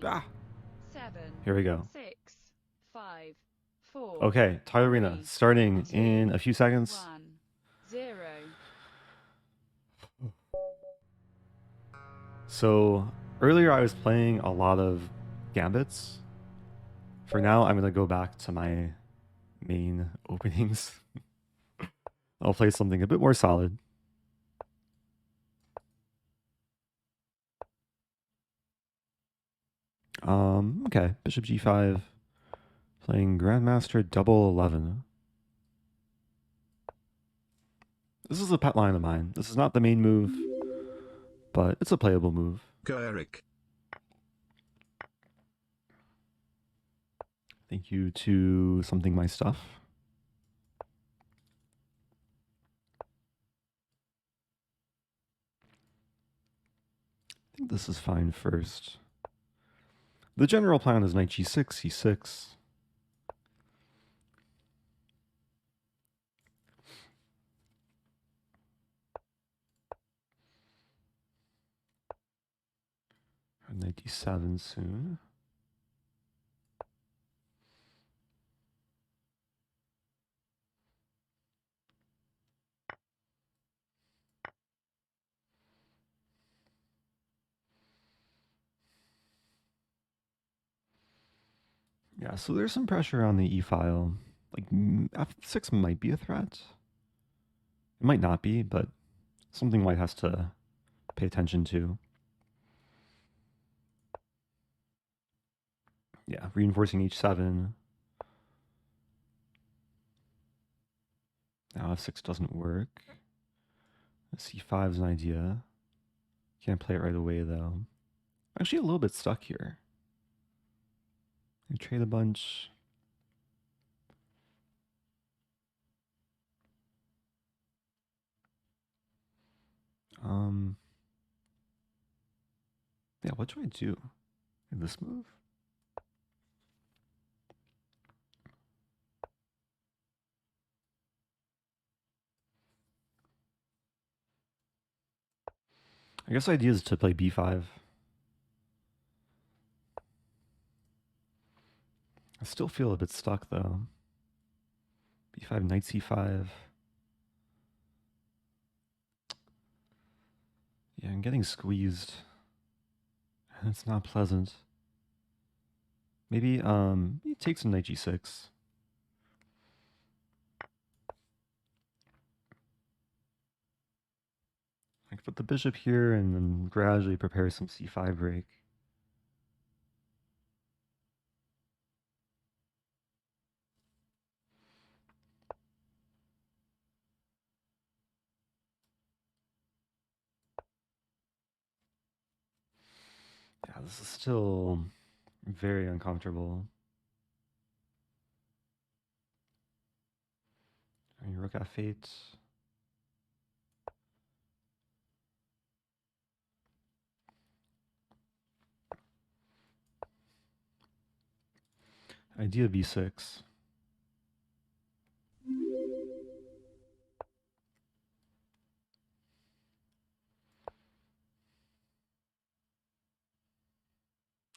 Ah, 7, here we go. 6, 5, 4. Okay, tile arena starting in a few seconds. 1, 0. So earlier I was playing a lot of gambits. For now, I'm gonna go back to my main openings. I'll play something a bit more solid. Okay, bishop g5, playing Grandmaster double 11. This is a pet line of mine. This is not the main move, but it's a playable move. Go Eric. Thank you to Something My Stuff. I think this is fine first. The general plan is knight g6, c6. Knight d7 soon. Yeah, so there's some pressure on the e-file. Like, f6 might be a threat. It might not be, but something White has to pay attention to. Yeah, reinforcing h7. Now f6 doesn't work. c5 is an idea. Can't play it right away, though. Actually, a little bit stuck here. I trade a bunch. Yeah, what do I do in this move? I guess the idea is to play b5. I still feel a bit stuck, though. b5, knight c5. Yeah, I'm getting squeezed. It's not pleasant. Maybe he takes some knight g6. I can put the bishop here and then gradually prepare some c5 break. Yeah, this is still very uncomfortable. I mean, rook f8. Idea b6.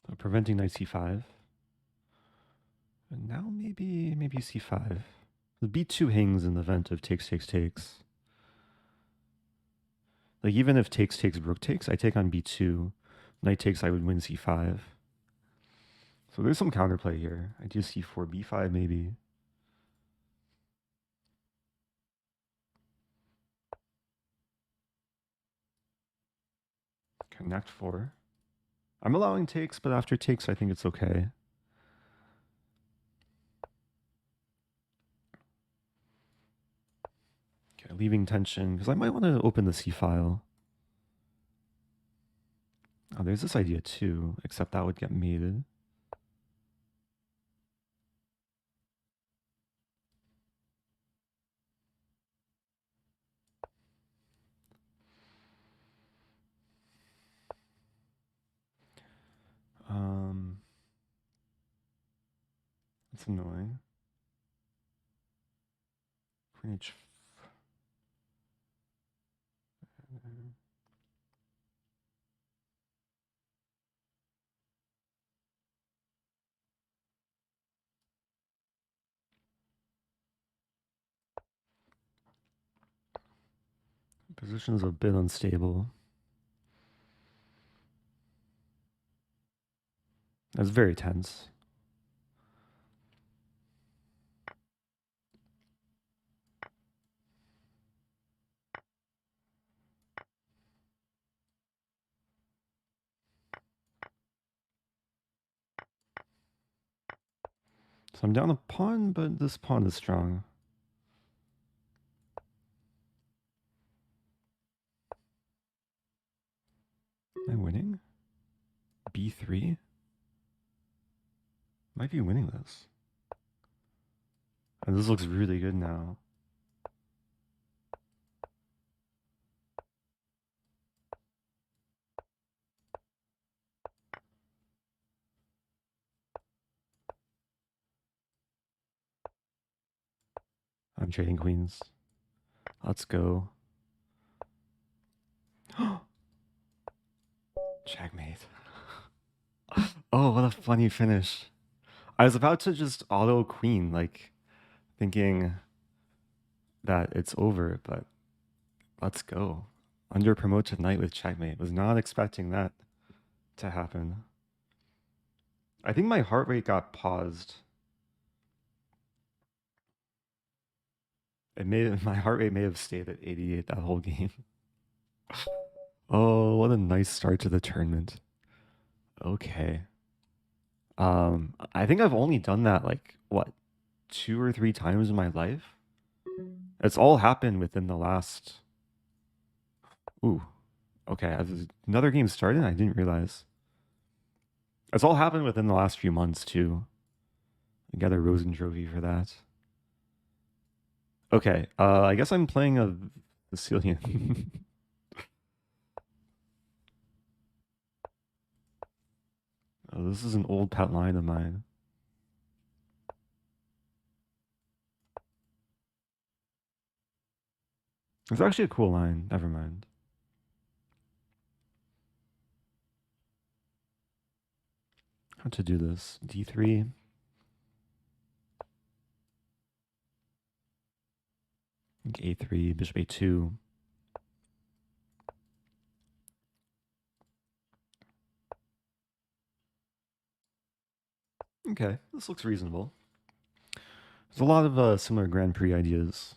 So preventing knight c5. And now maybe c5. The b2 hangs in the event of takes, takes, takes. Like even if takes, takes, rook takes, I take on b2. Knight takes, I would win c5. So there's some counterplay here. I do c4, b5 maybe. Connect 4. I'm allowing takes, but after takes, I think it's okay. Okay, leaving tension, because I might want to open the c file. Oh, there's this idea too, except that would get mated. That's annoying. Queen h. Position's a bit unstable. That's very tense. So I'm down a pawn, but this pawn is strong. Am I winning? B3? Might be winning this. And this looks really good now. I'm trading queens. Let's go. Checkmate. Oh, what a funny finish. I was about to just auto queen, like thinking that it's over, but let's go. Under promoted knight with checkmate. Was not expecting that to happen. I think my heart rate got paused. My heart rate may have stayed at 88 that whole game. Oh, what a nice start to the tournament. Okay. I think I've only done that like what, 2 or 3 times in my life. It's all happened within the last. Ooh, okay. Another game started. I didn't realize. It's all happened within the last few months too. I got a Rosen trophy for that. Okay, I guess I'm playing a Sicilian. Oh, this is an old pet line of mine. It's actually a cool line. Never mind. How to do this? D3. A3, bishop A2. Okay, this looks reasonable. There's a lot of similar Grand Prix ideas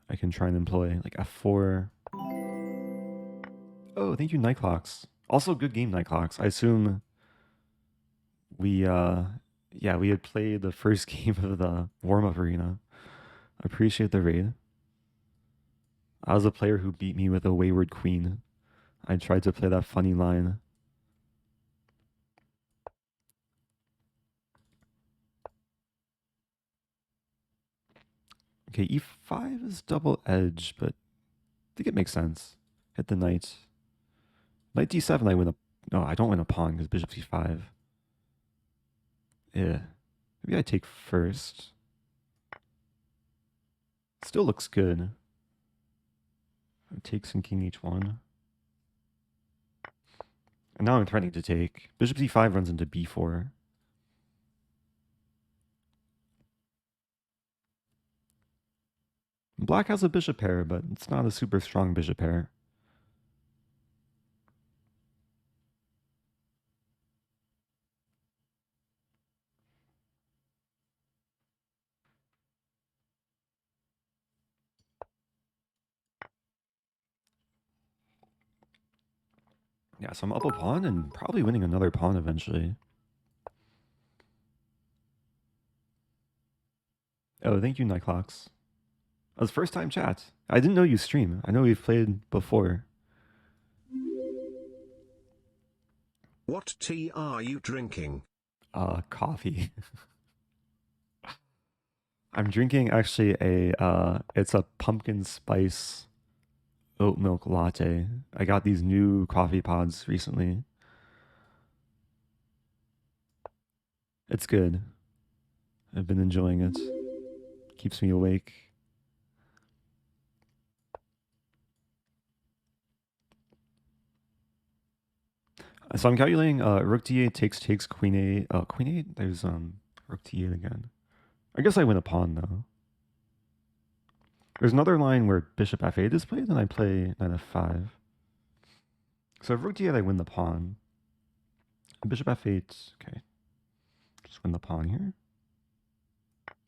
I can try and employ, like F4. Oh, thank you, Nightclocks. Also, good game, Nightclocks. I assume we had played the first game of the warm-up arena. I appreciate the raid. I was a player who beat me with a wayward queen. I tried to play that funny line. Okay, E5 is double edge, but I think it makes sense. Hit the knight. Knight D7, I win a... No, I don't win a pawn because bishop C5. Yeah. Maybe I take first. Still looks good. I take some king H1. And now I'm threatening to take. Bishop C5 runs into B4. Black has a bishop pair, but it's not a super strong bishop pair. Yeah, so I'm up a pawn and probably winning another pawn eventually. Oh, thank you, Nightclocks. That was first time chat. I didn't know you stream. I know we've played before. What tea are you drinking? Coffee. I'm drinking actually it's a pumpkin spice oat milk latte. I got these new coffee pods recently. It's good. I've been enjoying it. Keeps me awake. So I'm calculating rook d8 takes queen a. Queen 8? There's rook d8 again. I guess I win a pawn though. There's another line where bishop f8 is played, and I play knight f5. So if rook d8, I win the pawn. Bishop f8, okay. Just win the pawn here.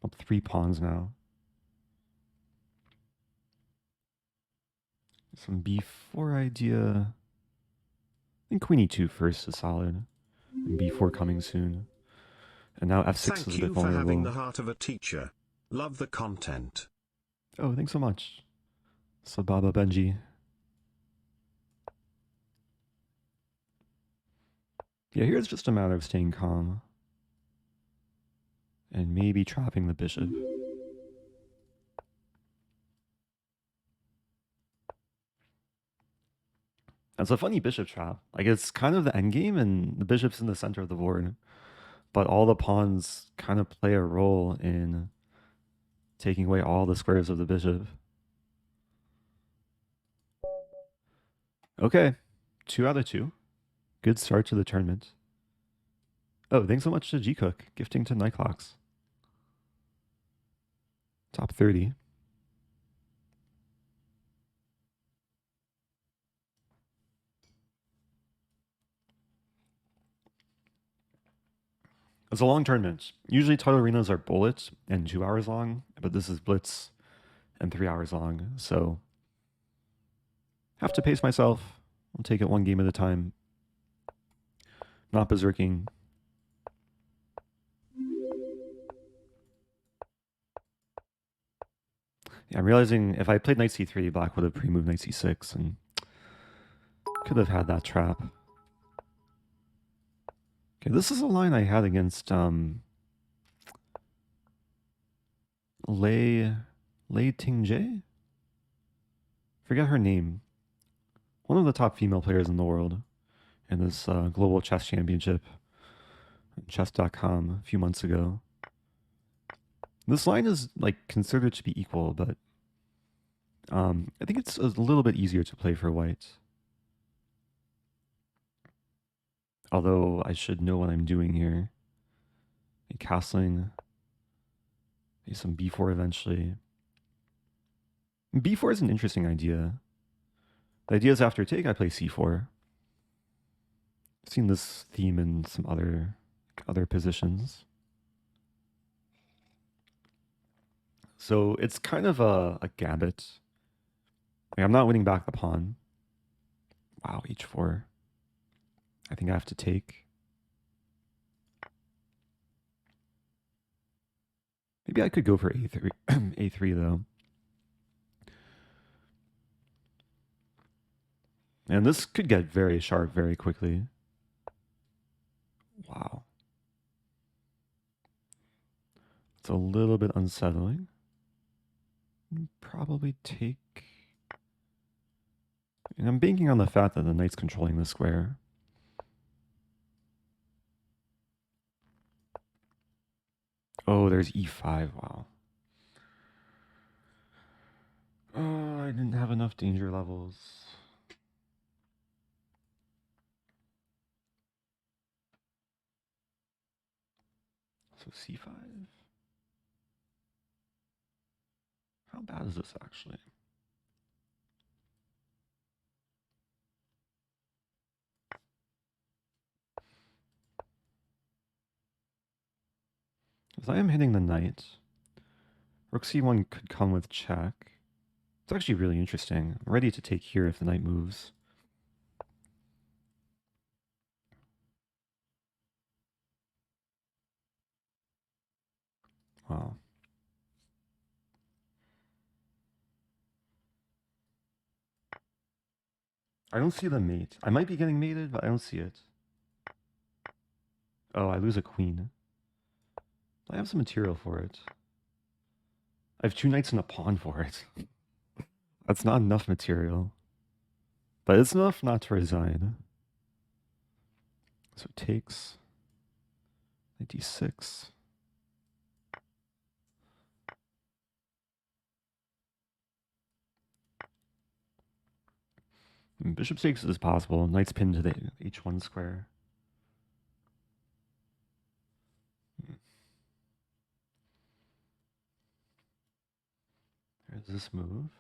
Up 3 pawns now. Some b4 idea. I think queen e2 first is solid. And b4 coming soon. And now f6 Thank is a you bit for having vulnerable. the heart of a teacher. Love the content. Oh, thanks so much. Sababa Benji. Yeah, here it's just a matter of staying calm. And maybe trapping the bishop. That's a funny bishop trap. Like, it's kind of the endgame, and the bishop's in the center of the board. But all the pawns kind of play a role in taking away all the squares of the bishop. Okay, 2 out of 2. Good start to the tournament. Oh, thanks so much to G-Cook, gifting to Nightclocks. Top 30. It's a long tournament. Usually title arenas are bullet and 2 hours long, but this is blitz and 3 hours long, so have to pace myself. I'll take it one game at a time. Not berserking. Yeah, I'm realizing if I played knight c3, black would have pre-moved knight c6 and could have had that trap. Okay, this is a line I had against Laezee? Forget her name. One of the top female players in the world in this global chess championship, chess.com, a few months ago. This line is like considered to be equal, but I think it's a little bit easier to play for white. Although I should know what I'm doing here. Castling. Maybe some b4 eventually. b4 is an interesting idea. The idea is after take, I play c4. I've seen this theme in some other positions. So it's kind of a gambit. Like, I'm not winning back the pawn. Wow, h4. I think I have to take. Maybe I could go for a3, a3 though. And this could get very sharp very quickly. Wow. It's a little bit unsettling. Probably take. And I'm banking on the fact that the knight's controlling the square. Oh, there's e5. Wow. Oh, I didn't have enough danger levels. So c5. How bad is this actually? As I am hitting the knight, rook c1 could come with check. It's actually really interesting. I'm ready to take here if the knight moves. Wow. I don't see the mate. I might be getting mated, but I don't see it. Oh, I lose a queen. I have some material for it. I have 2 knights and a pawn for it. That's not enough material. But it's enough not to resign. So it takes knight d6. And bishop takes is possible. Knight's pinned to the h1 square. There's this move.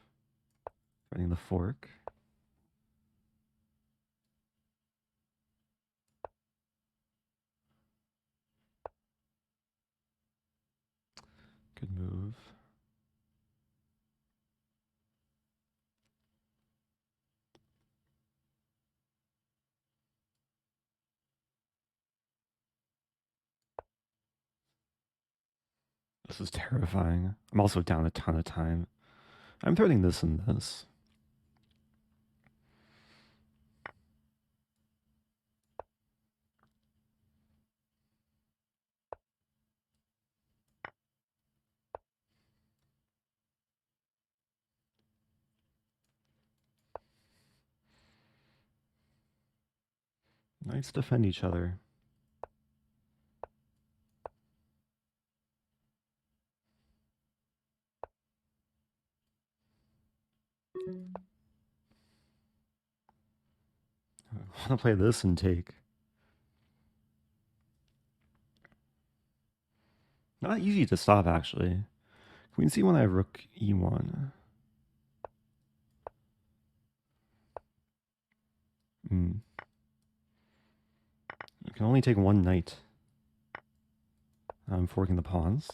Running the fork. Good move. This is terrifying. I'm also down a ton of time. I'm threading this and this. Knights defend each other. I want to play this and take. Not easy to stop, actually. Queen c1, I have rook e1. You can only take one knight. I'm forking the pawns.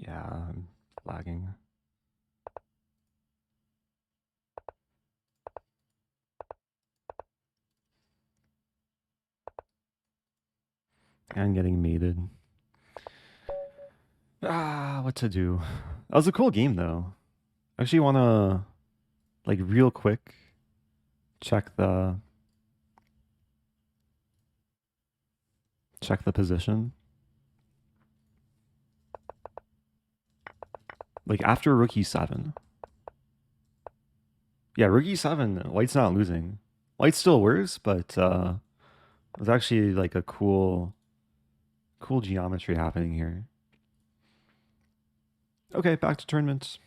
Yeah, I'm lagging. And getting mated. What to do? That was a cool game, though. I actually want to, like, real quick, check the position. Like, after rook e7. Yeah, rook e7, white's not losing. White's still worse, but it was actually, like, a cool geometry happening here. Okay, back to tournament.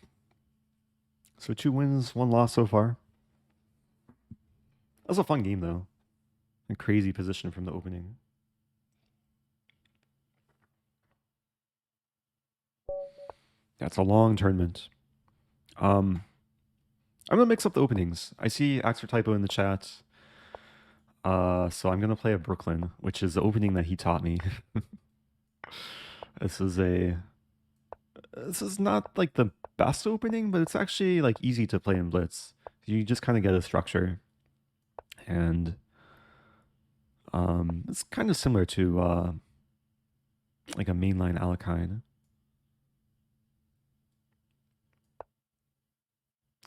So 2 wins, 1 loss so far. That was a fun game, though. A crazy position from the opening. That's a long tournament. I'm gonna mix up the openings. I see Axer Typo in the chat. So I'm gonna play a Brooklyn, which is the opening that he taught me. This is not like the best opening, but it's actually like easy to play in Blitz. You just kind of get a structure, and it's kind of similar to like a mainline Alekhine.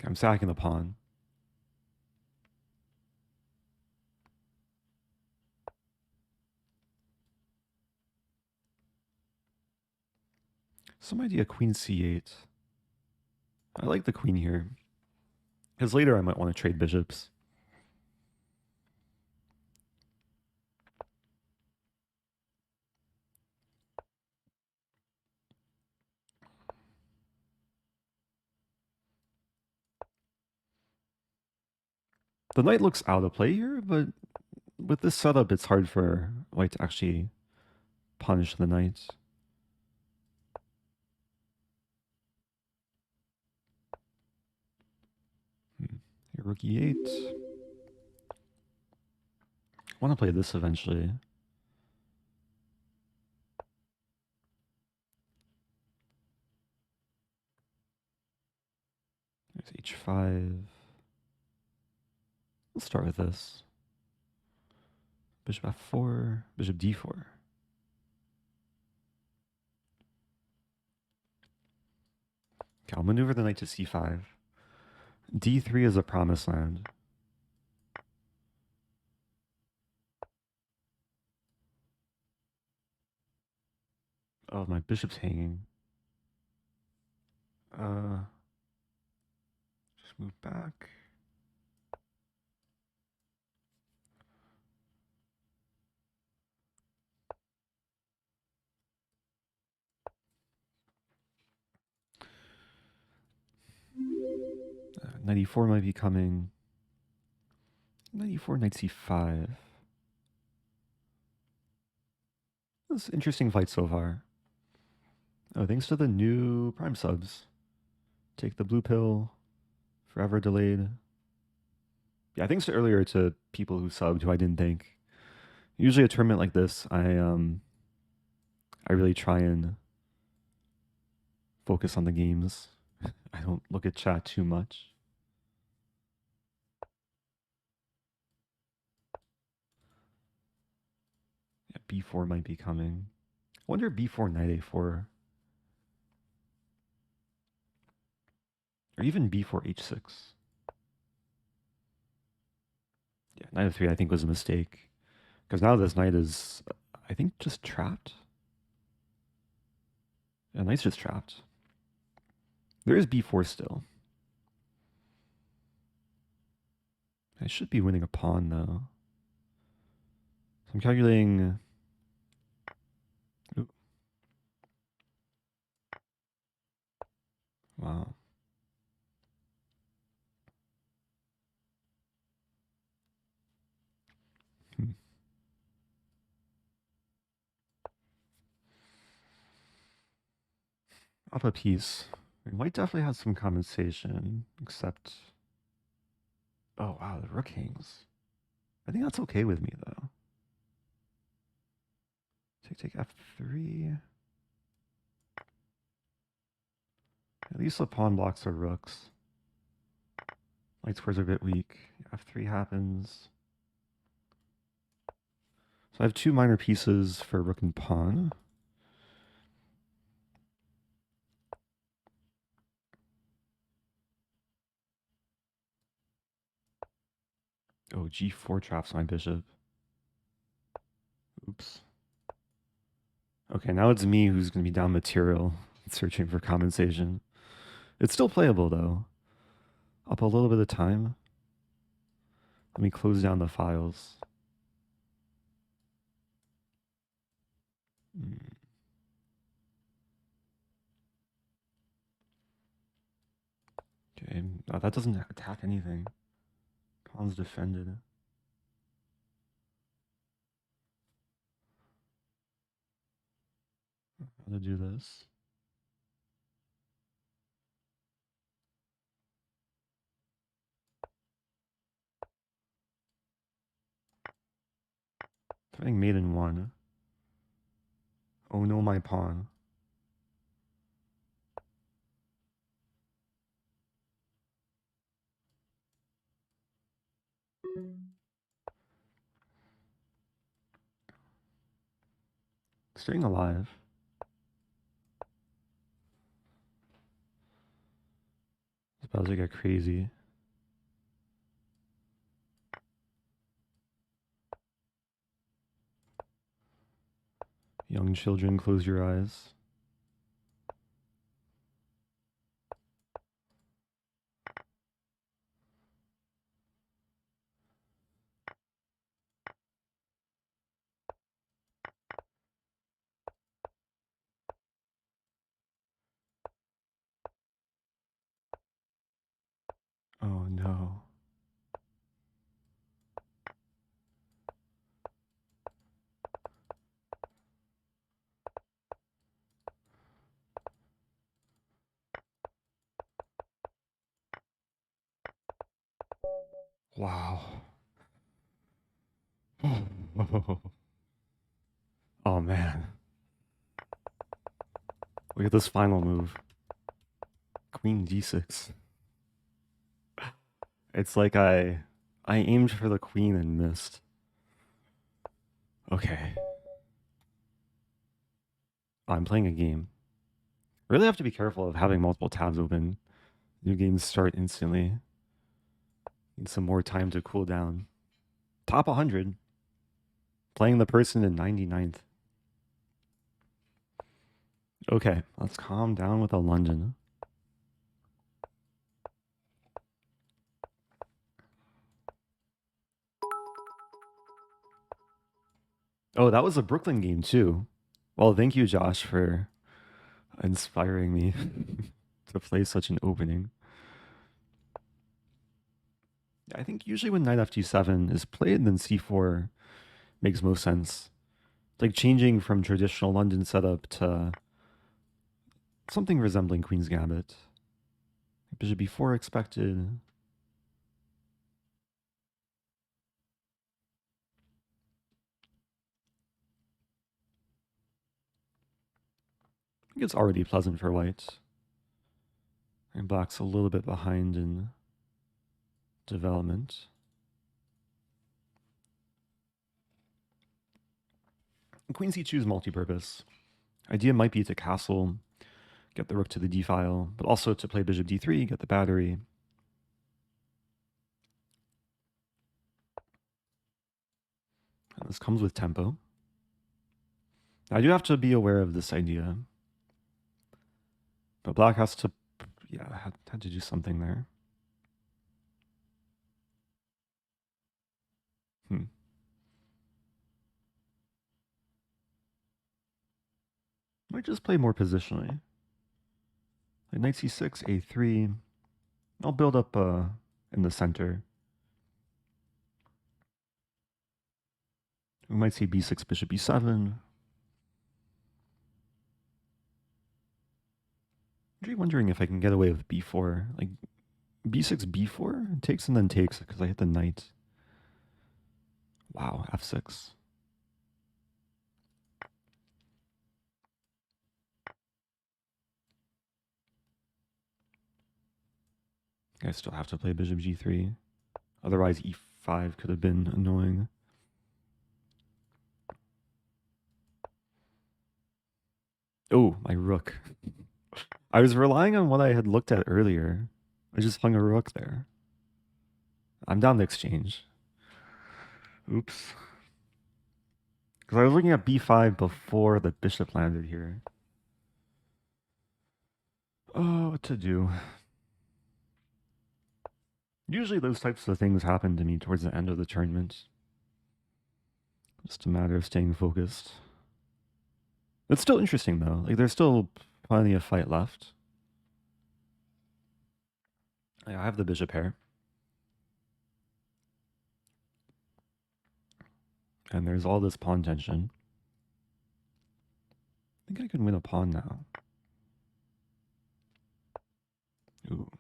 I'm sacking the pawn. Some idea queen c8. I like the queen here, because later I might want to trade bishops. The knight looks out of play here, but with this setup, it's hard for white to actually punish the knight. Here, rook e8. I want to play this eventually. There's h5. Let's start with this. Bishop f4, bishop d4. Okay, I'll maneuver the knight to c5. d3 is a promised land. Oh, my bishop's hanging. Just move back. Knight e4 might be coming. Knight e4, knight c5. This is an interesting fight so far. Oh, thanks to the new Prime subs. Take the blue pill. Forever delayed. Yeah, thanks to earlier to people who subbed who I didn't thank. Usually a tournament like this, I really try and focus on the games. I don't look at chat too much. Yeah, b4 might be coming. I wonder if b4 knight a4. Or even b4 h6. Yeah, knight f3 I think was a mistake. Because now this knight is, I think, just trapped. Yeah, knight's just trapped. There is b4 still. I should be winning a pawn, though. So I'm calculating... Ooh. Wow. Up a piece. White definitely has some compensation, except... Oh, wow, the rook hangs. I think that's okay with me, though. Take f3. At least the pawn blocks are rooks. Light squares are a bit weak. f3 happens. So I have two minor pieces for rook and pawn. Oh, g4 traps my bishop. Oops. Okay, now it's me who's going to be down material, searching for compensation. It's still playable, though. Up a little bit of time. Let me close down the files. Okay, oh, that doesn't attack anything. Pawn's defended. How to do this? Threatening mate in one. Oh no, my pawn. Staying alive. It's about to get crazy. Young children, close your eyes. Oh no. Wow. Oh man. Look at this final move. Queen d6. It's like I aimed for the queen and missed. Okay. I'm playing a game. Really have to be careful of having multiple tabs open. New games start instantly. Need some more time to cool down. Top 100. Playing the person in 99th. Okay, let's calm down with a London. Oh, that was a Brooklyn game too. Well, thank you, Josh, for inspiring me to play such an opening. I think usually when knight fg7 is played, then c4 makes most sense. It's like changing from traditional London setup to something resembling Queen's Gambit. Bishop b4 expected. I think it's already pleasant for white. And black's a little bit behind in development. Queen c2 is multi-purpose. Idea might be to castle, get the rook to the d file, but also to play bishop d3, get the battery. And this comes with tempo. I do have to be aware of this idea. But black has to, yeah, had to do something there. Might just play more positionally. Like knight c6, a3. I'll build up in the center. We might see b6, bishop b7. I'm really wondering if I can get away with b4. Like b6, b4? Takes and then takes because I hit the knight. Wow, f6. I still have to play bishop g3. Otherwise e5 could have been annoying. Oh, my rook. I was relying on what I had looked at earlier. I just hung a rook there. I'm down to exchange. Oops. Because I was looking at b5 before the bishop landed here. Oh, what to do? Usually those types of things happen to me towards the end of the tournament. Just a matter of staying focused. It's still interesting though. Like there's still plenty of fight left. I have the bishop pair. And there's all this pawn tension. I think I can win a pawn now. Ooh.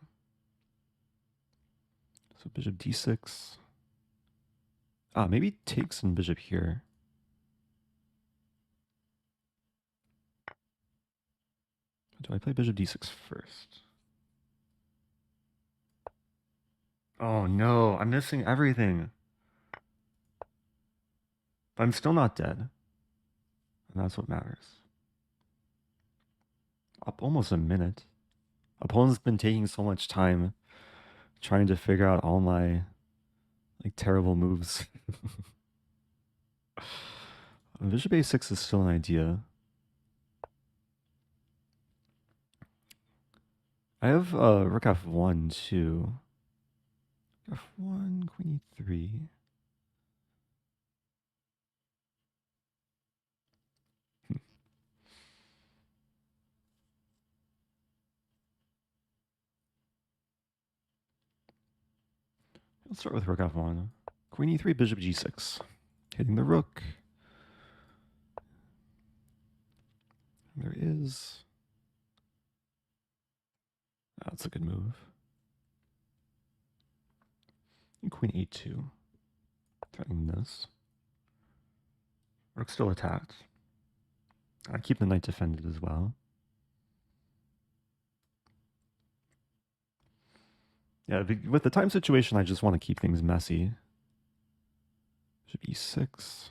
So bishop d6. Ah, maybe takes and bishop here. Do I play bishop d6 first? Oh no, I'm missing everything. But I'm still not dead. And that's what matters. Up almost a minute. Opponent's been taking so much time trying to figure out all my like terrible moves. Bishop a6 is still an idea. I have rook f1 too. f1, queen e3. Let's start with rook f1. Queen e3, bishop g6. Hitting the rook. There is. That's a good move. And queen a2. Threatening this. Rook still attacked. I keep the knight defended as well. Yeah, with the time situation, I just want to keep things messy. Bishop e6.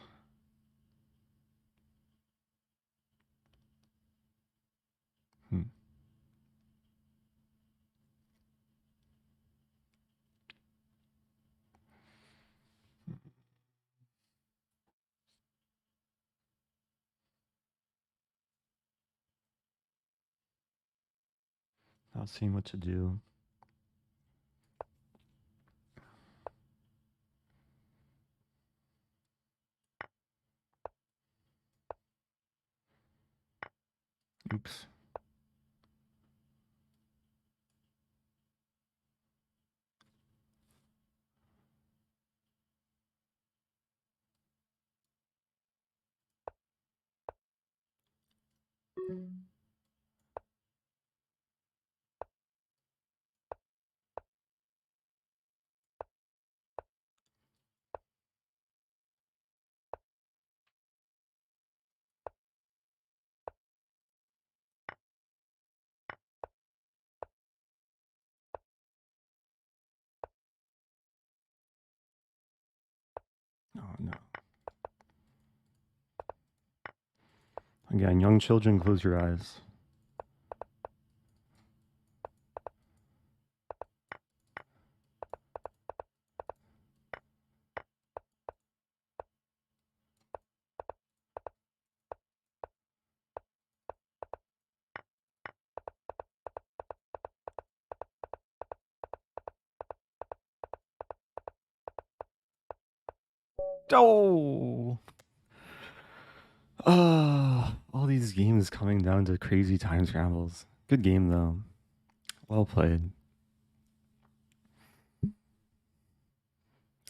Not seeing what to do. Oops. Oh no. Again, young children, close your eyes. Oh! All these games coming down to crazy time scrambles. Good game, though. Well played.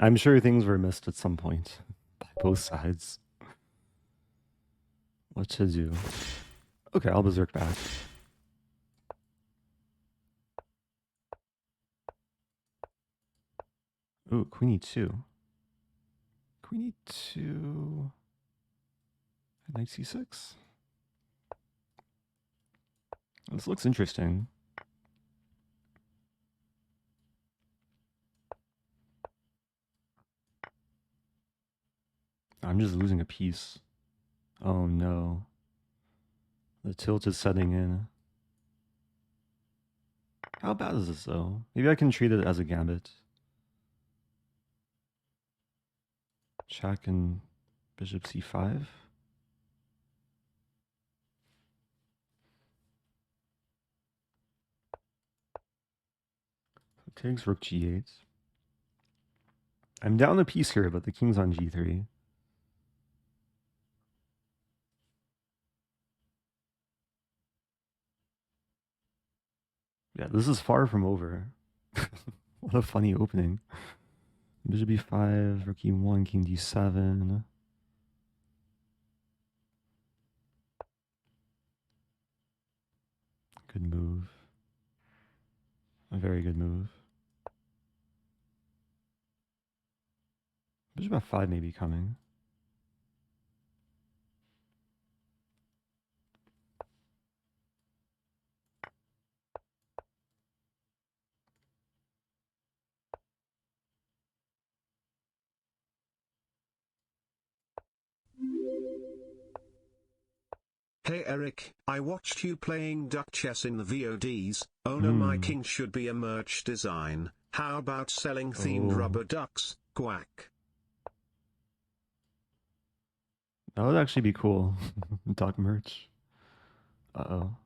I'm sure things were missed at some point by both sides. What to do? Okay, I'll berserk back. Ooh, queen e2. Queen e2. Knight c6. This looks interesting. I'm just losing a piece. Oh no. The tilt is setting in. How bad is this though? Maybe I can treat it as a gambit. Check and bishop c5. So takes rook g8. I'm down a piece here, but the king's on g3. Yeah, this is far from over. What a funny opening. Bishop b5, rook e1, king d7. Good move. A very good move. Bishop f5 may be coming. Hey Eric, I watched you playing duck chess in the VODs. Oh no, my king should be a merch design. How about selling themed rubber ducks? Quack. That would actually be cool. Duck merch. Uh-oh.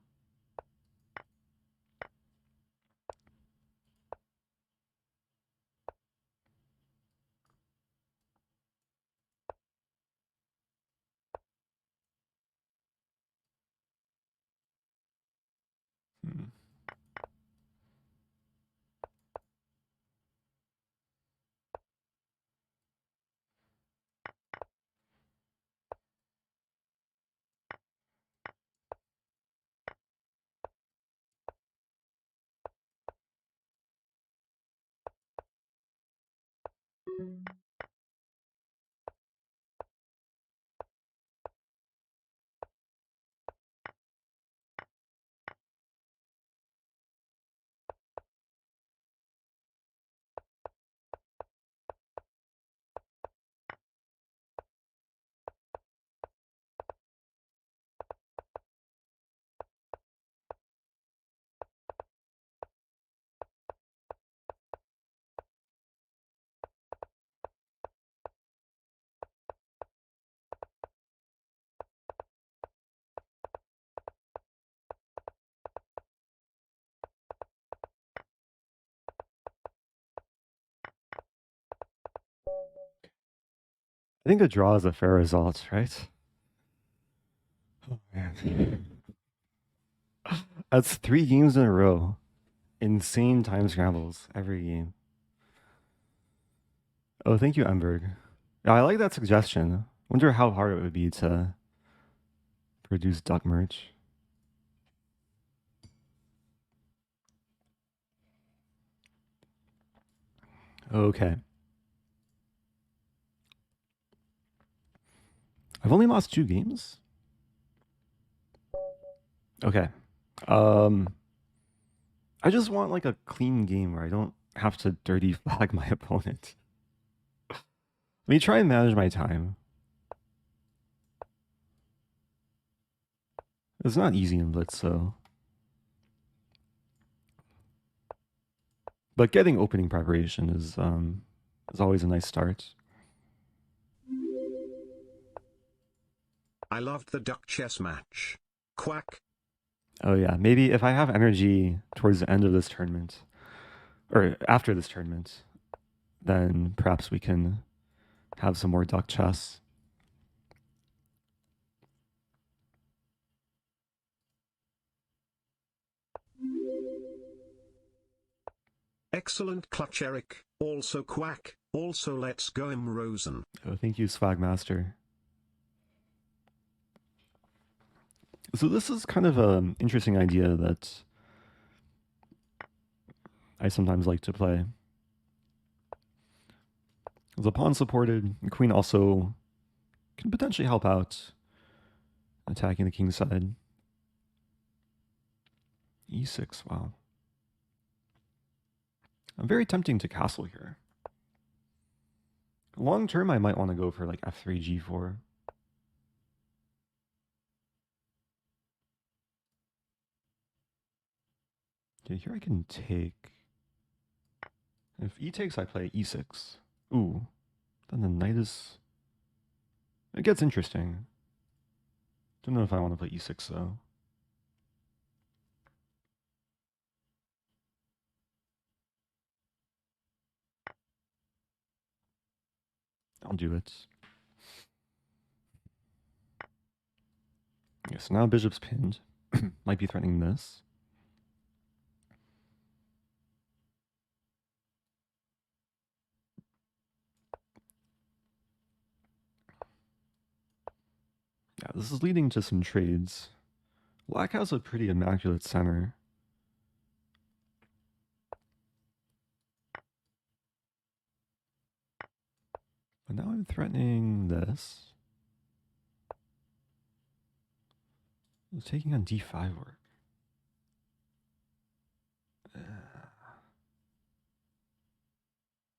Hmm. I think a draw is a fair result, right? Oh man. That's 3 games in a row. Insane time scrambles every game. Oh, thank you, Emberg. Yeah, I like that suggestion. Wonder how hard it would be to produce duck merch. Okay. I've only lost 2 games? Okay. I just want like a clean game where I don't have to dirty flag my opponent. Let me try and manage my time. It's not easy in Blitz, so. But getting opening preparation is always a nice start. I loved the duck chess match. Quack. Oh yeah, maybe if I have energy towards the end of this tournament, or after this tournament, then perhaps we can have some more duck chess. Excellent clutch, Eric. Also quack. Also let's go Rosen. Oh, thank you, Swagmaster. So this is kind of an interesting idea that I sometimes like to play. The pawn supported, the queen also can potentially help out attacking the king side. E6, wow. I'm very tempting to castle here. Long term, I might want to go for like f3, g4. Okay, here I can take. If e takes, I play e6. Ooh, then the knight is. It gets interesting. Don't know if I want to play e6 though. I'll do it. Okay, so now bishop's pinned. Might be threatening this. Yeah, this is leading to some trades. Black has a pretty immaculate center. But now I'm threatening this. Is taking on d5 work?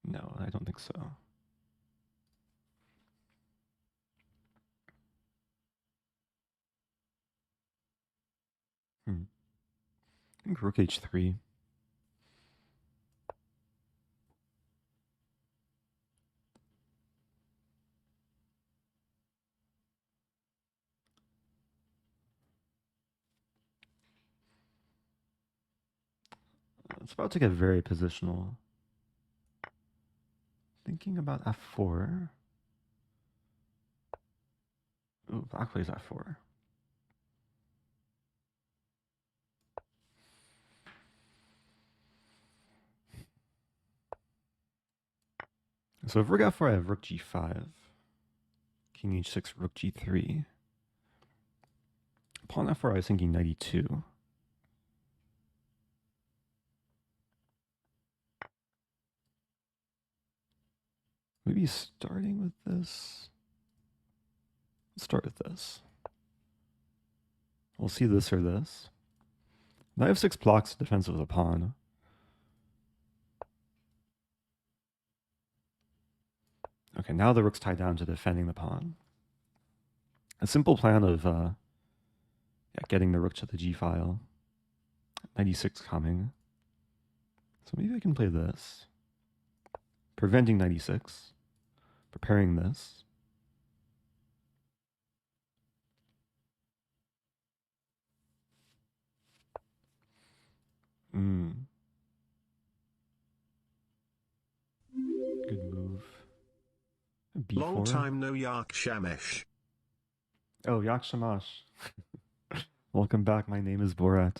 No, I don't think so. I think rook h3. It's about to get very positional. Thinking about f4. Ooh, black plays f4. So if rook f4, I have rook g5. King h6, rook g3. Pawn f4, I was thinking knight e2. Maybe starting with this. Let's start with this. We'll see this or this. Knight f6 blocks the defense of the pawn. Okay, now the rook's tied down to defending the pawn. A simple plan of getting the rook to the g file. Knight e6 coming. So maybe I can play this. Preventing knight e6. Preparing this. Good move. B4. Long time no Yak Shamesh. Oh, Yak Shamash. Welcome back. My name is Borat.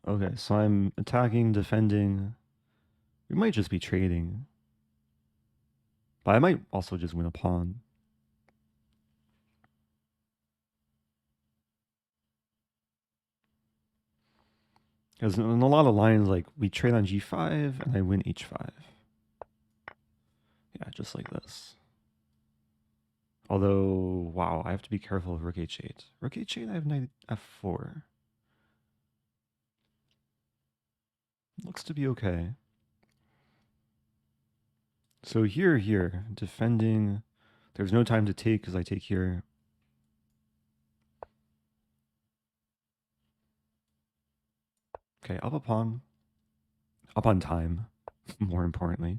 Okay, so I'm attacking, defending. We might just be trading. But I might also just win a pawn. Because in a lot of lines, like, we trade on g5 and I win h5. Yeah, just like this. Although, wow, I have to be careful of rook h8. Rook h8, I have knight f4. Looks to be okay. So here, defending. There's no time to take because I take here. Okay, up a pawn. Up on time, more importantly.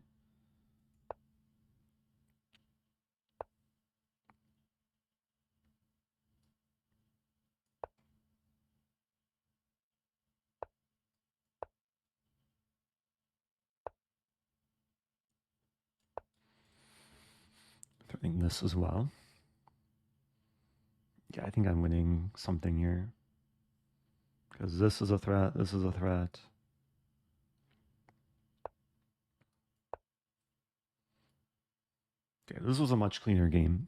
Threatening this as well. Yeah, I think I'm winning something here. Because this is a threat, this is a threat. Okay, this was a much cleaner game.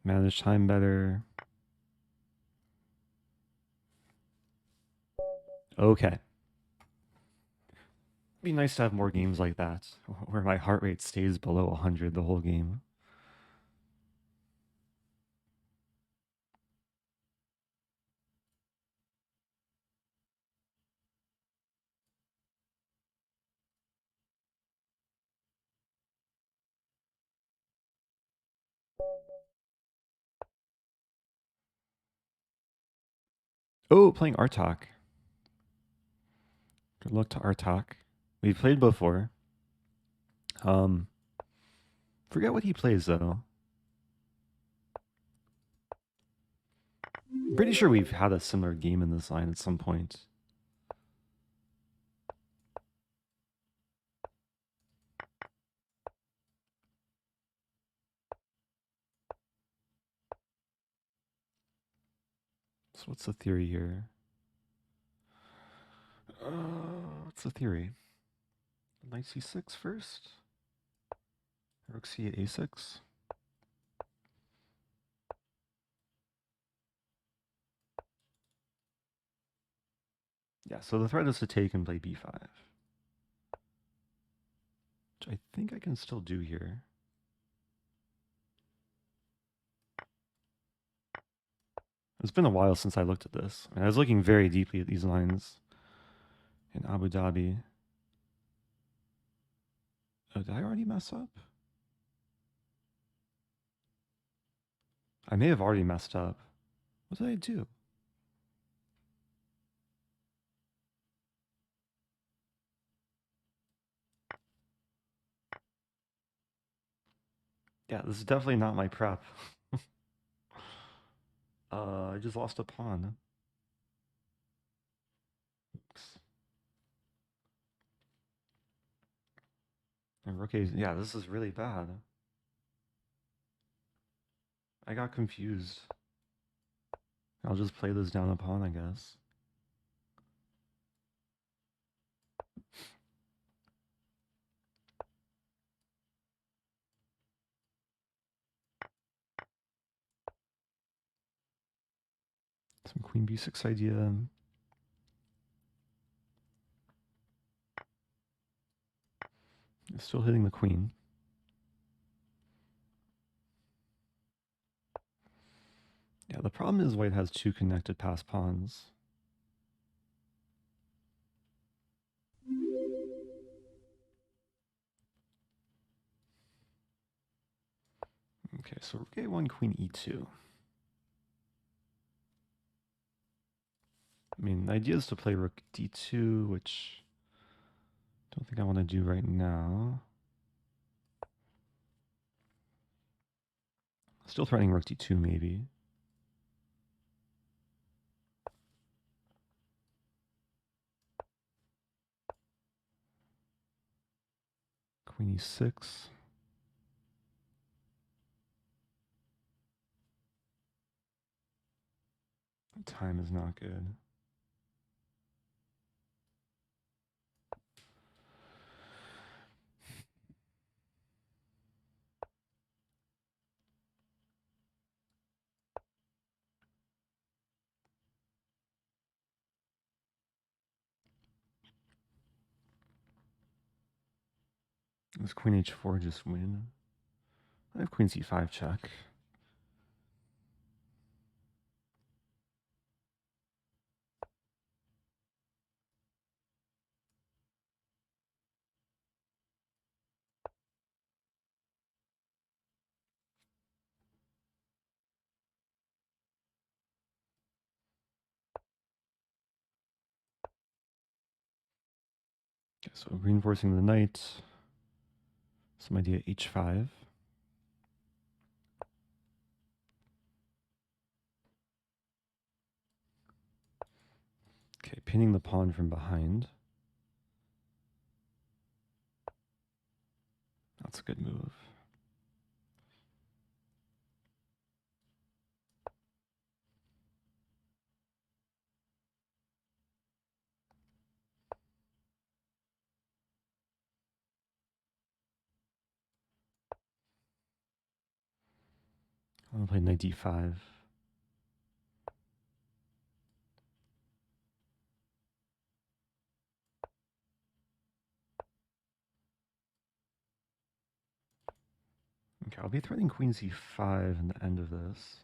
Managed time better. Okay. It'd be nice to have more games like that, where my heart rate stays below 100 the whole game. Oh, playing Artak. Good luck to Artak. We've played before. Forget what he plays though. Pretty sure we've had a similar game in this line at some point. So what's the theory here? What's the theory? Knight c6 first? Rook c8, a6? Yeah, so the threat is to take and play b5. Which I think I can still do here. It's been a while since I looked at this. I was looking very deeply at these lines in Abu Dhabi. Oh, did I already mess up? I may have already messed up. What did I do? Yeah, this is definitely not my prep. I just lost a pawn. Oops. And rook a, yeah, this is really bad. I got confused. I'll just play this down a pawn, I guess. Some queen b6 idea. Still hitting the queen. Yeah, the problem is white has two connected passed pawns. Okay, so rook a1, queen e2. I mean, the idea is to play rook d2, which I don't think I want to do right now. Still threatening rook d2, maybe. Queen e6. The time is not good. Does queen h4 just win? I have queen c5 check. Okay, so reinforcing the knight. Some idea h5. Okay, pinning the pawn from behind. That's a good move. I'm gonna play knight d5. Okay, I'll be threatening queen c5 in the end of this.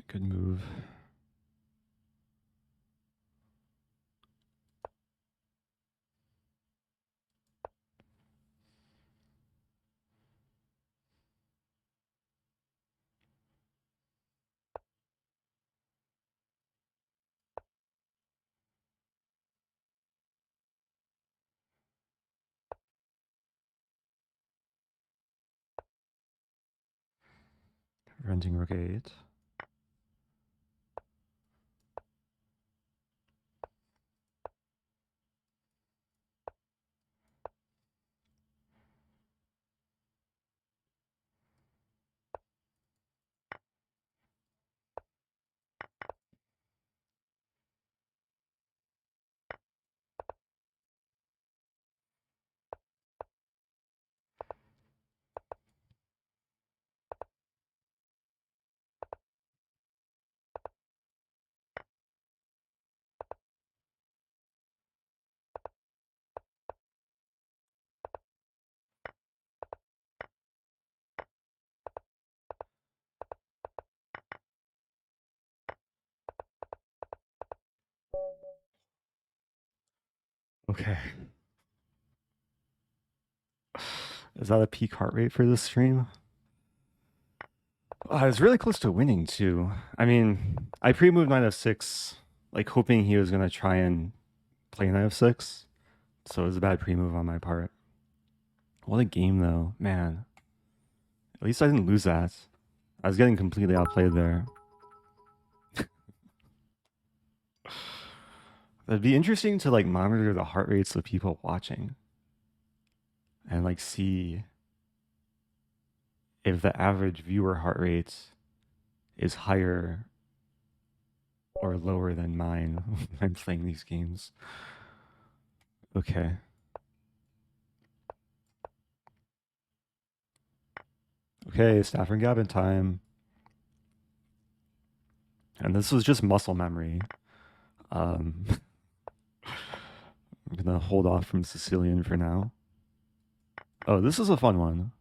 Good move. Renting rook 8. Okay. Is that a peak heart rate for this stream? I was really close to winning too. I mean, I pre-moved knight f6, like hoping he was gonna try and play knight f6. So it was a bad pre-move on my part. What a game though, man. At least I didn't lose that. I was getting completely outplayed there. It'd be interesting to like monitor the heart rates of people watching and like see if the average viewer heart rate is higher or lower than mine when I'm playing these games. Okay. Okay, Stafford Gambit time. And this was just muscle memory. I'm gonna hold off from Sicilian for now. Oh, this is a fun one.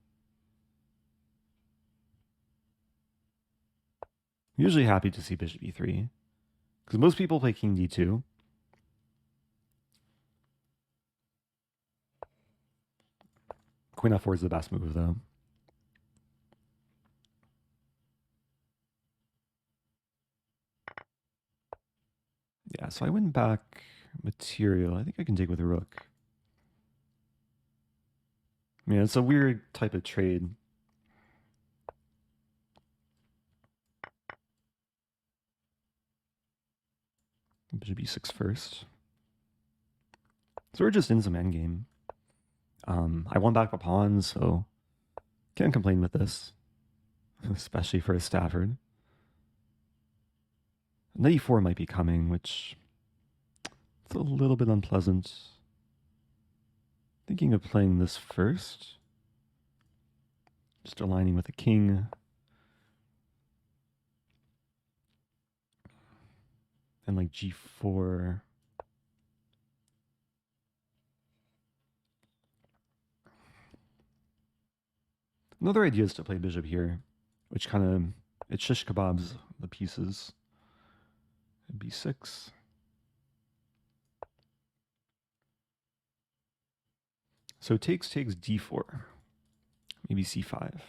Usually happy to see bishop e3. Because most people play king d2. Queen f4 is the best move though. so I win back material. I think I can take with a rook. I mean, it's a weird type of trade. Bishop e6 first. So we're just in some endgame. I won back a pawn, so can't complain with this, especially for a Stafford. Knight e4 might be coming, which it's a little bit unpleasant. Thinking of playing this first. Just aligning with the king. And like g4. Another idea is to play bishop here, which kind of, it shish kebabs the pieces. b6. So takes d4. Maybe c5.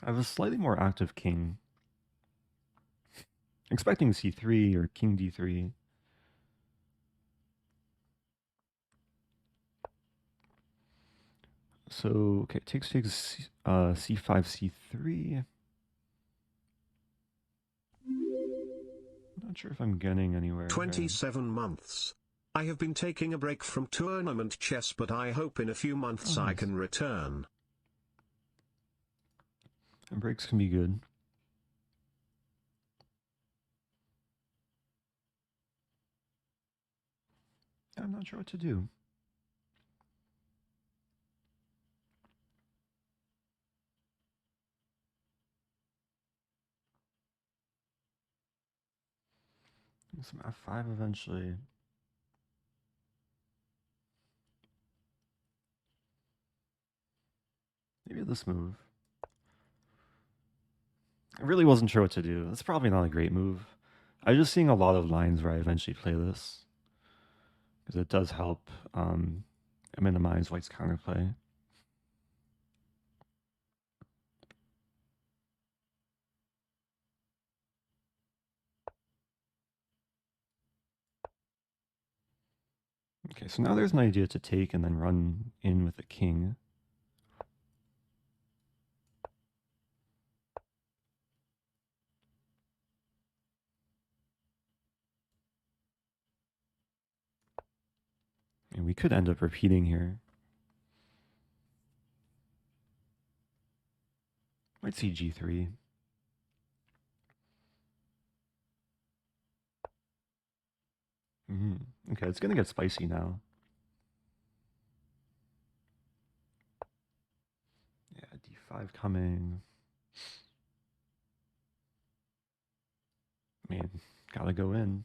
I have a slightly more active king. Expecting c3 or king d3. So, okay, takes c5, c3. Not sure if I'm getting anywhere. 27 months. I have been taking a break from tournament chess, but I hope in a few months I can return. And breaks can be good. I'm not sure what to do. Some f5 eventually. Maybe this move. I really wasn't sure what to do. That's probably not a great move. I'm just seeing a lot of lines where I eventually play this, because it does help minimize white's counterplay. Okay, so now there's an idea to take and then run in with the king. And we could end up repeating here. Might see g3. Okay, it's going to get spicy now. Yeah, d5 coming. I mean, gotta go in.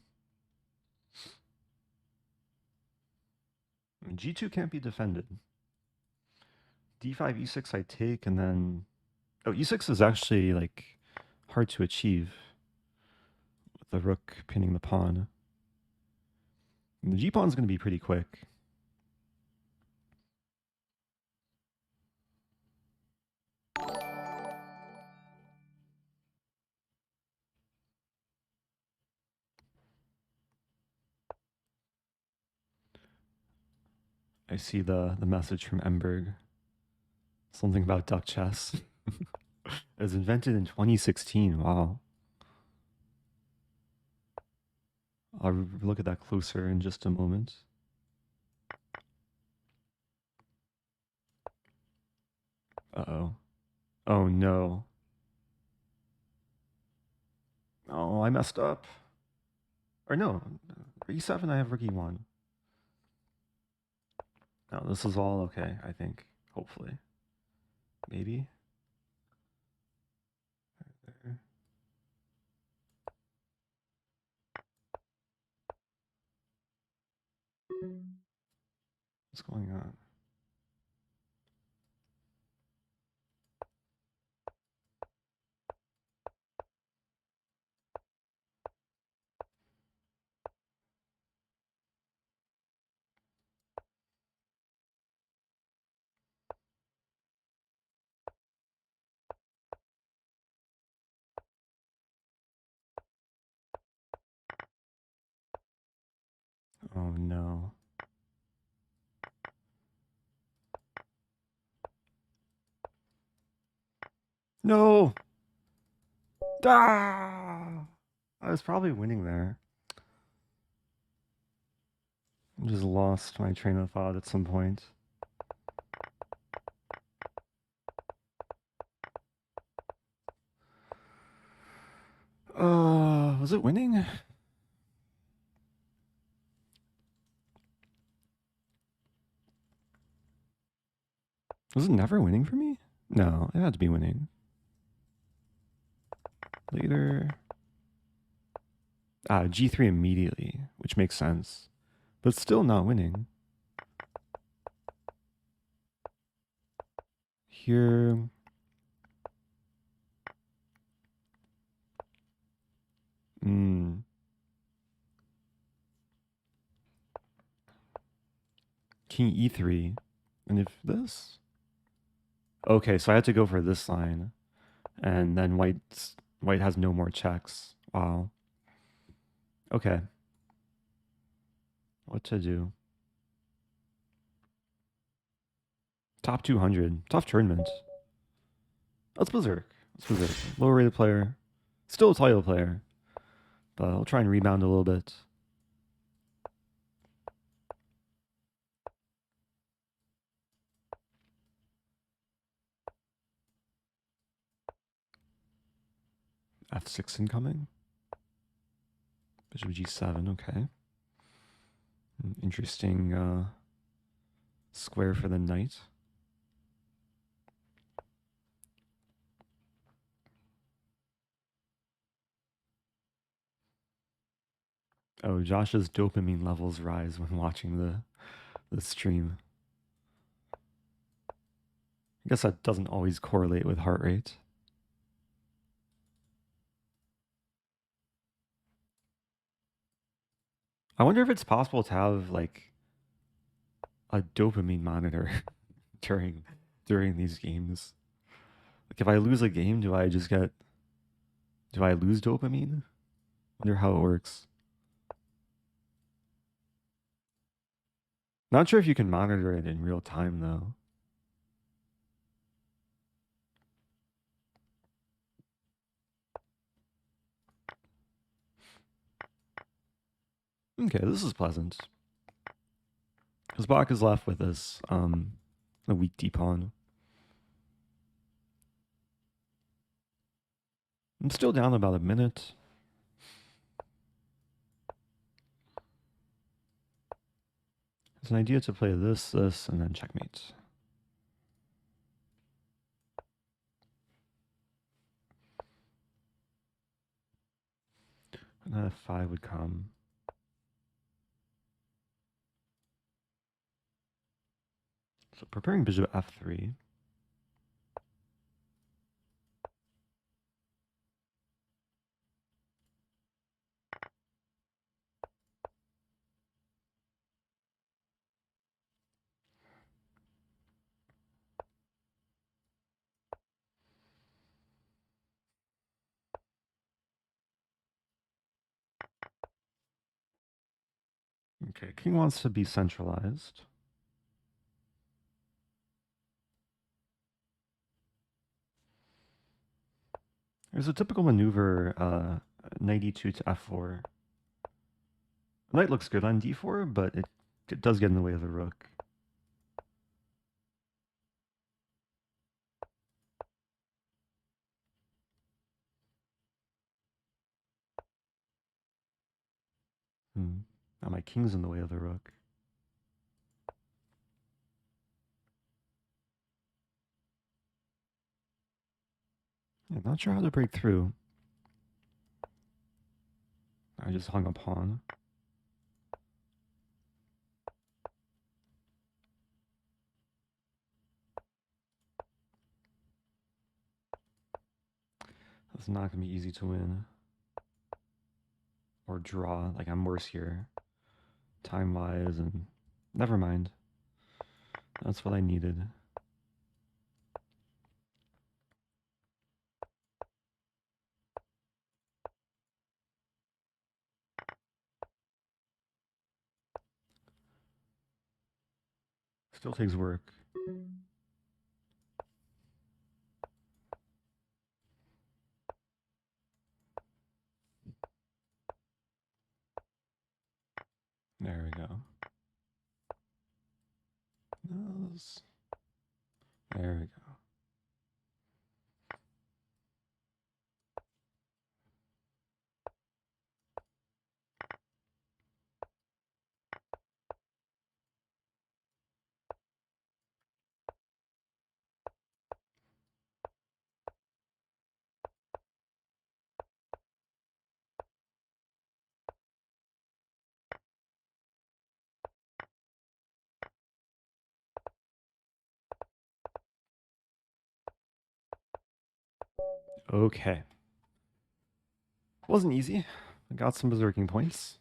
G2 can't be defended. d5, e6 I take, and then... Oh, e6 is actually, like, hard to achieve with the rook pinning the pawn. And the g-pawn's going to be pretty quick. I see the message from Emberg. Something about duck chess. It was invented in 2016. Wow. I'll look at that closer in just a moment. Uh-oh. Oh no. Oh, I messed up. Or no, e7 I have rook e1. No, this is all okay, I think. Hopefully. Maybe. There. What's going on? no. No! Ah! I was probably winning there. I just lost my train of thought at some point. Was it winning? Was it never winning for me? No, it had to be winning. Later. G3 immediately, which makes sense. But still not winning. Here. King E3. And if this? Okay, so I had to go for this line. And then white has no more checks. Wow. Okay. What to do? Top 200. Tough tournament. Let's Berserk. Lower rated player. Still a title player. But I'll try and rebound a little bit. F6 incoming. Bishop G7, okay. Interesting square for the knight. Oh, Josh's dopamine levels rise when watching the stream. I guess that doesn't always correlate with heart rate. I wonder if it's possible to have like a dopamine monitor during these games. Like if I lose a game, do I lose dopamine? Wonder how it works. Not sure if you can monitor it in real time though. Okay, this is pleasant. Kazbak is left with this a weak d-pawn. I'm still down about a minute. It's an idea to play this, and then checkmate. And then f5 would come. So preparing bishop f3. Okay, king wants to be centralized. There's a typical maneuver, knight e2 to f4. Knight looks good on d4, but it does get in the way of the rook. Now my king's in the way of the rook. I'm not sure how to break through. I just hung a pawn. That's not going to be easy to win. Or draw. Like, I'm worse here. Time-wise, and never mind. That's what I needed. Still takes work. There we go. There we go. Okay. Wasn't easy. I got some berserking points.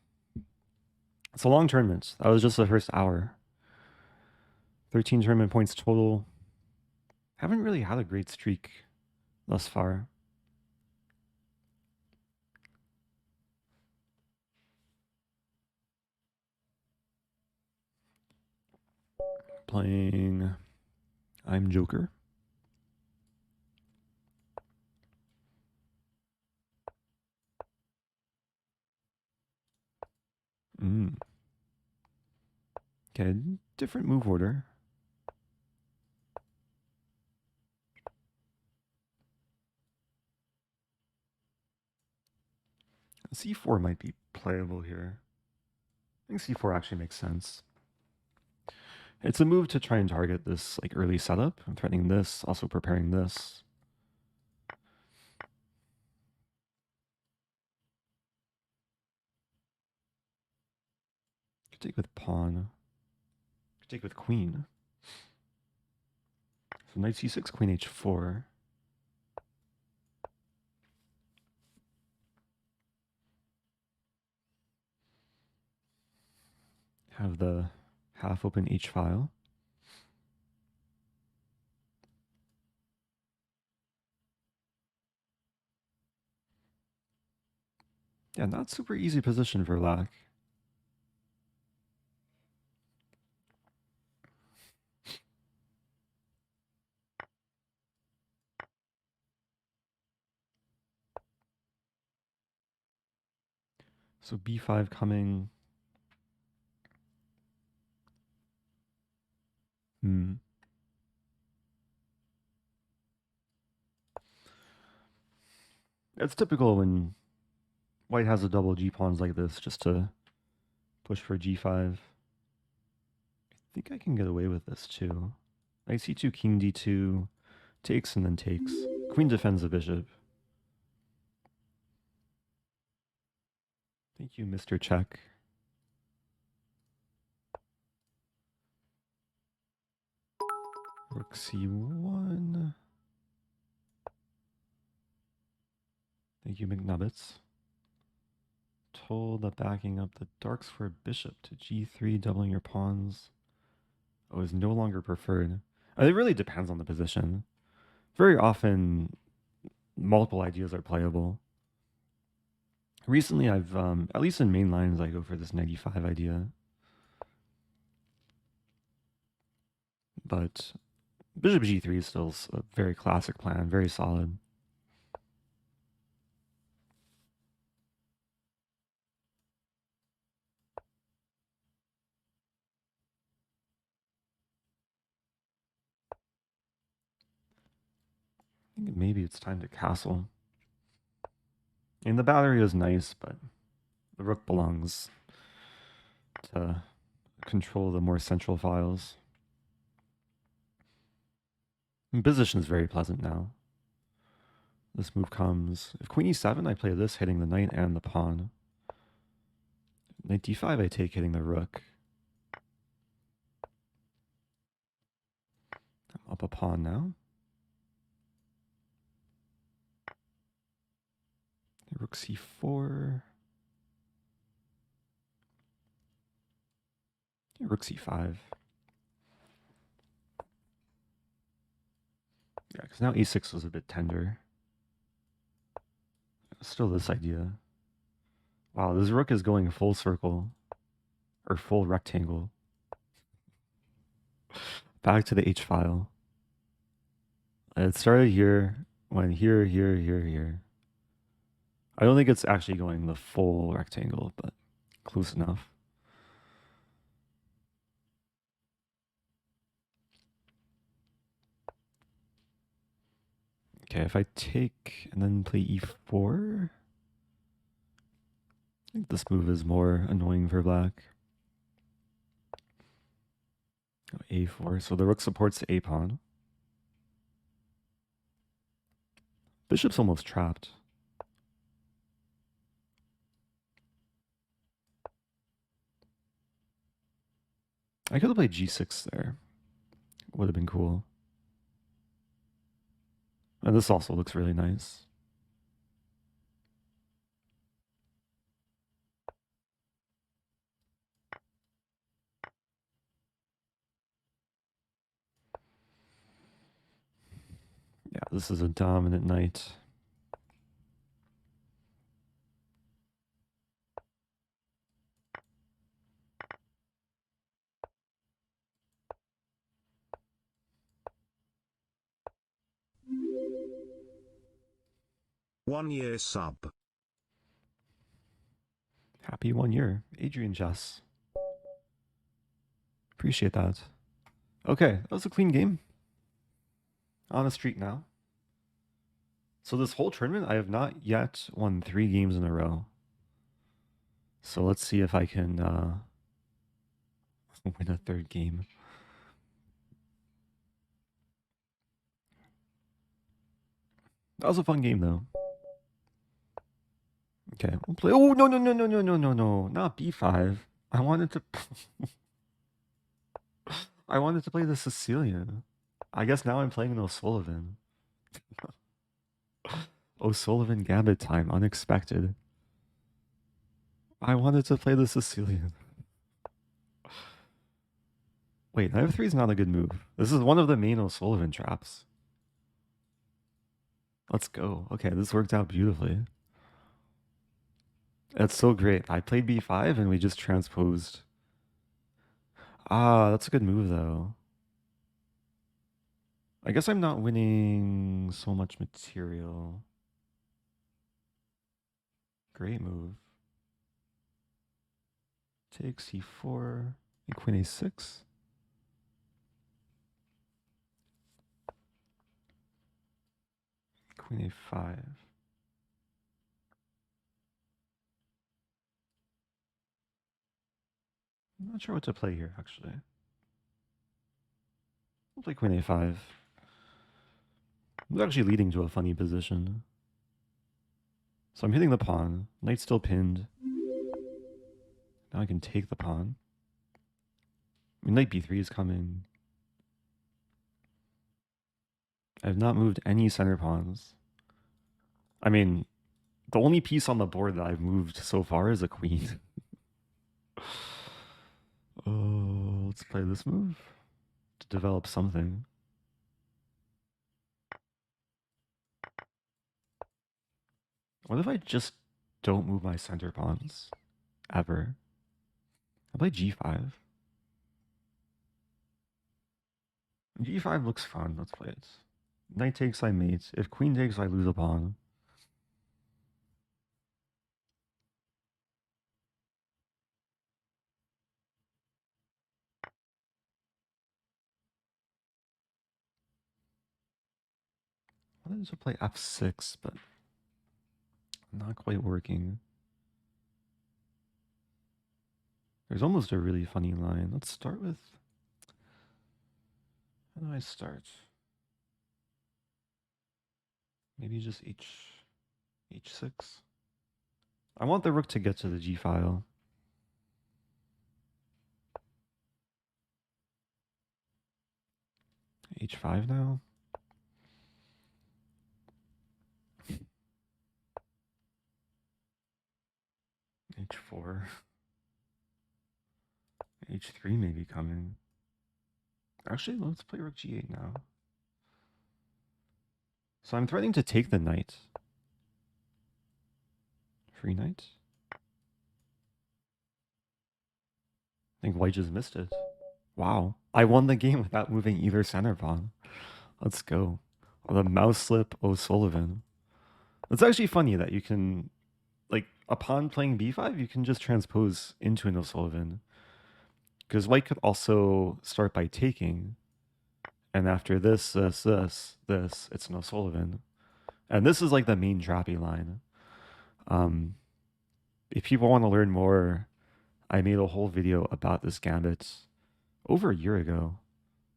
It's a long tournament. That was just the first hour. 13 tournament points total. Haven't really had a great streak thus far. Playing I'm Joker. Okay, different move order. C4 might be playable here. I think C4 actually makes sense. It's a move to try and target this like early setup. I'm threatening this, also preparing this. Could take with pawn. Could take with queen. So knight c6, queen h4. Have the half open H file. Yeah, not super easy position for Lack. So b5 coming. It's typical when white has a double g pawns like this, just to push for g5. I think I can get away with this too. Knight c2, king d2, takes and then takes. Queen defends the bishop. Thank you, Mr. Check. Rook c1. Thank you, McNubbets. Told that backing up the darks for a bishop to g3, doubling your pawns, is no longer preferred. It really depends on the position. Very often, multiple ideas are playable. Recently, I've, at least in main lines, I go for this 95 idea. But bishop g3 is still a very classic plan, very solid. I think maybe it's time to castle. And the battery is nice, but the rook belongs to control the more central files. And position is very pleasant now. This move comes. If queen e7, I play this, hitting the knight and the pawn. Knight d5, I take, hitting the rook. I'm up a pawn now. Rook c4. Rook c5. Yeah, because now a6 was a bit tender. Still this idea. Wow, this rook is going full circle. Or full rectangle. Back to the H file. It started here, went here, here, here, here. I don't think it's actually going the full rectangle, but close enough. Okay, if I take and then play e4, I think this move is more annoying for black. A4, so the rook supports the a-pawn. Bishop's almost trapped. I could have played g6 there. Would have been cool. And this also looks really nice. Yeah, this is a dominant knight. One-year sub. Happy 1 year. Adrian Jess. Appreciate that. Okay, that was a clean game. On a streak now. So this whole tournament, I have not yet won 3 games in a row. So let's see if I can win a 3rd game. That was a fun game, though. Okay, we'll play. Oh, no, no, no, no, no, no, no, no. Not b5. I wanted to... I wanted to play the Sicilian. I guess now I'm playing an O'Sullivan. O'Sullivan Gambit time. Unexpected. I wanted to play the Sicilian. Wait, knight f3 is not a good move. This is one of the main O'Sullivan traps. Let's go. Okay, this worked out beautifully. That's so great. I played b5 and we just transposed. Ah, that's a good move though. I guess I'm not winning so much material. Great move. Take c4, and queen a6. Queen a5. I'm not sure what to play here, actually. I'll play queen a5. I'm actually leading to a funny position. So I'm hitting the pawn. Knight's still pinned. Now I can take the pawn. I mean, knight b3 is coming. I have not moved any center pawns. I mean, the only piece on the board that I've moved so far is a queen. Oh, let's play this move to develop something. What if I just don't move my center pawns? Ever. I play g5. G5 looks fun. Let's play it. Knight takes, I mate. If queen takes, I lose a pawn. I wanted to play f6, but not quite working. There's almost a really funny line. Let's start with... How do I start? Maybe just h6. I want the rook to get to the g file. h5 now. h4. h3 may be coming. Actually, let's play rook g8 now. So I'm threatening to take the knight. Free knight. I think white just missed it. Wow. I won the game without moving either center pawn. Let's go. Oh, the mouse slip O'Sullivan. It's actually funny that you can, like, upon playing b5, you can just transpose into an O'Sullivan. Because white could also start by taking. And after this, it's an O'Sullivan. And this is like the main trappy line. If people want to learn more, I made a whole video about this gambit over a year ago.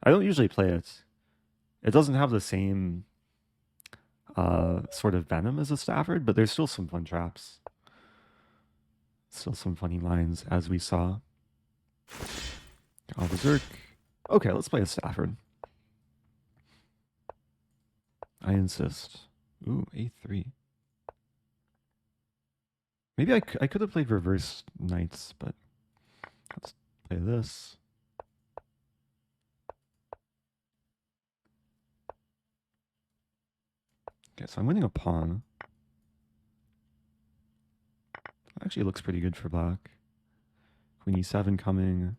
I don't usually play it. It doesn't have the same sort of venom as a Stafford, but there's still some fun traps. Still some funny lines, as we saw. Berserk. Okay, let's play a Stafford. I insist. Ooh, a3. Maybe I could have played reverse knights, but let's play this. Okay, so I'm winning a pawn. Actually, looks pretty good for black. Queen e7 coming.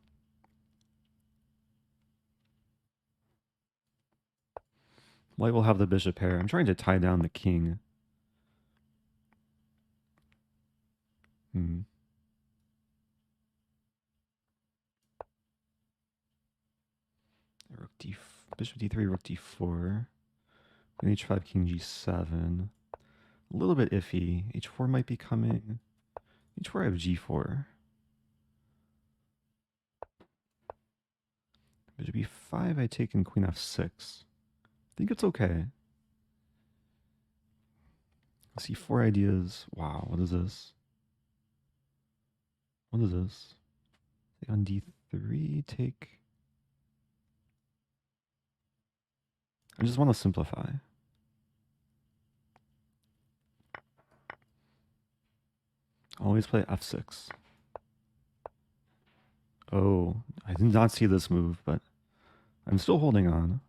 White will have the bishop pair. I'm trying to tie down the king. Rook d, bishop d3, rook d4. Queen h5, king g7. A little bit iffy. h4 might be coming. h4 I have g4. Bishop e5, I take in queen f6. I think it's okay. c4 ideas. Wow, what is this? What is this? Take on d3, take. I just want to simplify. Always play f6. Oh, I did not see this move, but I'm still holding on.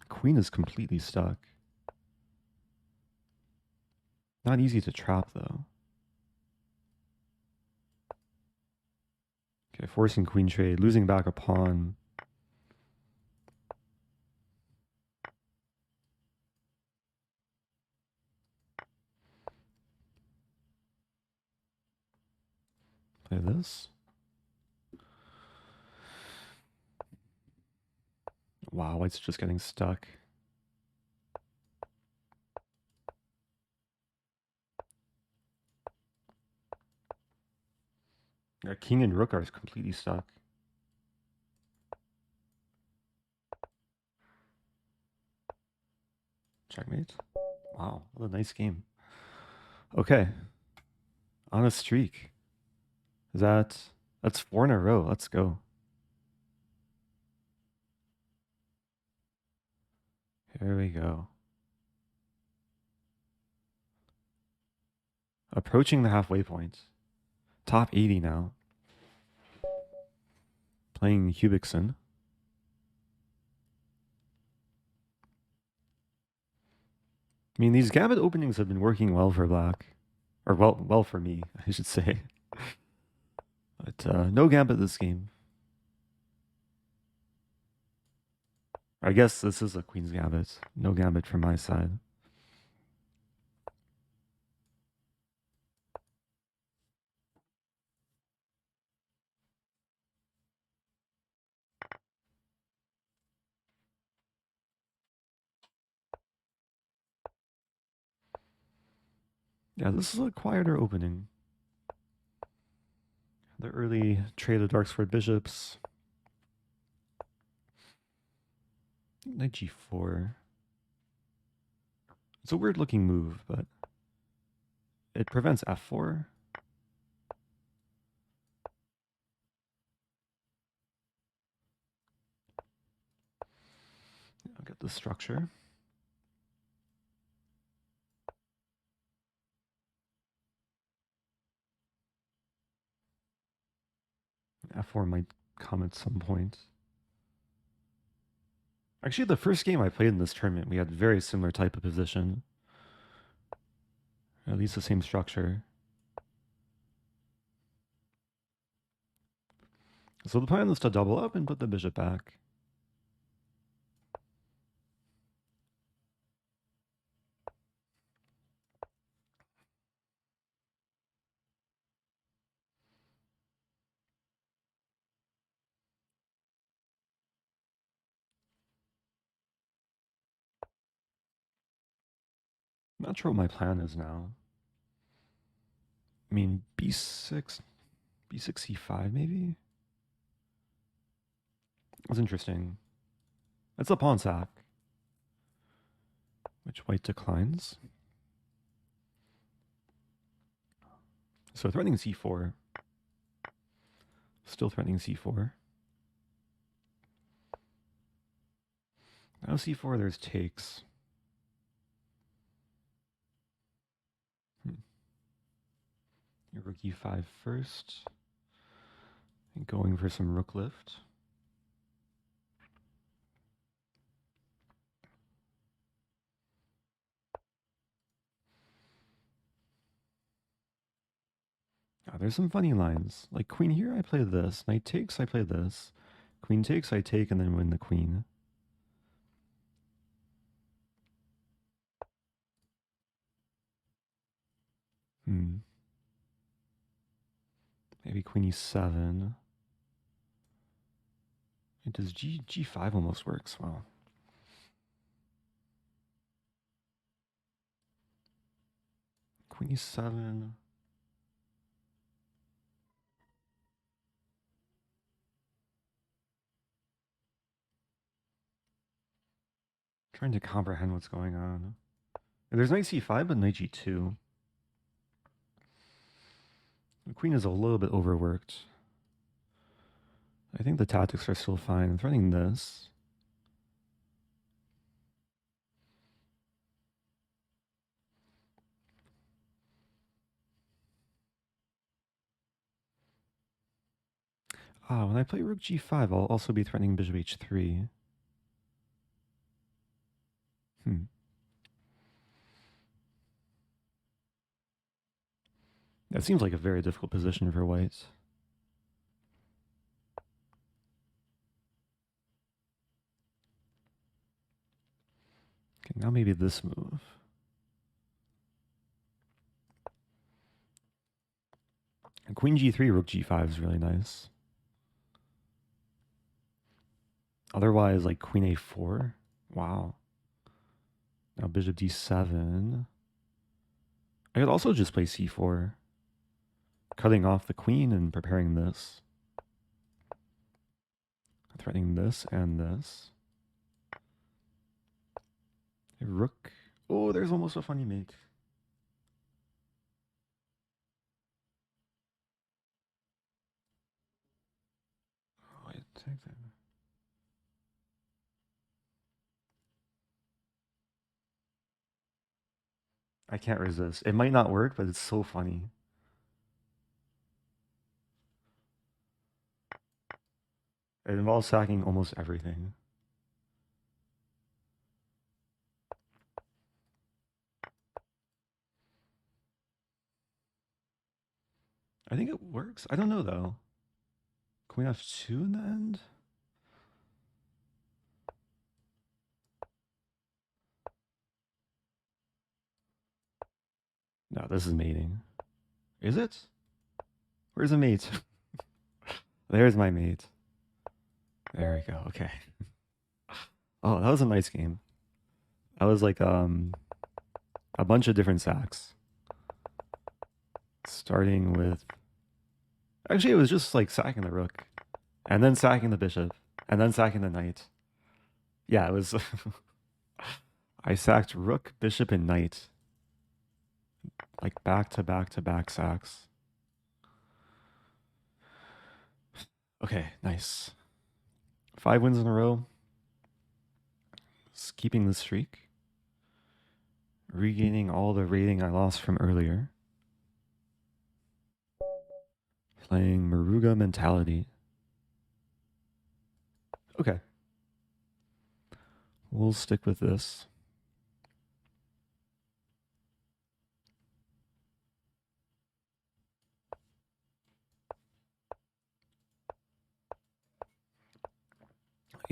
Queen is completely stuck. Not easy to trap, though. Okay, forcing queen trade, losing back a pawn. Play this. Wow, white's just getting stuck. Our king and rook are completely stuck. Checkmate. Wow, what a nice game. Okay. On a streak. That's 4 in a row. Let's go. Here we go. Approaching the halfway point. Top 80 now. Playing Hubikson. I mean, these Gambit openings have been working well for black. Or well for me, I should say. But no Gambit this game. I guess this is a Queen's Gambit. No Gambit from my side. Yeah, this is a quieter opening. The early trade of darks for bishops. Knight g4. It's a weird looking move, but it prevents f4. I'll get the structure. f4 might come at some point. Actually, the first game I played in this tournament, we had a very similar type of position. At least the same structure. So the plan is to double up and put the bishop back. Not sure what my plan is now. I mean, b6, b6, c5 maybe? That's interesting. It's a pawn sack, which white declines. So threatening c4. Still threatening c4. Now c4, there's takes. Rook e5 first. And going for some rook lift. Oh, there's some funny lines. Like queen here, I play this. Knight takes, I play this. Queen takes, I take, and then win the queen. Maybe queen e7. It does g5 almost works. Wow. Queen e7. Trying to comprehend what's going on. There's knight c5, but knight g2. The queen is a little bit overworked. I think the tactics are still fine. I'm threatening this. Ah, when I play rook g5, I'll also be threatening bishop h3. That seems like a very difficult position for white. Okay, now maybe this move. And queen g3, rook g5 is really nice. Otherwise, like queen a4. Wow. Now bishop d7. I could also just play c4. Cutting off the queen and preparing this. Threatening this and this. Rook. Oh, there's almost a funny mate. Oh, I take that. I can't resist. It might not work, but it's so funny. It involves sacking almost everything. I think it works. I don't know, though. Queen f2 in the end? No, this is mating. Is it? Where's the mate? There's my mate. There we go. Okay. Oh, that was a nice game. That was like a bunch of different sacks. Starting with... Actually, it was just like sacking the rook. And then sacking the bishop. And then sacking the knight. Yeah, it was... I sacked rook, bishop, and knight. Like back to back to back sacks. Okay, nice. 5 wins in a row. Just keeping the streak. Regaining all the rating I lost from earlier. Playing MerugaMentality. Okay. We'll stick with this.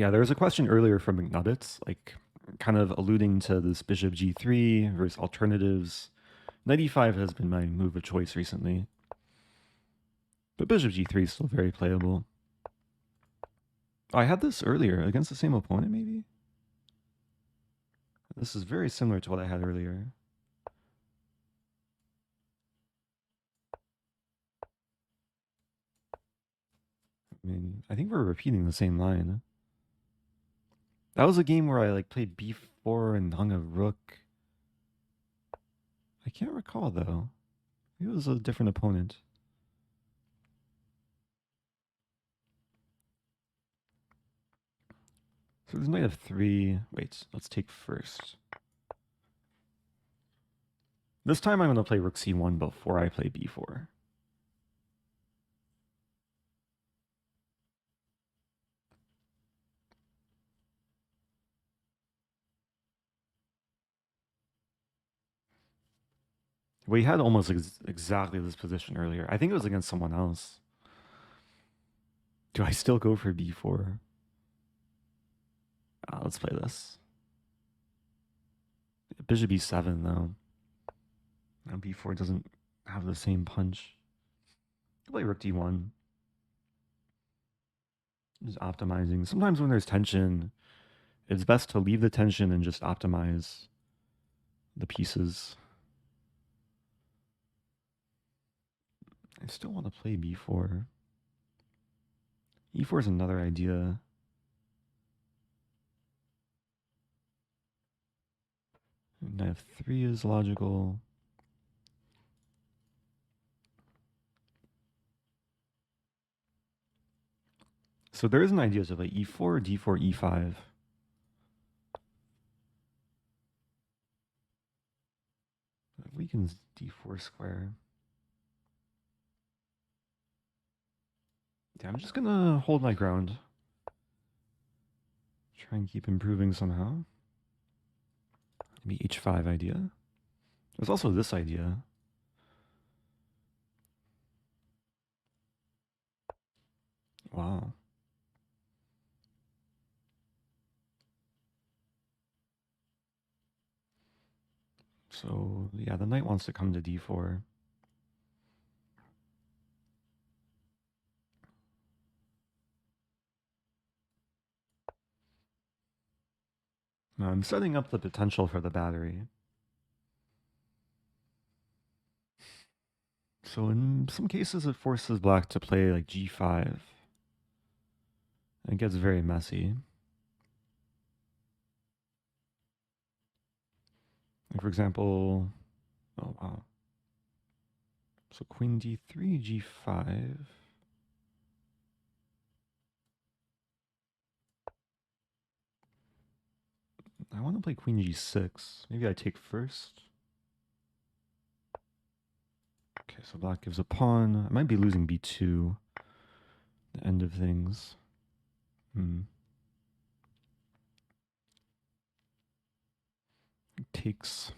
Yeah, there was a question earlier from McNuggets, like kind of alluding to this bishop g3 versus alternatives. Knight e5 has been my move of choice recently, but bishop g3 is still very playable. I had this earlier against the same opponent, maybe? This is very similar to what I had earlier. I mean, I think we're repeating the same line. That was a game where I like played b4 and hung a rook. I can't recall though. It was a different opponent. So there's knight f3. Wait, let's take first. This time I'm going to play rook c1 before I play b4. We had almost exactly this position earlier. I think it was against someone else. Do I still go for b4? Let's play this. Bishop b7 though. Now b4 doesn't have the same punch. I'll play rook d1. Just optimizing. Sometimes when there's tension, it's best to leave the tension and just optimize the pieces. I still want to play b4. e4 is another idea. Knight f3 is logical. So there is an idea to play e4, d4, e5. That weakens d4 square. Yeah, I'm just gonna hold my ground. Try and keep improving somehow. Maybe h5 idea. There's also this idea. Wow. So yeah, the knight wants to come to d4. Now I'm setting up the potential for the battery. So in some cases it forces black to play like g5. It gets very messy. Like for example, oh wow. So queen d3, g5. I want to play queen g6. Maybe I take first. Okay, so black gives a pawn. I might be losing b2. The end of things. Takes.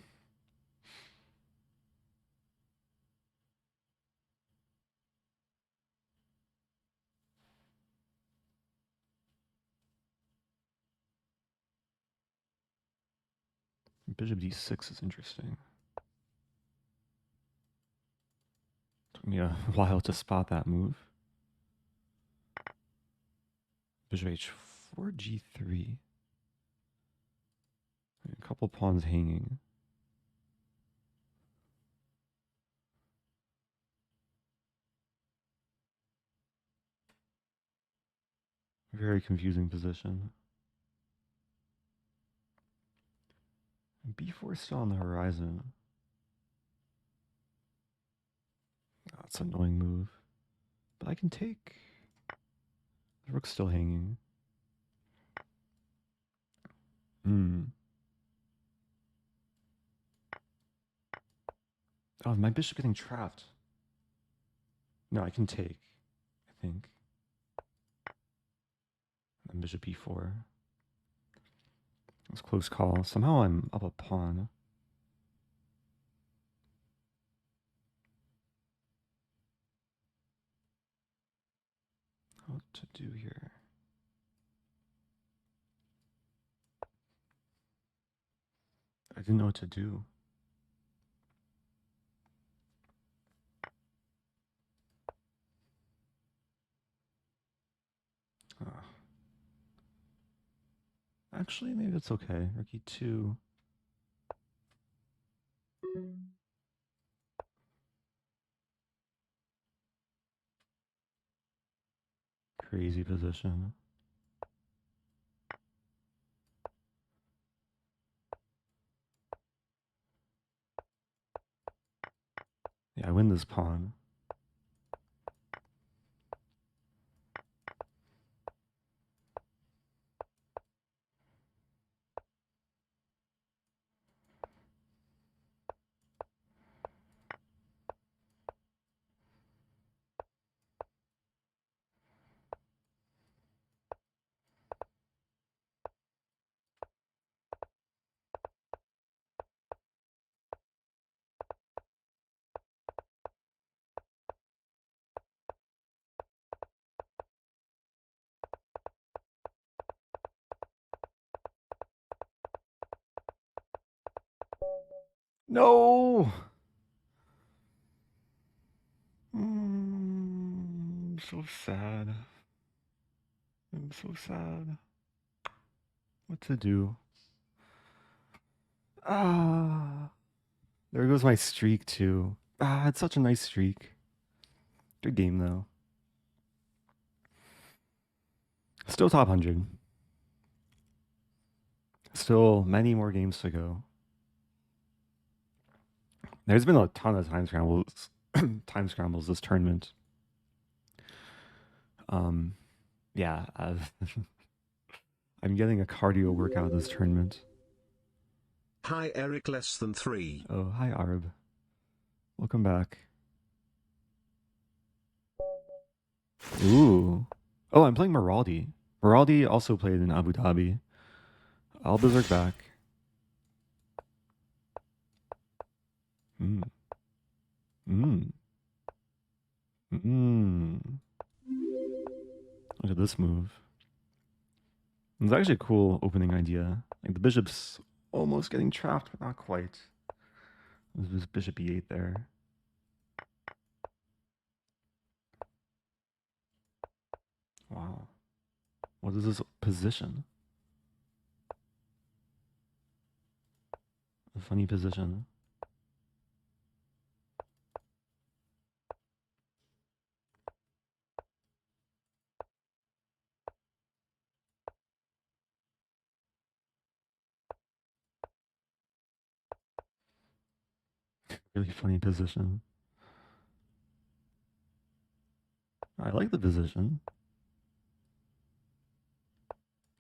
Bishop d6 is interesting. Took me a while to spot that move. Bishop h4, g3. A couple pawns hanging. Very confusing position. b4 is still on the horizon. That's an annoying move. But I can take. The rook's still hanging. Oh, my bishop getting trapped. No, I can take, I think. And bishop e4. It's a close call. Somehow I'm up a pawn. What to do here? didn't know what to do. Actually, maybe it's okay. Rook e2. Crazy position. Yeah, I win this pawn. No! I'm so sad. I'm so sad. What to do? Ah, there goes my streak too. Ah, it's such a nice streak. Good game though. Still top 100. Still many more games to go. There's been a ton of time scrambles this tournament. Yeah, I'm getting a cardio workout this tournament. Hi Eric less than 3. Oh, hi Arb. Welcome back. Ooh. Oh, I'm playing Meraldi. Meraldi also played in Abu Dhabi. I'll berserk back. Look at this move. It's actually a cool opening idea. Like the bishop's almost getting trapped, but not quite. There's bishop e8 there. Wow. What is this position? A funny position. Really funny position. I like the position.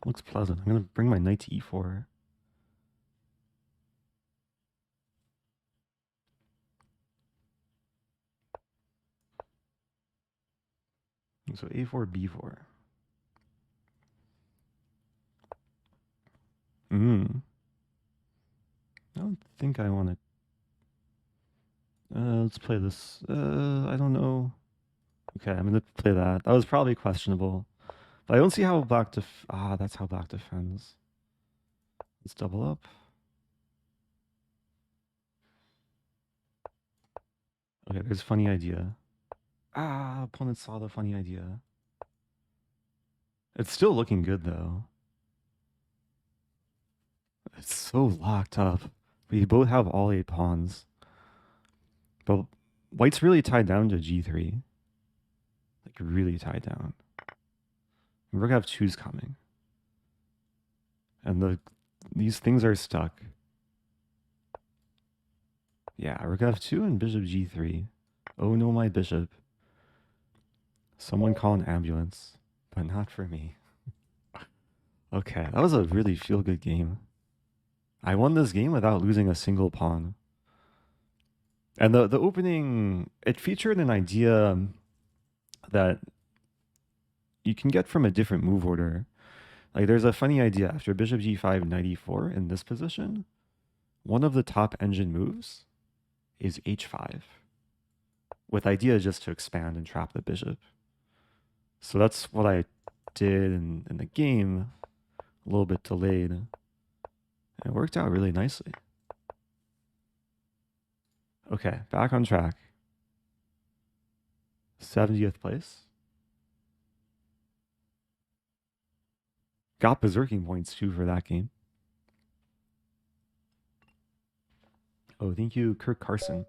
Looks pleasant. I'm going to bring my knight to e4. So a4, b4. I don't think I want to... let's play this. I don't know. Okay, I'm going to play that. That was probably questionable. But I don't see how black that's how black defends. Let's double up. Okay, there's a funny idea. Opponent saw the funny idea. It's still looking good, though. It's so locked up. We both have all 8 pawns. But white's really tied down to g3. Like, really tied down. Rook f2's coming. And these things are stuck. Yeah, rook f2 and bishop g3. Oh no, my bishop. Someone call an ambulance. But not for me. Okay, that was a really feel-good game. I won this game without losing a single pawn. And the opening, it featured an idea that you can get from a different move order. Like there's a funny idea after bishop g5, knight e4 in this position. One of the top engine moves is h5. With idea just to expand and trap the bishop. So that's what I did in the game. A little bit delayed. And it worked out really nicely. Okay, back on track. 70th place. Got berserking points too for that game. Oh, thank you, Kirk Carson.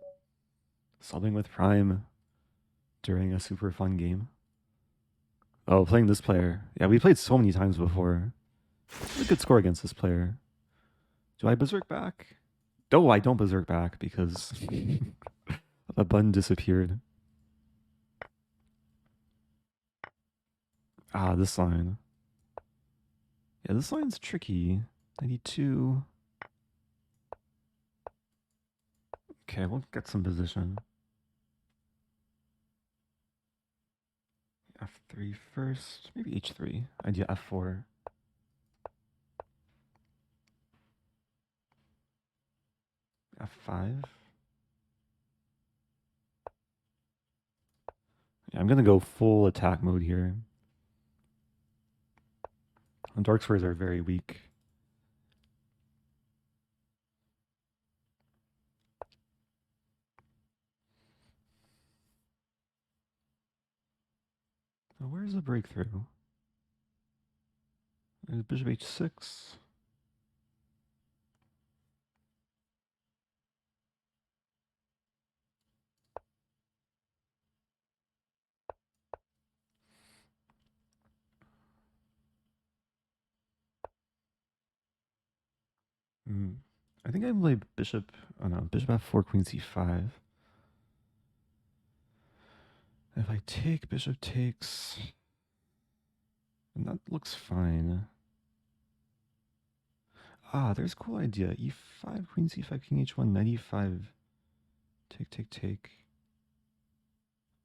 Subbing with Prime during a super fun game. Oh, playing this player. Yeah, we played so many times before. A good score against this player. Do I berserk back? No, I don't berserk back because the button disappeared. Ah, this line. Yeah, this line's tricky. 92. Okay, we'll get some position. F3 first. Maybe H3. Idea F4. F5. Yeah, I'm gonna go full attack mode here. And dark squares are very weak. Now, where's the breakthrough? There's bishop H6. I think I play bishop. Oh no, bishop F4, queen C5. If I take, bishop takes. And that looks fine. Ah, there's a cool idea. E5, queen C5, king H1, knight E5. Take, take, take.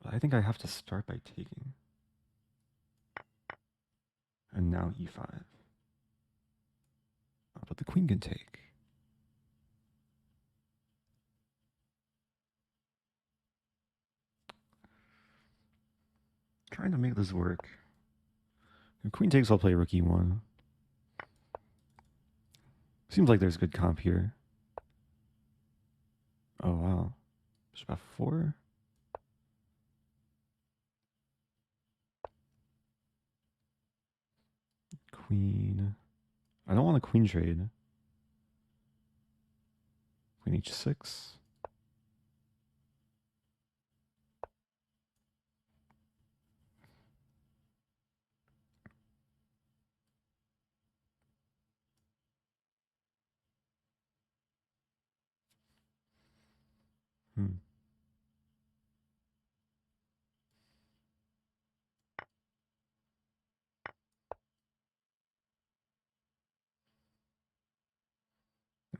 But I think I have to start by taking. And now E5. Oh, but the queen can take. Trying to make this work. If queen takes, I'll play rook E1. Seems like there's good comp here. Oh, wow. Bishop F4. Queen. I don't want a queen trade. Queen H6.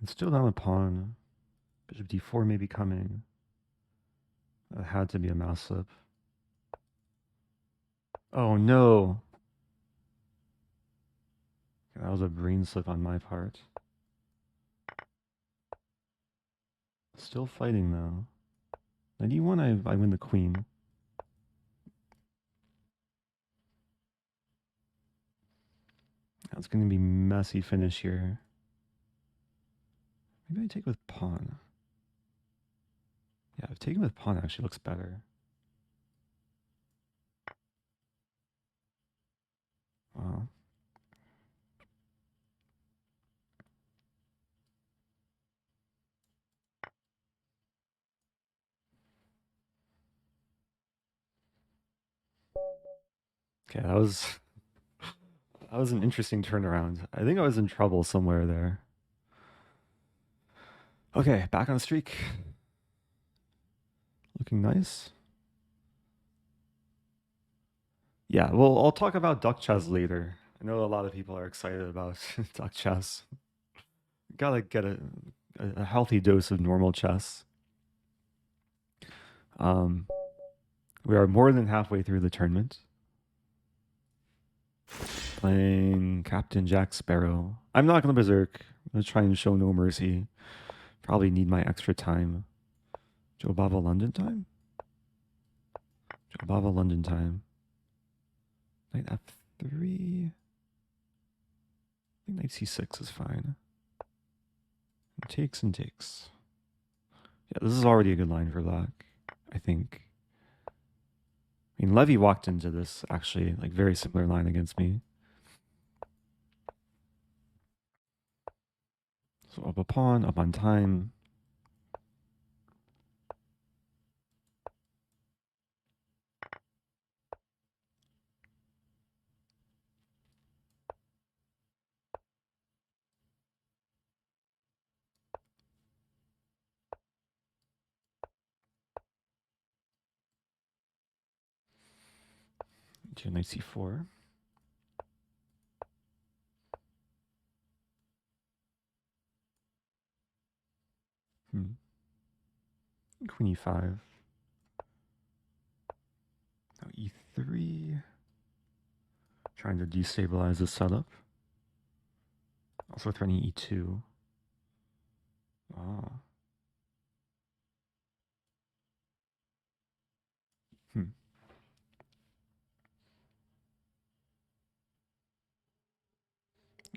And still down a pawn. Bishop D4 may be coming. That had to be a mouse slip. Oh no! That was a brain slip on my part. Still fighting though. Knight E1, I win the queen. That's going to be messy finish here. Maybe I take with pawn. Yeah, taking with pawn actually looks better. Wow. Okay, that was an interesting turnaround. I think I was in trouble somewhere there. Okay, back on the streak. Looking nice. Yeah, well, I'll talk about duck chess later. I know a lot of people are excited about duck chess. Gotta get a healthy dose of normal chess. We are more than halfway through the tournament. Playing Captain Jack Sparrow. I'm not going to berserk. I'm going to try and show no mercy. Probably need my extra time. Jobava London time? Jobava London time. Knight F3. I think Knight C6 is fine. And takes and takes. Yeah, this is already a good line for black, I think. I mean, Levy walked into this actually, like, very similar line against me. So up a pawn, up on time. To knight c4. Queen e5. Now e3. Trying to destabilize the setup. Also threatening e2. Ah.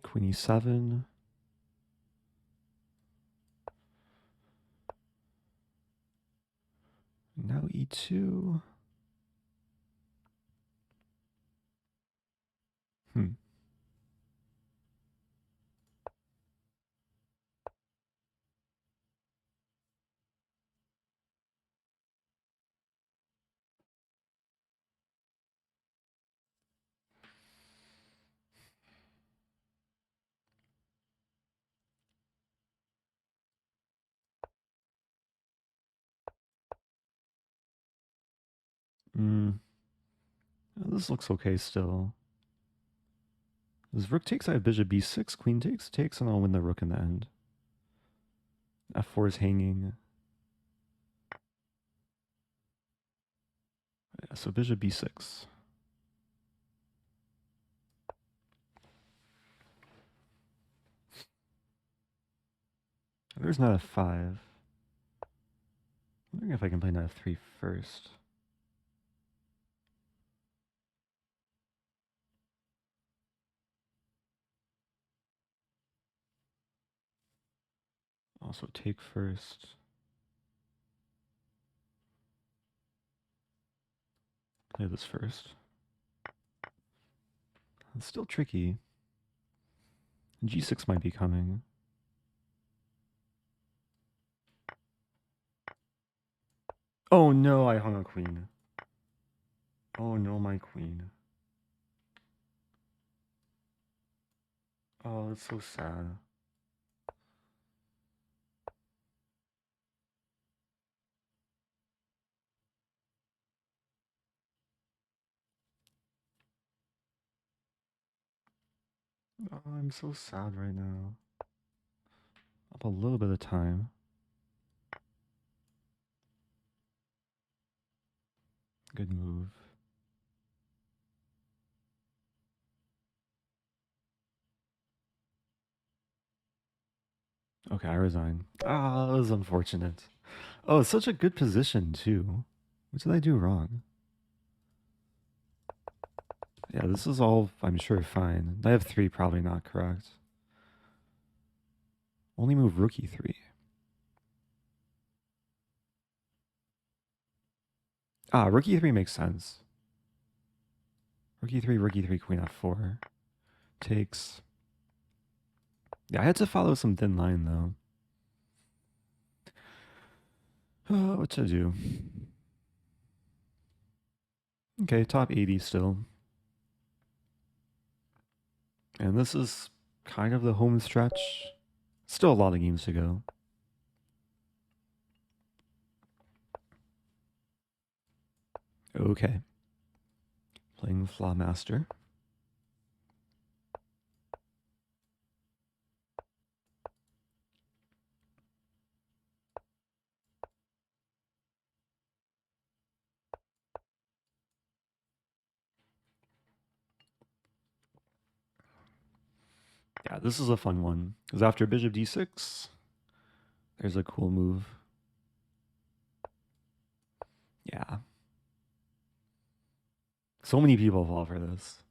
Queen e7. Now e2. This looks okay still. This rook takes, I have bishop b6, queen takes, and I'll win the rook in the end. f4 is hanging. Yeah, so bishop b6. There's knight f5. I'm wondering if I can play knight f3 first. Also take first. Play this first. It's still tricky. g6 might be coming. Oh no, I hung a queen. Oh no, my queen. Oh, that's so sad. Oh, I'm so sad right now. Up a little bit of time. Good move. Okay, I resign. Ah, that was unfortunate. Oh, it's such a good position, too. What did I do wrong? Yeah, this is all, I'm sure, fine. I have 3, probably not correct. Only move rook e3. Ah, rook e3 makes sense. Rook e3, queen f4. Takes. Yeah, I had to follow some thin line, though. What to do? Okay, top 80 still. And this is kind of the home stretch. Still a lot of games to go. Okay. Playing Flaw Master. Yeah, this is a fun one. Because after bishop d6, there's a cool move. Yeah. So many people fall for this.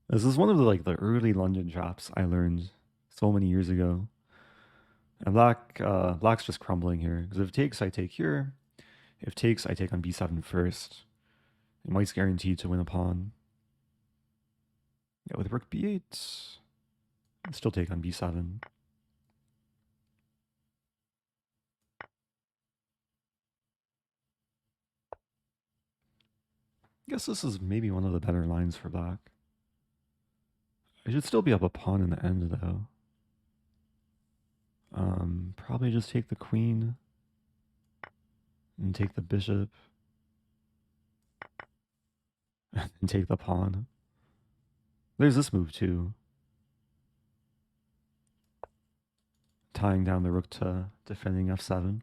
This is one of the the early London traps I learned so many years ago. And black's just crumbling here. Because if it takes, I take here. If takes, I take on b7 first. And white's guaranteed to win a pawn. Yeah, with rook b8, I'd still take on b7. I guess this is maybe one of the better lines for black. I should still be up a pawn in the end, though. Probably just take the queen and take the bishop and take the pawn. There's this move, too. Tying down the rook to defending f7.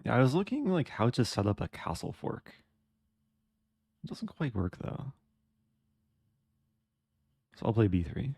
Yeah, I was looking like how to set up a castle fork. It doesn't quite work though. So I'll play b3.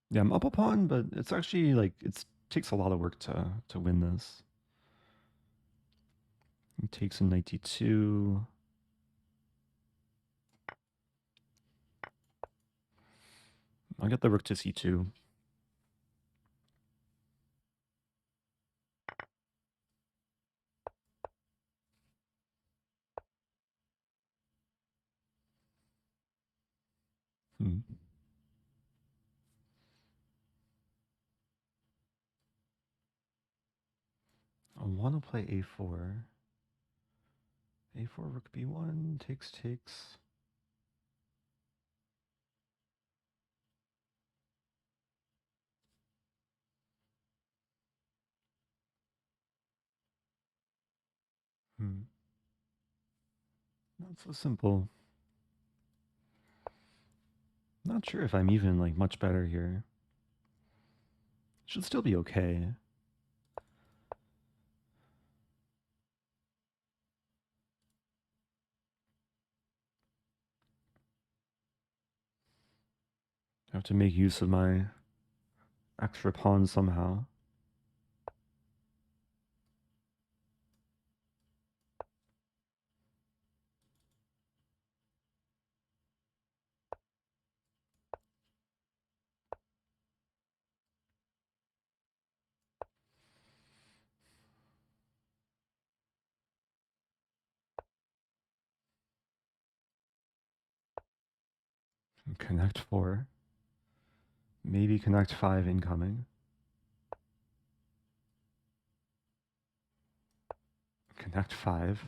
Yeah, I'm up a pawn, but it's actually like it takes a lot of work to win this. It takes in knight d2. I'll get the rook to c2. I want to play a4. a4, rook b1, takes. Not so simple. Not sure if I'm even like much better here. Should still be okay. I have to make use of my extra pawn somehow. Connect 4. Maybe connect 5 incoming. Connect 5.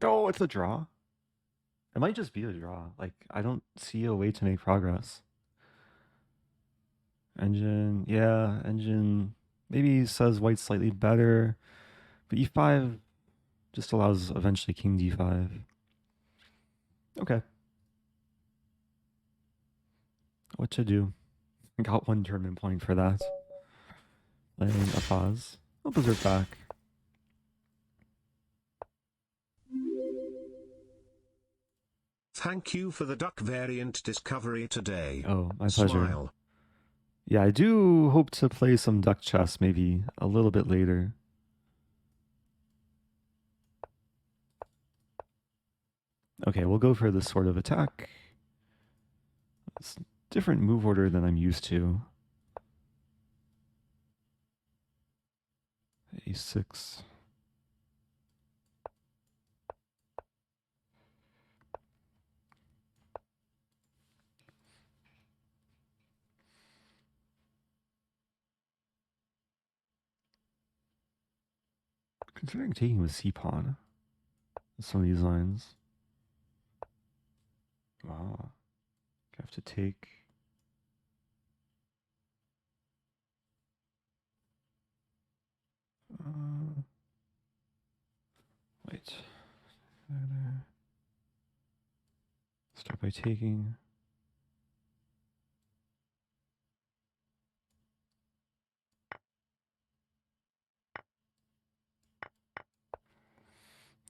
Oh, it's a draw. It might just be a draw. Like, I don't see a way to make progress. Engine, yeah, engine maybe says white's slightly better, but e5 just allows eventually king d5. Okay. What to do? Got one tournament point for that. Playing AFAZ. I'll berserk back. Thank you for the duck variant discovery today. Oh, my pleasure. Smile. Yeah, I do hope to play some duck chess maybe a little bit later. Okay, we'll go for this sort of attack. It's different move order than I'm used to. A6. considering taking the c-pawn. Some of these lines. Wow. I have to take. Wait. Start by taking.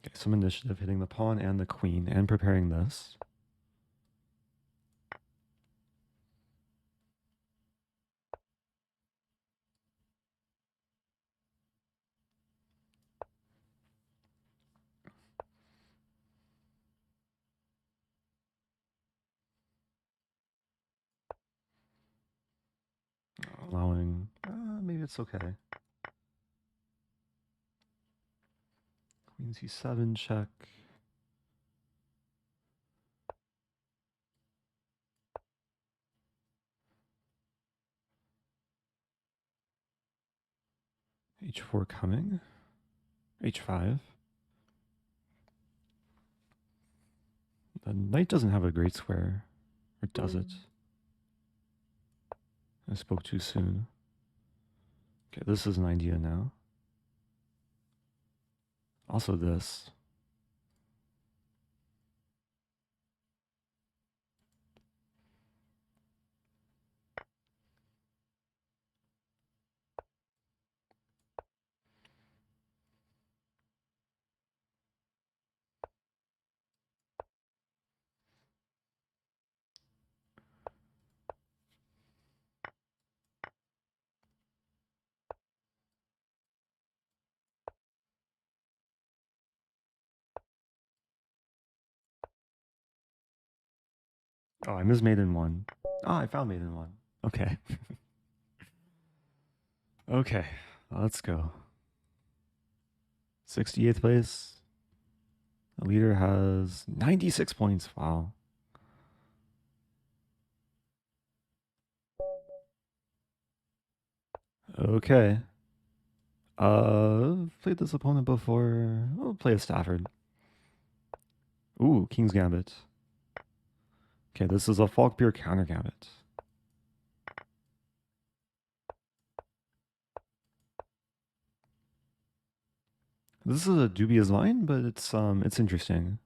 Okay, some initiative hitting the pawn and the queen and preparing this. Allowing, maybe it's okay. Queen c7 check. h4 coming. h5. The knight doesn't have a great square. Or does it? I spoke too soon. Okay, this is an idea now. Also this. Oh, I missed mate in one. Ah, I found mate in one. Okay. Okay, let's go. 68th place. The leader has 96 points. Wow. Okay. Played this opponent before. I'll play a Stafford. Ooh, King's Gambit. Okay, this is a Falkbeer Countergambit. This is a dubious line, but it's interesting.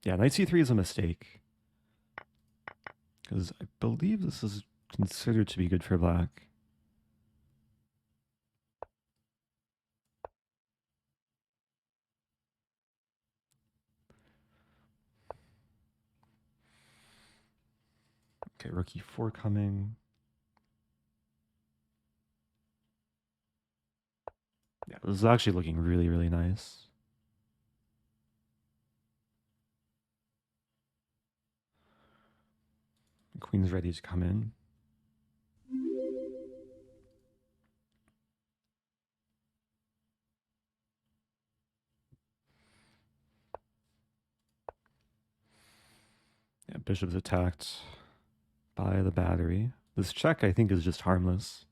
Yeah, knight c3 is a mistake. Because I believe this is considered to be good for black. Okay, rook e4 coming. Yeah, this is actually looking really, really nice. Queen's ready to come in. Yeah, bishop's attacked by the battery. This check, I think, is just harmless.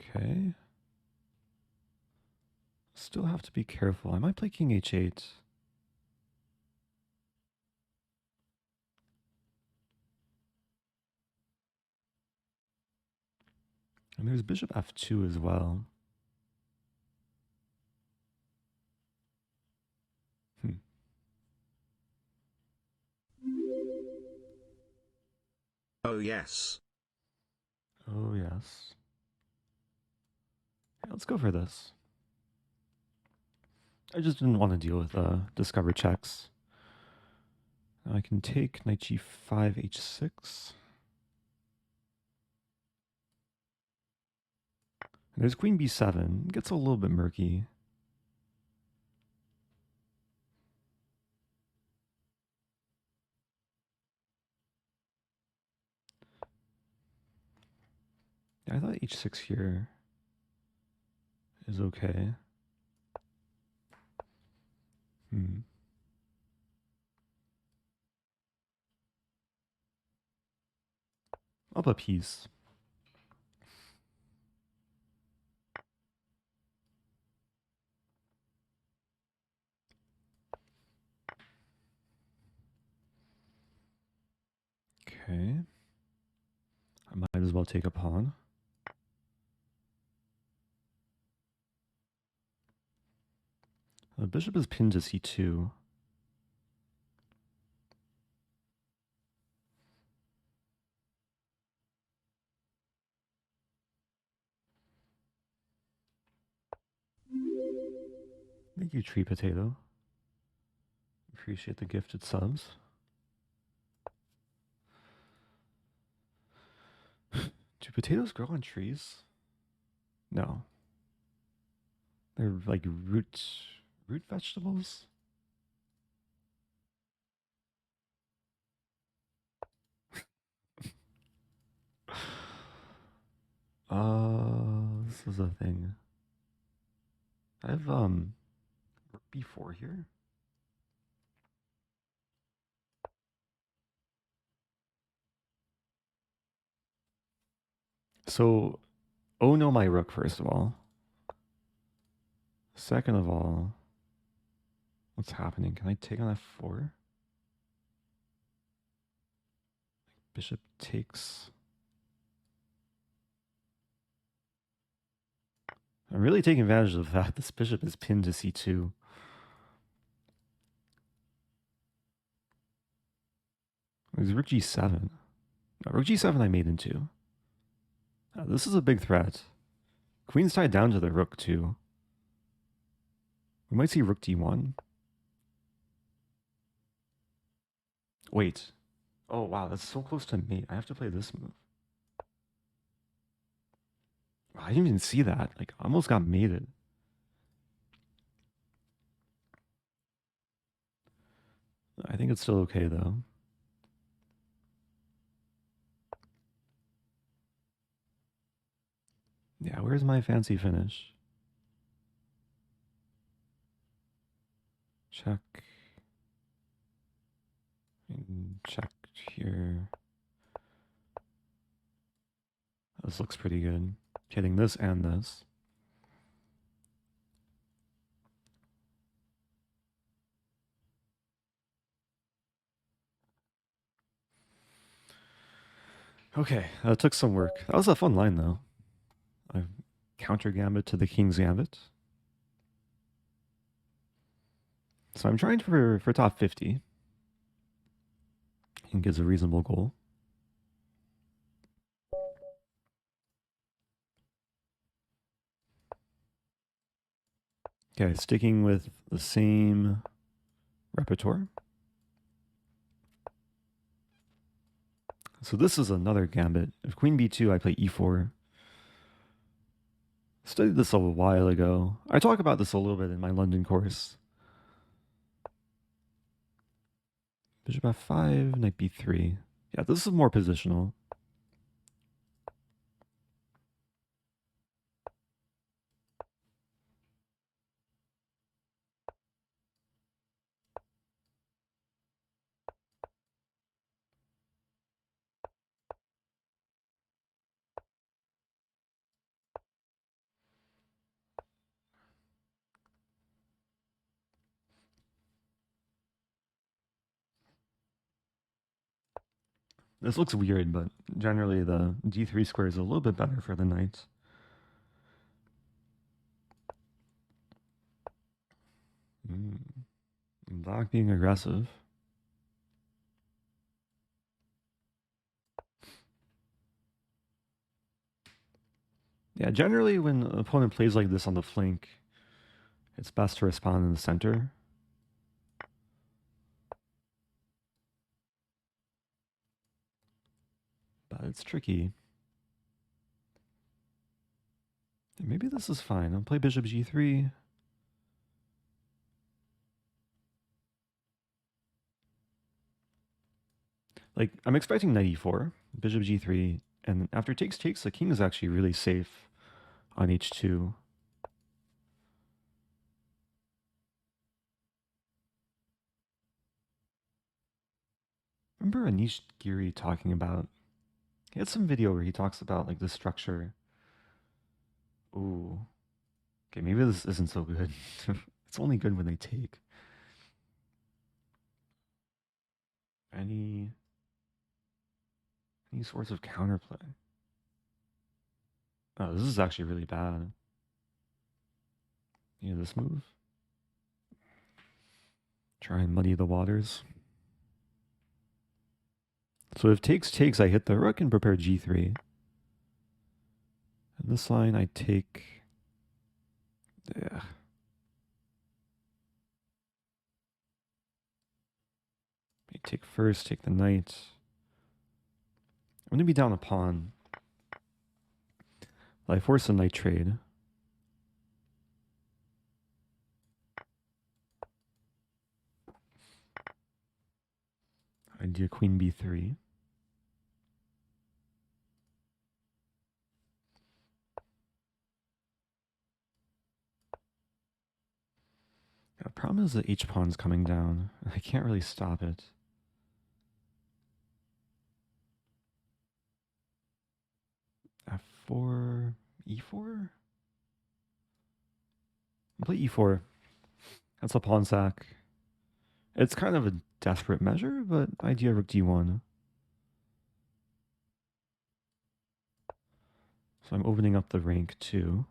Okay. Still have to be careful. I might play king h8. And there's bishop f2 as well. Oh yes. Oh yes. Yeah, let's go for this. I just didn't want to deal with discover checks. Now I can take knight g5, h6. And there's queen b7. It gets a little bit murky. Yeah, I thought h6 here is okay. I'll put peace. Okay. I might as well take a pawn. The bishop is pinned to c2. Thank you, Tree Potato. Appreciate the gifted subs. Do potatoes grow on trees? No. They're like root vegetables? This is a thing. I have rook b4 here. So, oh no, my rook, first of all. Second of all, what's happening? Can I take on f4? Bishop takes. I'm really taking advantage of the fact this bishop is pinned to c2. There's rook g7. No, rook g7 I made into. This is a big threat. Queen's tied down to the rook too. We might see rook d1. Wait. Oh wow, that's so close to mate. I have to play this move. I didn't even see that. Like, I almost got mated. I think it's still okay though. Yeah, where's my fancy finish? Check. And check here. This looks pretty good. Hitting this and this. Okay, that took some work. That was a fun line though. I Countergambit to the King's Gambit. So I'm trying for top 50. I think is a reasonable goal. Okay, sticking with the same repertoire. So this is another gambit. If queen b2, I play e4. Studied this a while ago. I talk about this a little bit in my London course. Bishop f5, knight b3. Yeah, this is more positional. This looks weird, but generally the d3 square is a little bit better for the knight. Black being aggressive. Yeah, generally when an opponent plays like this on the flank, it's best to respond in the center. But it's tricky. Maybe this is fine. I'll play bishop g3. Like, I'm expecting knight e4, bishop g3, and after takes, the king is actually really safe on h2. Remember Anish Giri talking about He had some video where he talks about like the structure. Ooh. Okay, maybe this isn't so good. It's only good when they take. Any sorts of counterplay. Oh, this is actually really bad. You know this move? Try and muddy the waters. So if takes, I hit the rook and prepare g3. And this line I take... Yeah. I take first, take the knight. I'm going to be down a pawn. I force a knight trade. I do queen b3. The problem is the h-pawn's coming down. I can't really stop it. f4, e4? I'll play e4. That's a pawn sack. It's kind of a desperate measure, but idea rook d1. So I'm opening up the rank too.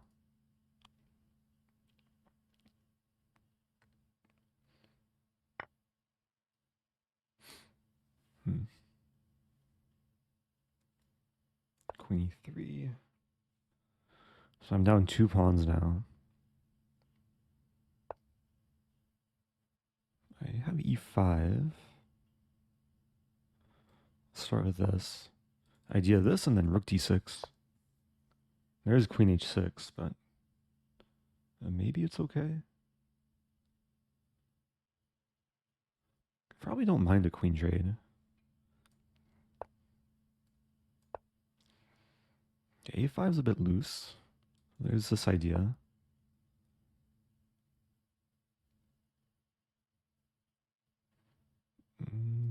Queen e3. So I'm down 2 pawns now. I have e5. Start with this. Idea this and then rook d6. There's queen h6, but maybe it's okay. Probably don't mind a queen trade. a5 is a bit loose. There's this idea.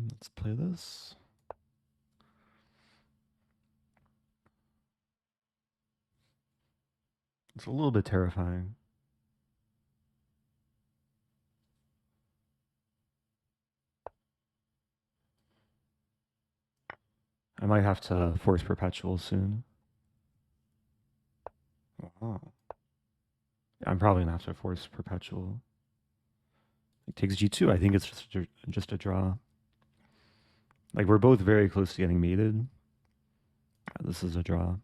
Let's play this. It's a little bit terrifying. I might have to force perpetual soon. Wow. I'm probably gonna have to force perpetual. It takes g2. I think it's just a draw. Like we're both very close to getting mated. This is a draw.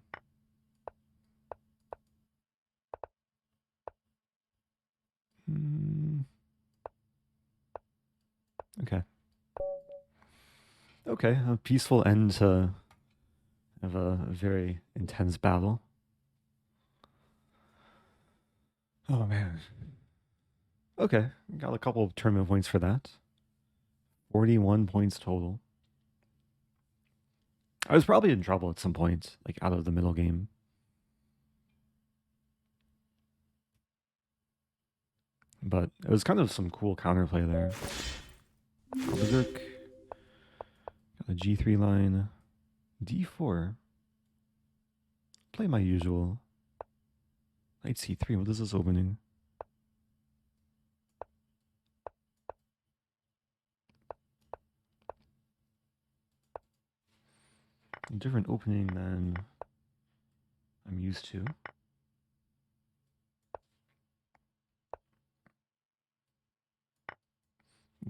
Okay. Okay, a peaceful end to of a very intense battle. Oh man. Okay, got a couple of tournament points for that. 41 points total. I was probably in trouble at some point, like out of the middle game. But it was kind of some cool counterplay there. Got a g3 line. d4. Play my usual. Knight c3. What is this opening? A different opening than I'm used to.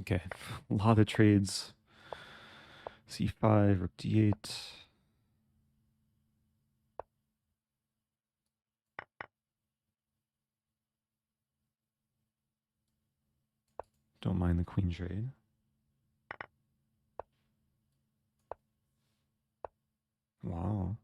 Okay, a lot of trades. c5, rook d8. Don't mind the queen trade. Wow.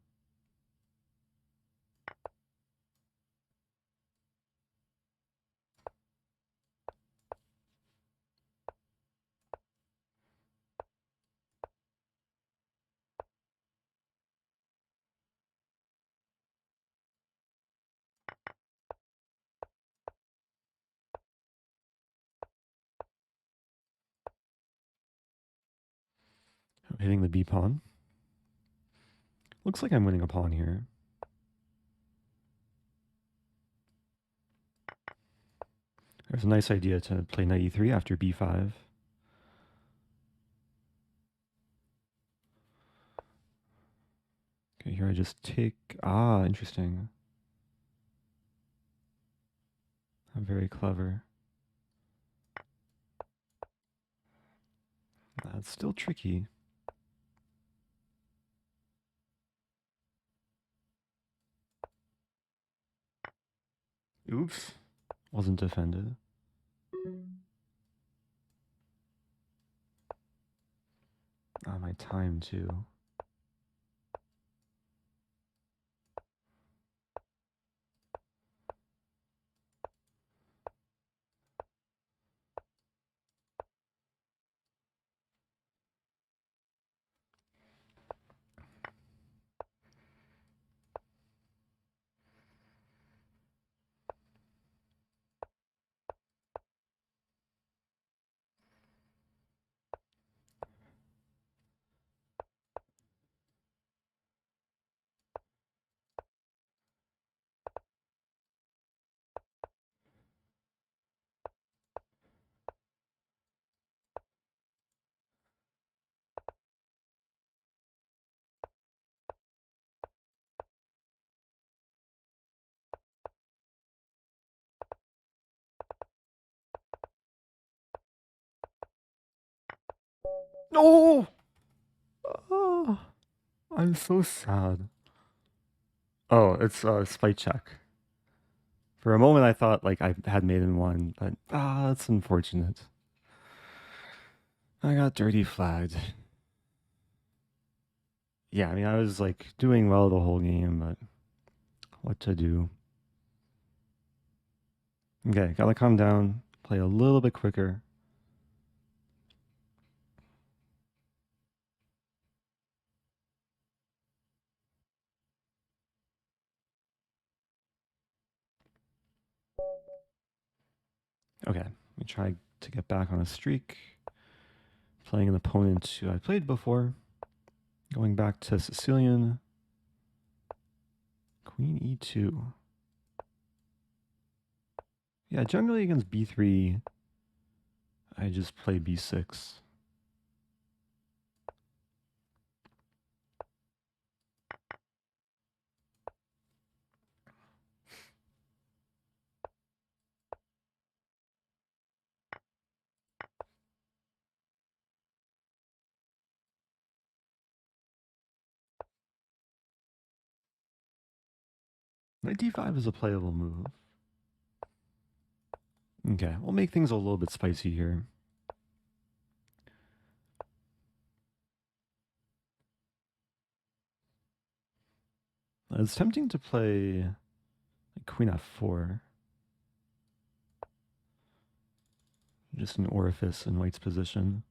I'm hitting the b pawn. Looks like I'm winning a pawn here. There's a nice idea to play knight e3 after b5. Okay, here I just take... Ah, interesting. I'm very clever. That's still tricky. Oops. Wasn't defended. Ah, my time too. No! Oh, I'm so sad. Oh, it's a spite check. For a moment I thought like I had made in one, but that's unfortunate. I got dirty flagged. Yeah, I mean I was like doing well the whole game, but what to do? Okay, gotta calm down, play a little bit quicker. Okay, let me try to get back on a streak. Playing an opponent who I played before. Going back to Sicilian. Queen e2. Yeah, generally against b3, I just play b6. Knight d5 is a playable move. Okay, we'll make things a little bit spicy here. It's tempting to play queen f4. Just an orifice in white's position.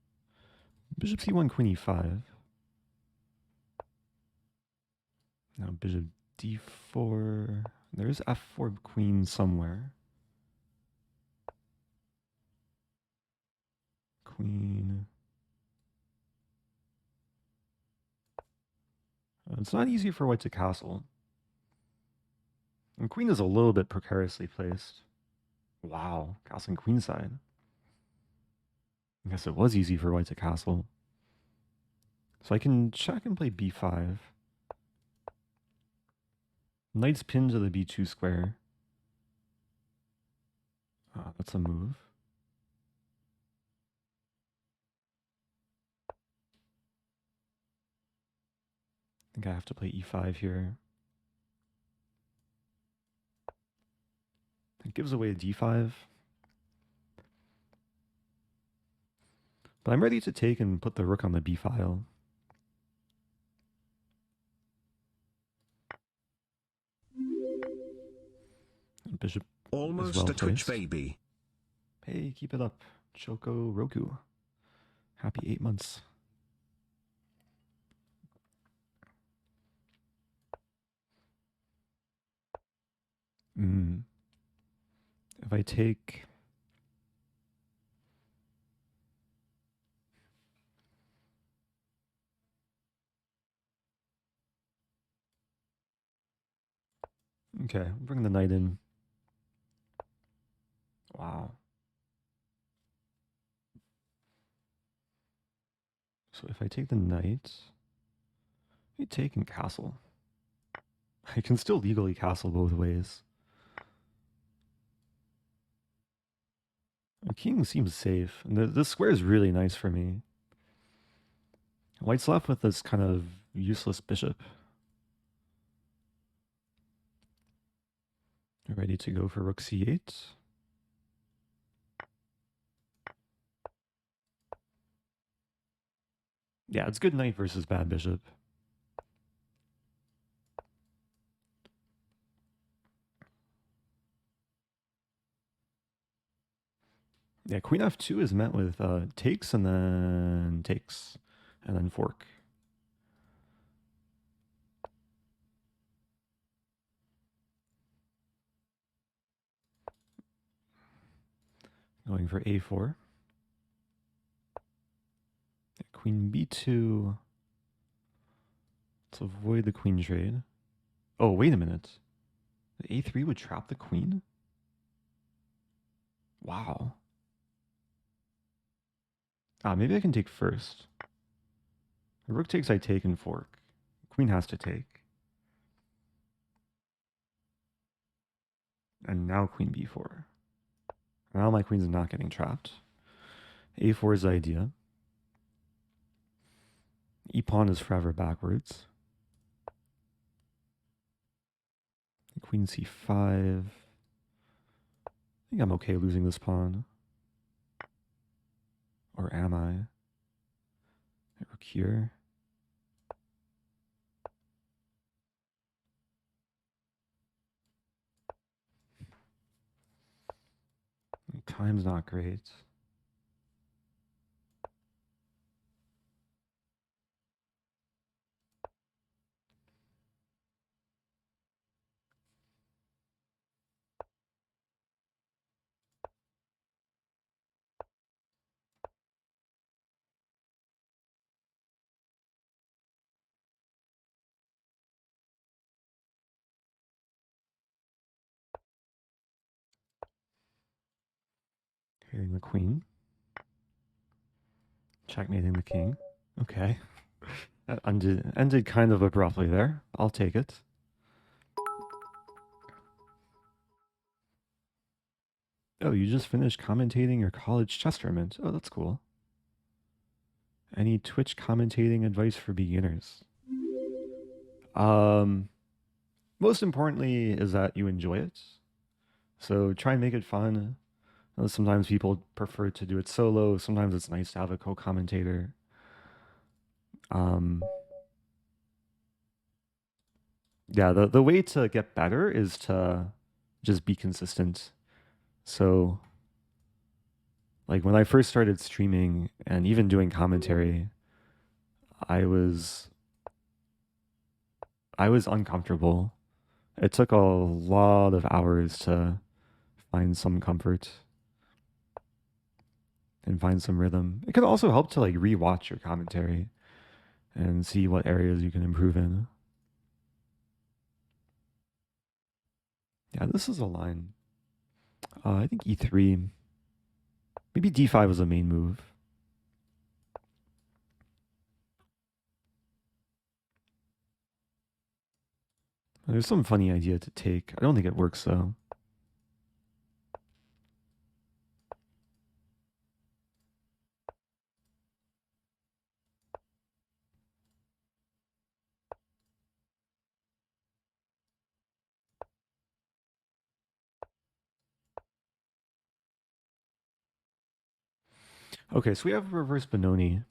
Bishop c1, queen e5. Now bishop d4. There's f4 queen somewhere. Queen. It's not easy for white to castle. And queen is a little bit precariously placed. Wow, castling queenside. I guess it was easy for white to castle. So I can check and play b5. Knight's pinned to the b2 square. That's a move. I think I have to play e5 here. It gives away a d5. But I'm ready to take and put the rook on the b file. Bishop Almost is well a Twitch placed. baby. Hey, keep it up. Choco Roku. Happy 8 months. If I take... Okay, bring the knight in. Wow. So if I take the knight, I take and castle. I can still legally castle both ways. The king seems safe. And this square is really nice for me. White's left with this kind of useless bishop. Ready to go for rook c8. Yeah, it's good knight versus bad bishop. Yeah, queen f2 is met with takes and then fork. Going for a4. Queen b2. Let's avoid the queen trade. Oh, wait a minute. The a3 would trap the queen? Wow. Maybe I can take first. The rook takes, I take and fork. Queen has to take. And now queen b4. Now my queen's not getting trapped. a4 is the idea. E-pawn is forever backwards. Queen c5. I think I'm okay losing this pawn. Or am I? Rook here. Time's not great. Hitting the queen. Checkmating the king. Okay. That ended kind of abruptly there. I'll take it. Oh, you just finished commentating your college chess tournament. Oh, that's cool. Any Twitch commentating advice for beginners? Most importantly is that you enjoy it. So try and make it fun. Sometimes people prefer to do it solo. Sometimes it's nice to have a co-commentator. Yeah, the way to get better is to just be consistent. So, like when I first started streaming and even doing commentary, I was uncomfortable. It took a lot of hours to find some comfort and find some rhythm. It can also help to like rewatch your commentary and see what areas you can improve in. Yeah, this is a line. I think e3. Maybe d5 was the main move. There's some funny idea to take. I don't think it works though. Okay, so we have reverse Benoni.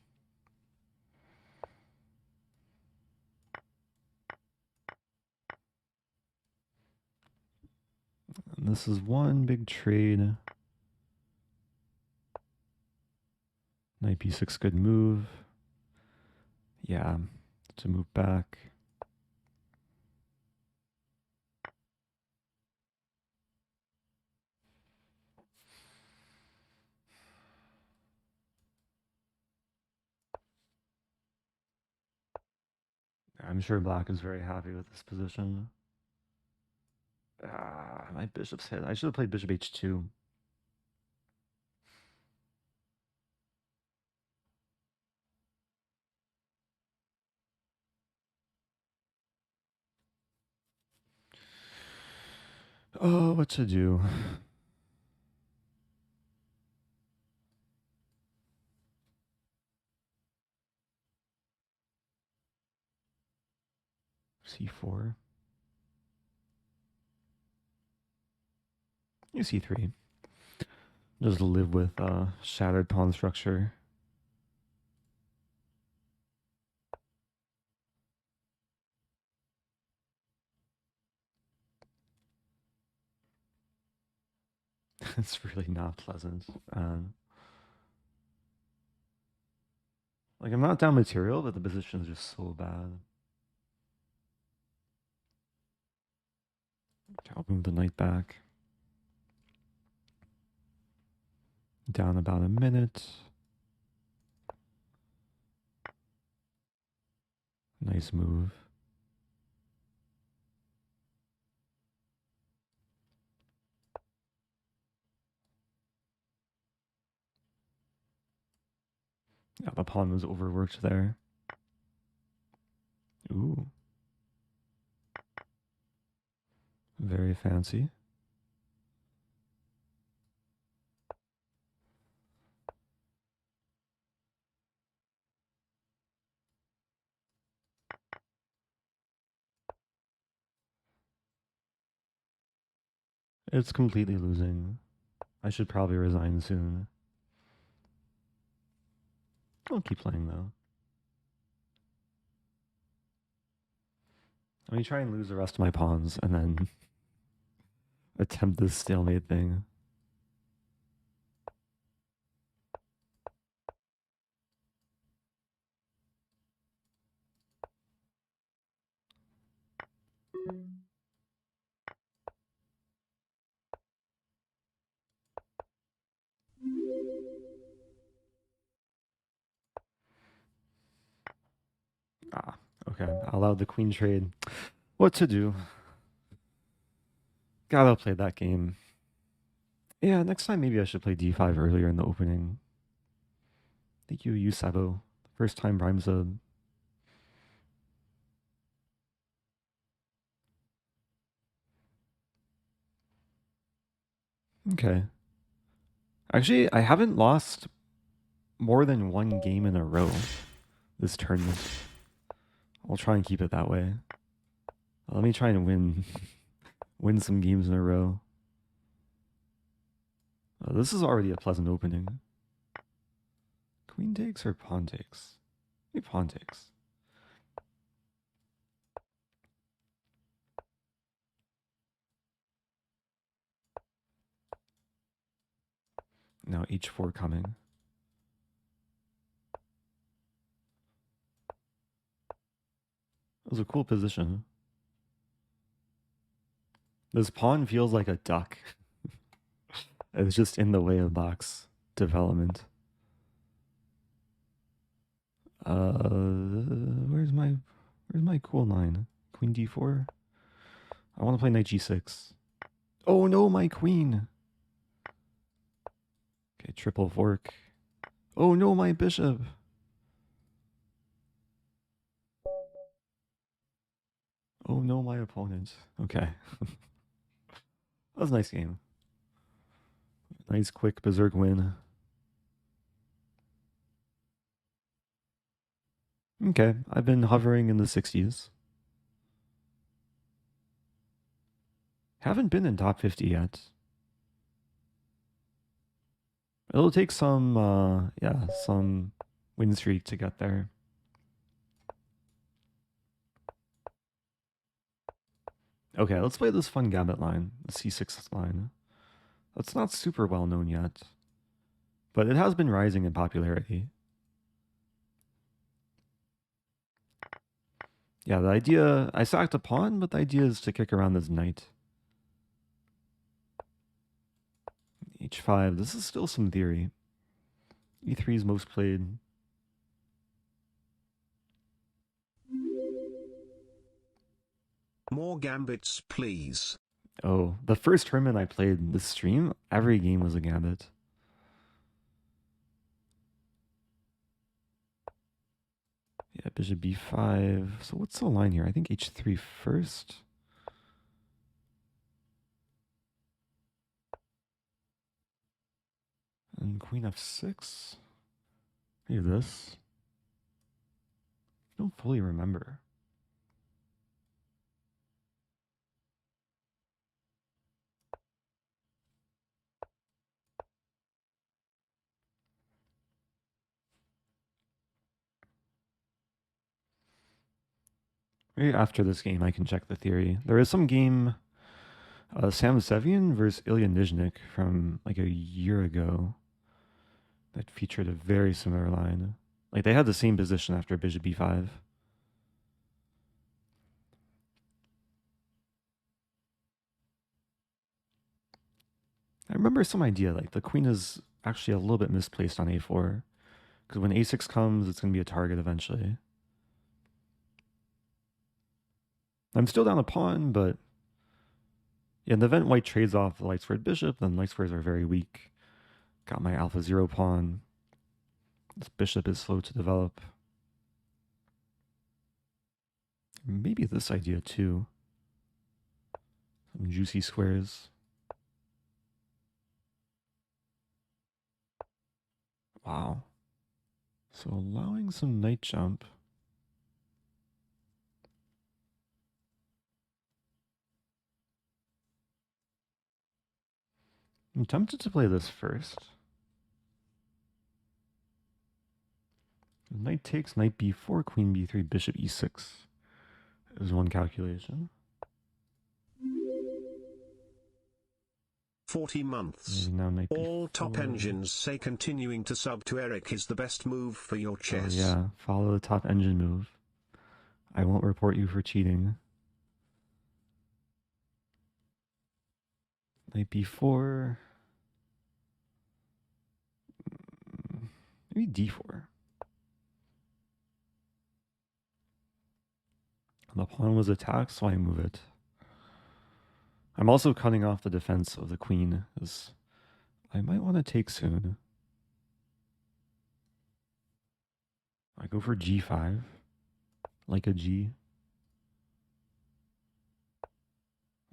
And this is one big trade. Knight b6, good move. Yeah, to move back. I'm sure black is very happy with this position. Ah, my bishop's hit. I should have played bishop h2. Oh, what to do? c4. You c3. Just live with shattered pawn structure. It's really not pleasant. Like, I'm not down material, but the position is just so bad. I'll move the knight back. Down about a minute. Nice move. Yeah, the pawn was overworked there. Ooh. Very fancy. It's completely losing. I should probably resign soon. I'll keep playing though. Let me try and lose the rest of my pawns and then attempt this stalemate thing. Ah, okay. I allowed the queen trade. What to do? Gotta play that game. Yeah, next time maybe I should play d5 earlier in the opening. Thank you, Sabo. First time Prime sub. Okay. Actually, I haven't lost more than one game in a row this tournament. I'll try and keep it that way. Let me try and win some games in a row. This is already a pleasant opening. Queen takes or pawn takes? Maybe pawn takes. Now h4 coming. It was a cool position. This pawn feels like a duck. It's just in the way of Bach's development. Where's my cool line? Queen d4? I want to play knight g6. Oh no, my queen! Okay, triple fork. Oh no, my bishop! Oh no, my opponent. Okay. That was a nice game. Nice quick berserk win. Okay, I've been hovering in the 60s. Haven't been in top 50 yet. It'll take some, some win streak to get there. Okay, let's play this fun Gambit line, the c6 line. That's not super well known yet, but it has been rising in popularity. Yeah, the idea, I sacked a pawn, but the idea is to kick around this knight. h5, this is still some theory. e3 is most played. More gambits, please. Oh, the first tournament I played in this stream, every game was a Gambit. Yeah, bishop b5. So what's the line here? I think h3 first. And queen f6. Maybe this. I don't fully remember. Maybe after this game I can check the theory. There is some game, Samsevian versus Ilya Nizhnik from like a year ago that featured a very similar line. Like they had the same position after bishop b5. I remember some idea like the queen is actually a little bit misplaced on a4 because when a6 comes, it's going to be a target eventually. I'm still down a pawn, but yeah, in the event white trades off the light squared bishop, then light squares are very weak. Got my alpha 0 pawn. This bishop is slow to develop. Maybe this idea too. Some juicy squares. Wow. So allowing some knight jump. I'm tempted to play this first. Knight takes, knight b4, queen b3, bishop e6 is one calculation. 40 months. Now knight All b4. top engines say continuing to sub to Eric is the best move for your chess. Oh, yeah, follow the top engine move. I won't report you for cheating. Knight b4. Maybe d4. The pawn was attacked, so I move it. I'm also cutting off the defense of the queen, as I might want to take soon. I go for g5, like a G.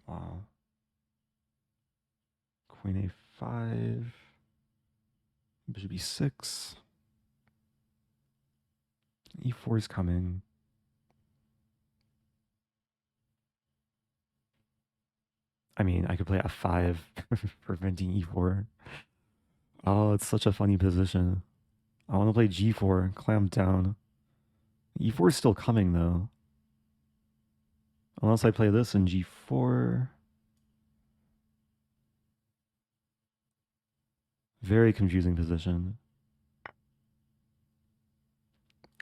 Wow. Queen a5, bishop e6. e4 is coming. I mean, I could play f5, preventing e4. Oh, it's such a funny position. I want to play g4, clamp down. e4 is still coming, though. Unless I play this in g4. Very confusing position.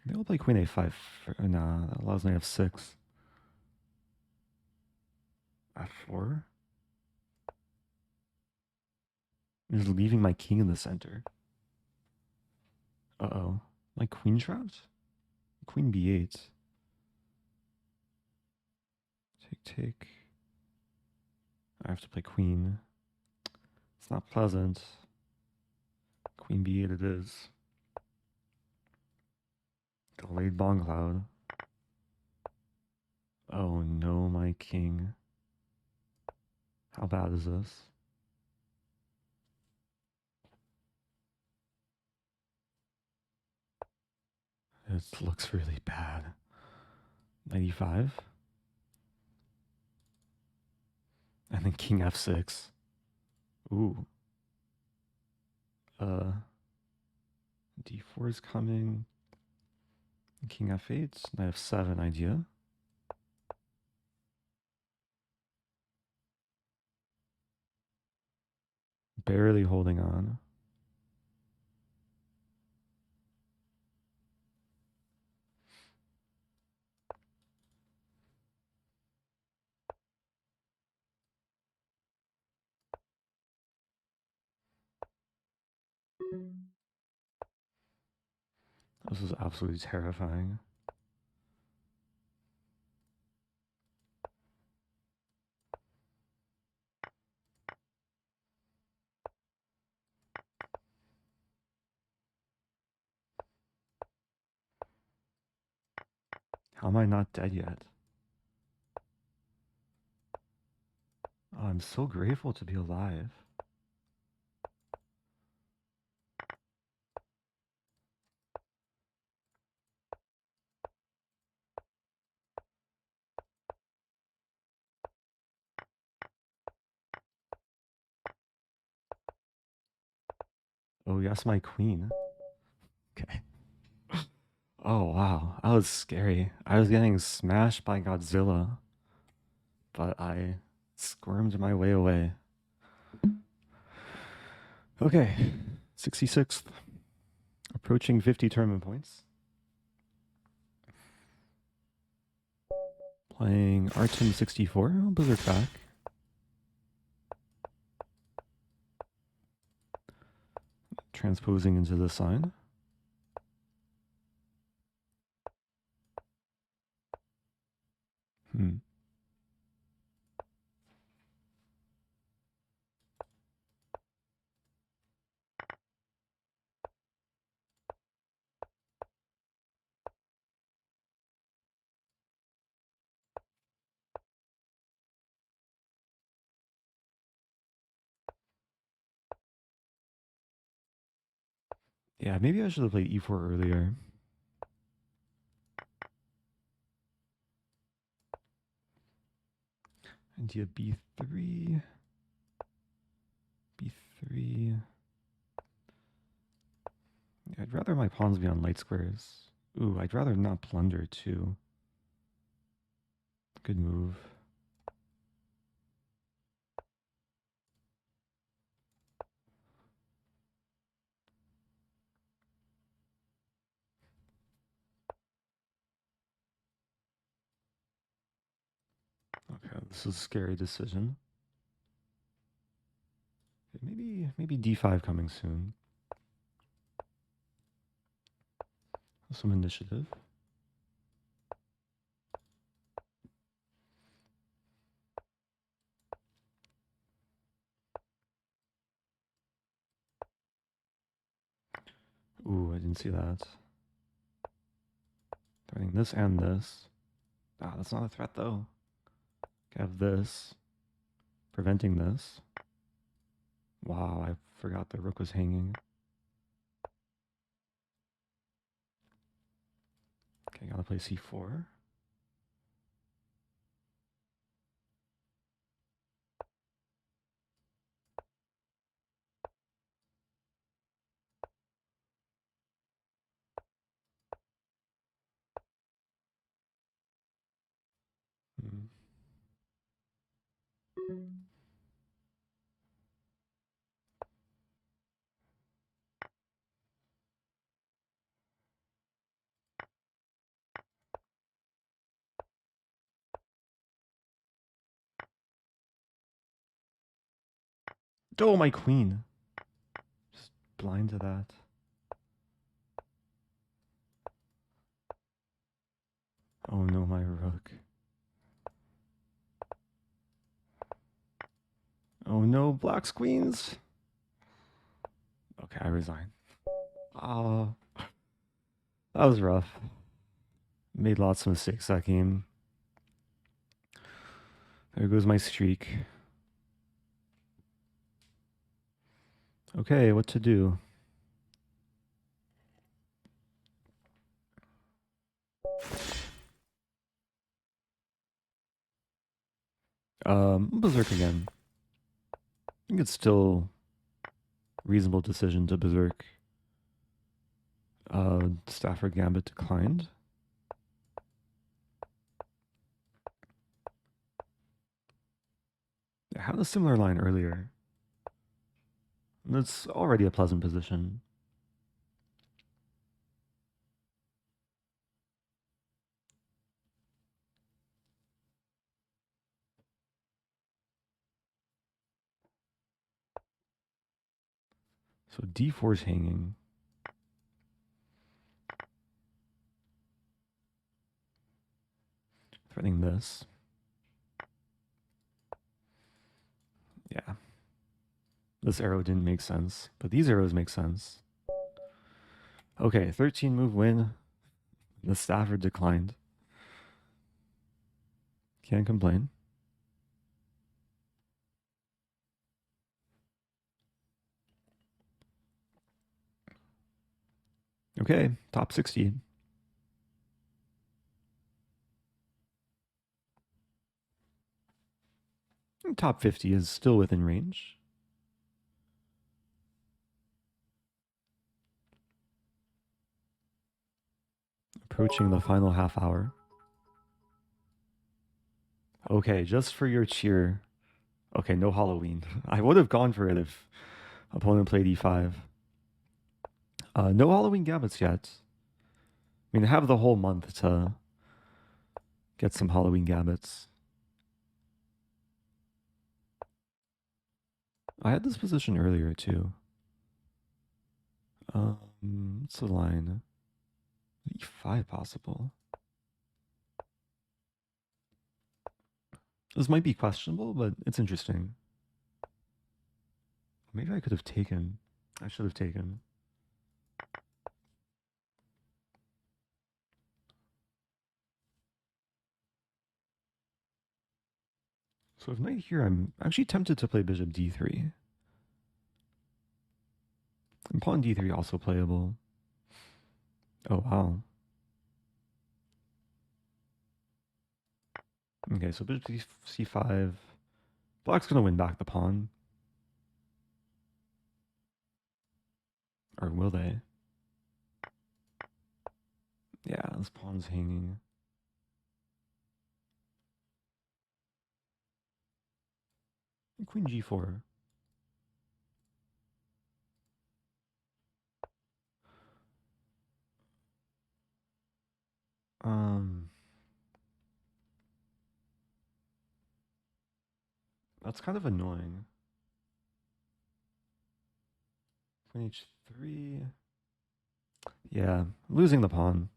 Maybe I'll play queen a5. Nah, that allows me to have 6. f4. I'm just leaving my king in the center. Uh-oh. My queen trapped? Queen b8. Take. I have to play queen. It's not pleasant. Queen b8 it is. Delayed bomb cloud. Oh no, my king. How bad is this? It looks really bad. 95. And then king f6. Ooh. d4 is coming. King f8. Knight f7 idea. Barely holding on. This is absolutely terrifying. How am I not dead yet? Oh, I'm so grateful to be alive. Oh, yes, my queen. Okay. Oh, wow. That was scary. I was getting smashed by Godzilla, but I squirmed my way away. Okay. 66th. Approaching 50 tournament points. Playing Artem 64. I'll Blizzard back. Transposing into the sign. Yeah, maybe I should have played e4 earlier. Idea b3. b3. Yeah, I'd rather my pawns be on light squares. Ooh, I'd rather not plunder too. Good move. Okay, this is a scary decision. Okay, maybe d5 coming soon. Some initiative. Ooh, I didn't see that. Threatening this and this. Ah, that's not a threat though. I have this. Preventing this. Wow, I forgot the rook was hanging. Okay, gotta play c4. Hmm. Oh, my queen. Just blind to that. Oh no, my rook. Oh no, black's queens. Okay, I resign. Ah, that was rough. Made lots of mistakes that game. There goes my streak. Okay, what to do? Berserk again. I think it's still a reasonable decision to berserk. Stafford Gambit declined. I had a similar line earlier. That's already a pleasant position. So d4 is hanging. Threatening this. Yeah. This arrow didn't make sense, but these arrows make sense. Okay, 13 move win. The Stafford declined. Can't complain. Okay, top 60. Top 50 is still within range. Approaching the final half hour. Okay, just for your cheer. Okay, no Halloween. I would have gone for it if opponent played e5. No Halloween Gambits yet. I mean, I have the whole month to get some Halloween Gambits. I had this position earlier too. What's the line? E5 possible. This might be questionable, but it's interesting. Maybe I could have taken. I should have taken. So if knight here, I'm actually tempted to play bishop d3. And pawn d3 also playable. Oh, wow. Okay, so bishop c5. Black's going to win back the pawn. Or will they? Yeah, this pawn's hanging. Queen g4. That's kind of annoying. Queen h3. Yeah, losing the pawn.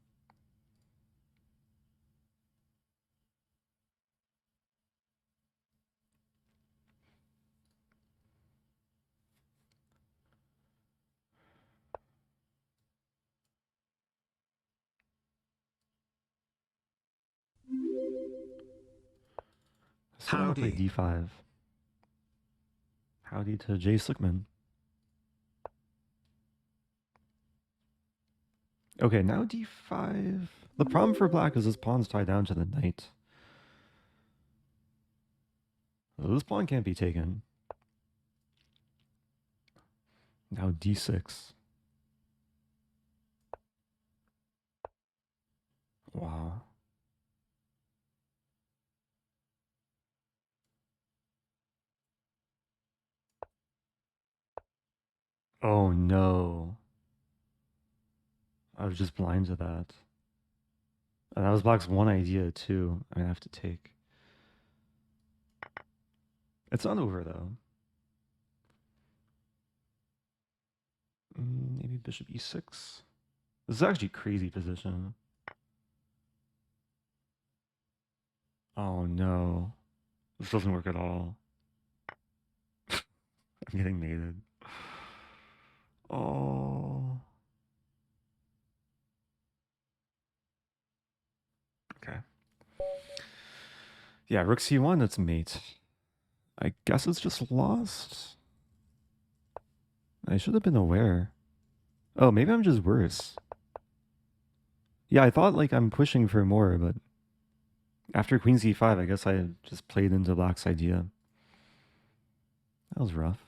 So I'll play d5. Howdy to Jay Slickman. Okay, now d5. The problem for black is his pawn's tied down to the knight. So this pawn can't be taken. Now d6. Wow. Oh no. I was just blind to that. And that was black's one idea too. I'm gonna have to take. It's not over though. Maybe bishop e6. This is actually a crazy position. Oh no. This doesn't work at all. I'm getting mated. Oh. Okay. Yeah, rook c1, it's mate. I guess it's just lost. I should have been aware. Oh, maybe I'm just worse. Yeah, I thought like I'm pushing for more, but after queen c5, I guess I just played into black's idea. That was rough.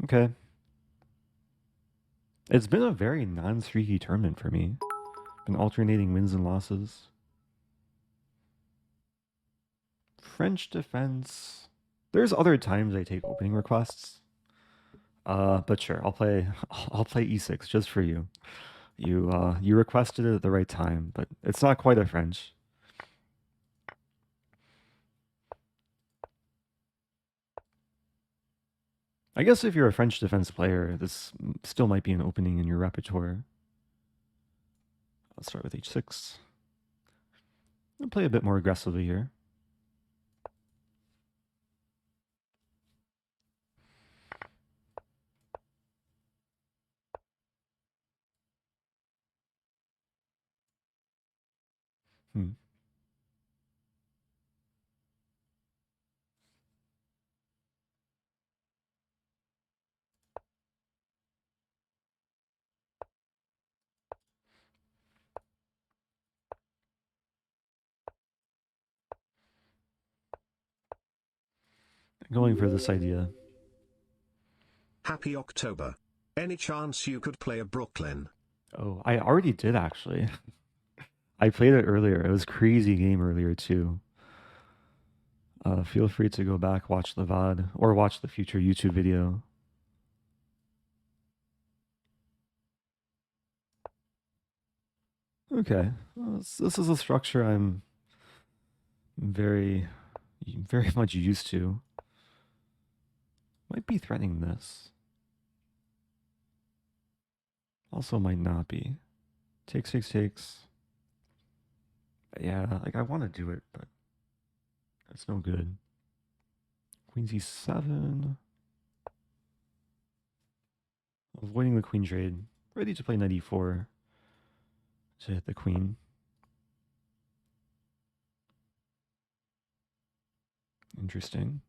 Okay. It's been a very non-streaky tournament for me. Been alternating wins and losses. French defense. There's other times I take opening requests. But sure, I'll play e6 just for you. You requested it at the right time, but it's not quite a French. I guess if you're a French defense player, this still might be an opening in your repertoire. I'll start with h6. I'll play a bit more aggressively here. Hmm. Going for this idea. Happy October. Any chance you could play a Brooklyn? Oh, I already did actually. I played it earlier. It was a crazy game earlier too. Feel free to go back, watch the VOD, or watch the future YouTube video. Okay, well, this is a structure I'm very, very much used to. Might be threatening this. Also might not be. Takes, takes, takes. Yeah, like I want to do it, but it's no good. Queen c7. Avoiding the queen trade. Ready to play knight e4 to hit the queen. Interesting.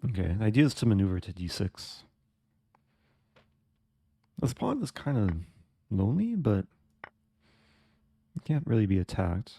Okay, the idea is to maneuver to d6. This pawn is kind of lonely, but it can't really be attacked.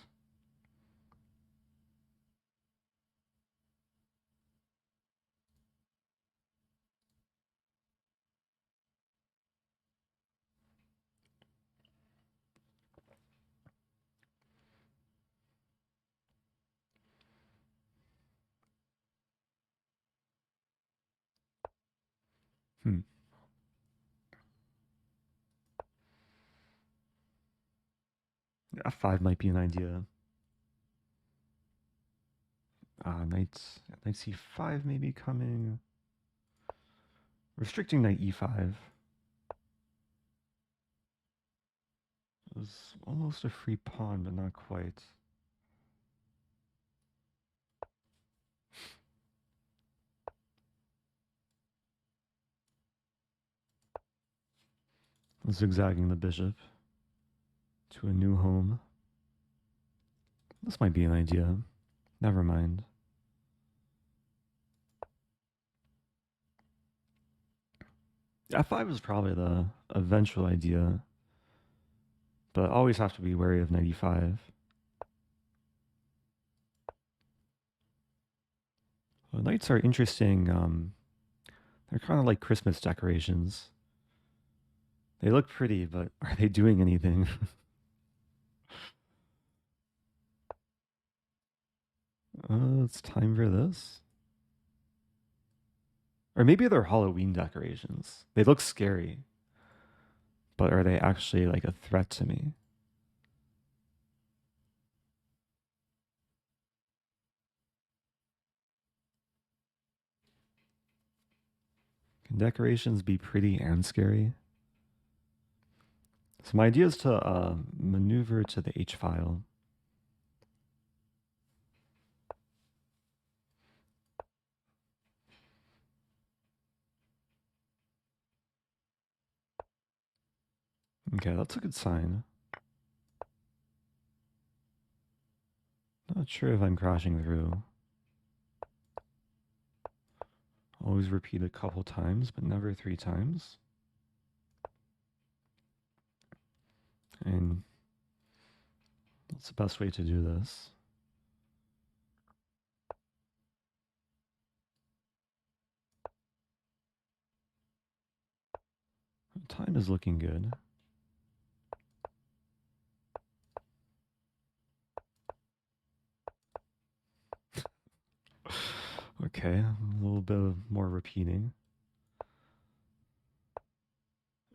F5 might be an idea. Knight c5 maybe coming. Restricting knight e5. It was almost a free pawn, but not quite. Zigzagging the bishop to a new home. This might be an idea. Never mind. F5 is probably the eventual idea, but always have to be wary of knight e5. Well, knights are interesting. They're kind of like Christmas decorations. They look pretty, but are they doing anything? It's time for this. Or maybe they're Halloween decorations. They look scary, but are they actually like a threat to me? Can decorations be pretty and scary? So my idea is to maneuver to the H file. Okay, that's a good sign. Not sure if I'm crashing through. Always repeat a couple times, but never 3 times. And that's the best way to do this. Time is looking good. Okay, a little bit of more repeating.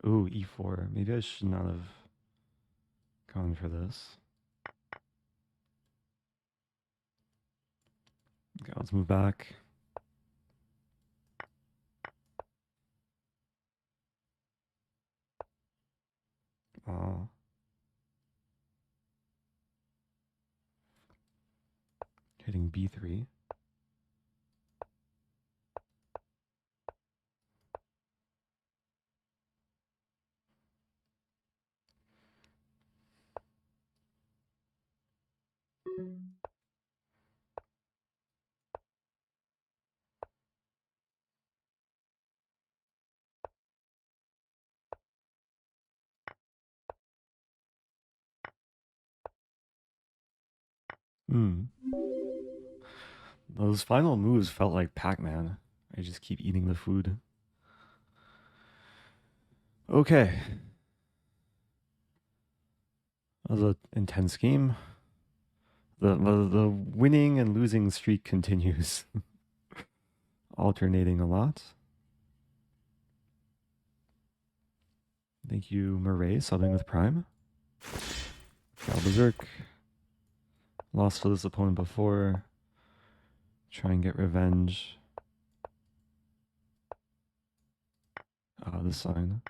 Ooh, e4. Maybe I should not have gone for this. Okay, let's move back. Oh. Hitting b3. Hmm. Those final moves felt like Pac-Man. I just keep eating the food. Okay. That was an intense game. The winning and losing streak continues. Alternating a lot. Thank you, Murray, subbing with Prime. Gal Berserk. Lost to this opponent before. Try and get revenge. This sign.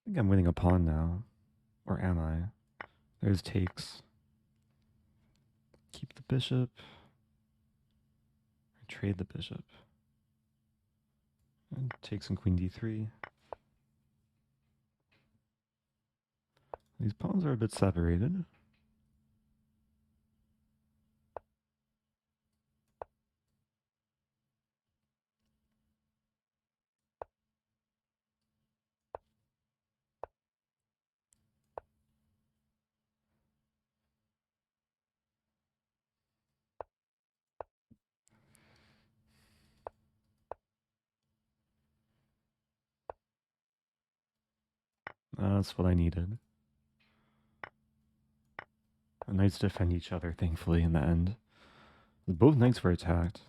I think I'm winning a pawn now. Or am I? There's takes. Keep the bishop. Trade the bishop. And takes on queen d3. These pawns are a bit separated. That's what I needed. The knights defend each other, thankfully, in the end. Both knights were attacked.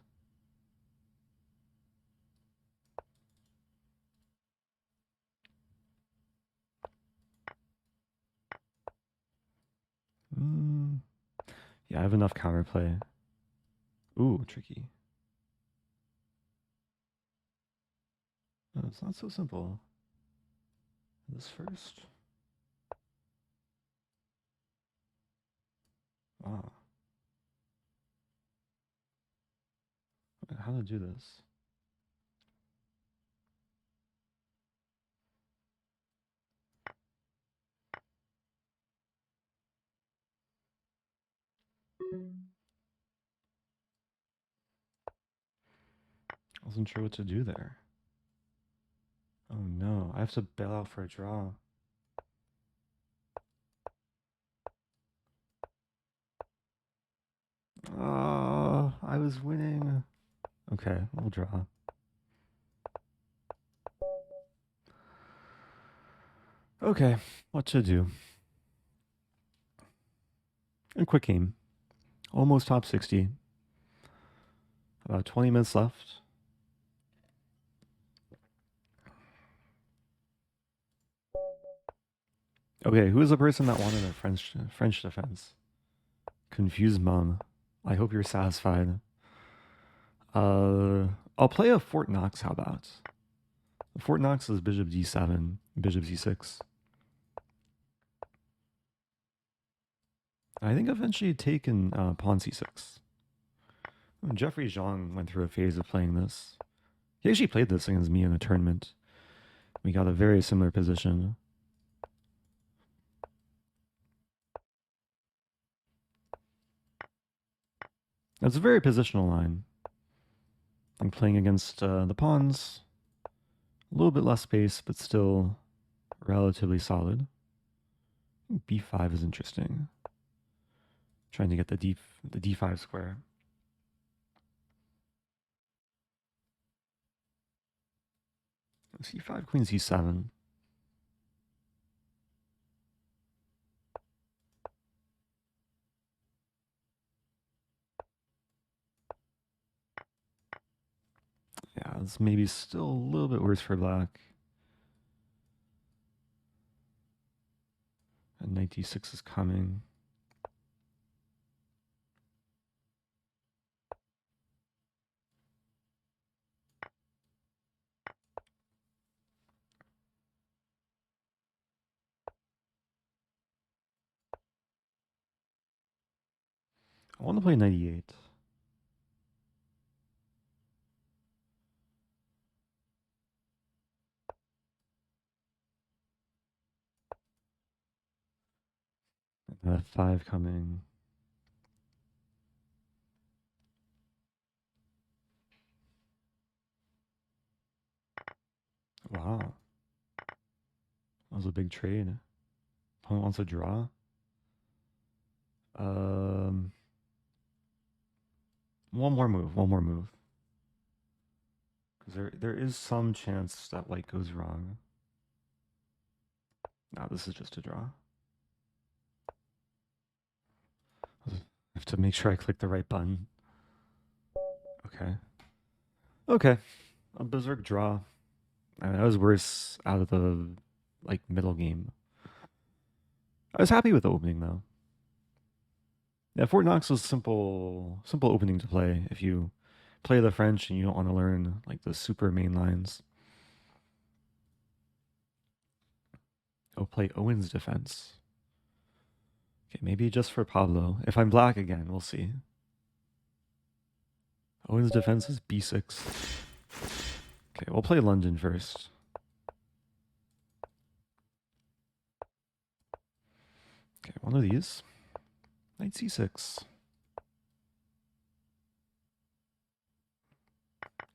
Yeah, I have enough counterplay. Ooh, tricky. No, it's not so simple. This first. Wow. How to do this? I wasn't sure what to do there. Oh no, I have to bail out for a draw. I was winning. Okay, we'll draw. Okay, what to do? A quick game. Almost top 60. About 20 minutes left. Okay, who is the person that wanted a French defense? Confused mom. I hope you're satisfied. I'll play a Fort Knox, how about? Fort Knox is bishop d7, bishop c6. I think eventually taken pawn c6. Jeffrey Zhang went through a phase of playing this. He actually played this against me in a tournament. We got a very similar position. It's a very positional line. I'm playing against the pawns. A little bit less space, but still relatively solid. b5 is interesting. Trying to get the d5 square. c5, queen c7. Yeah, it's maybe still a little bit worse for black. And knight d6 is coming. I want to play knight e8. f5 coming. Wow. That was a big trade. Opponent wants a draw. One more move. Because there is some chance that white goes wrong. No, this is just a draw. I have to make sure I click the right button. Okay. Okay. A berserk draw. I mean, that was worse out of the middle game. I was happy with the opening though. Yeah, Fort Knox was simple opening to play if you play the French and you don't want to learn the super main lines. Oh, play Owen's Defense. Okay, maybe just for Pablo. If I'm black again, we'll see. Owen's Defense is b6. Okay, we'll play London first. Okay, one of these. Knight c6.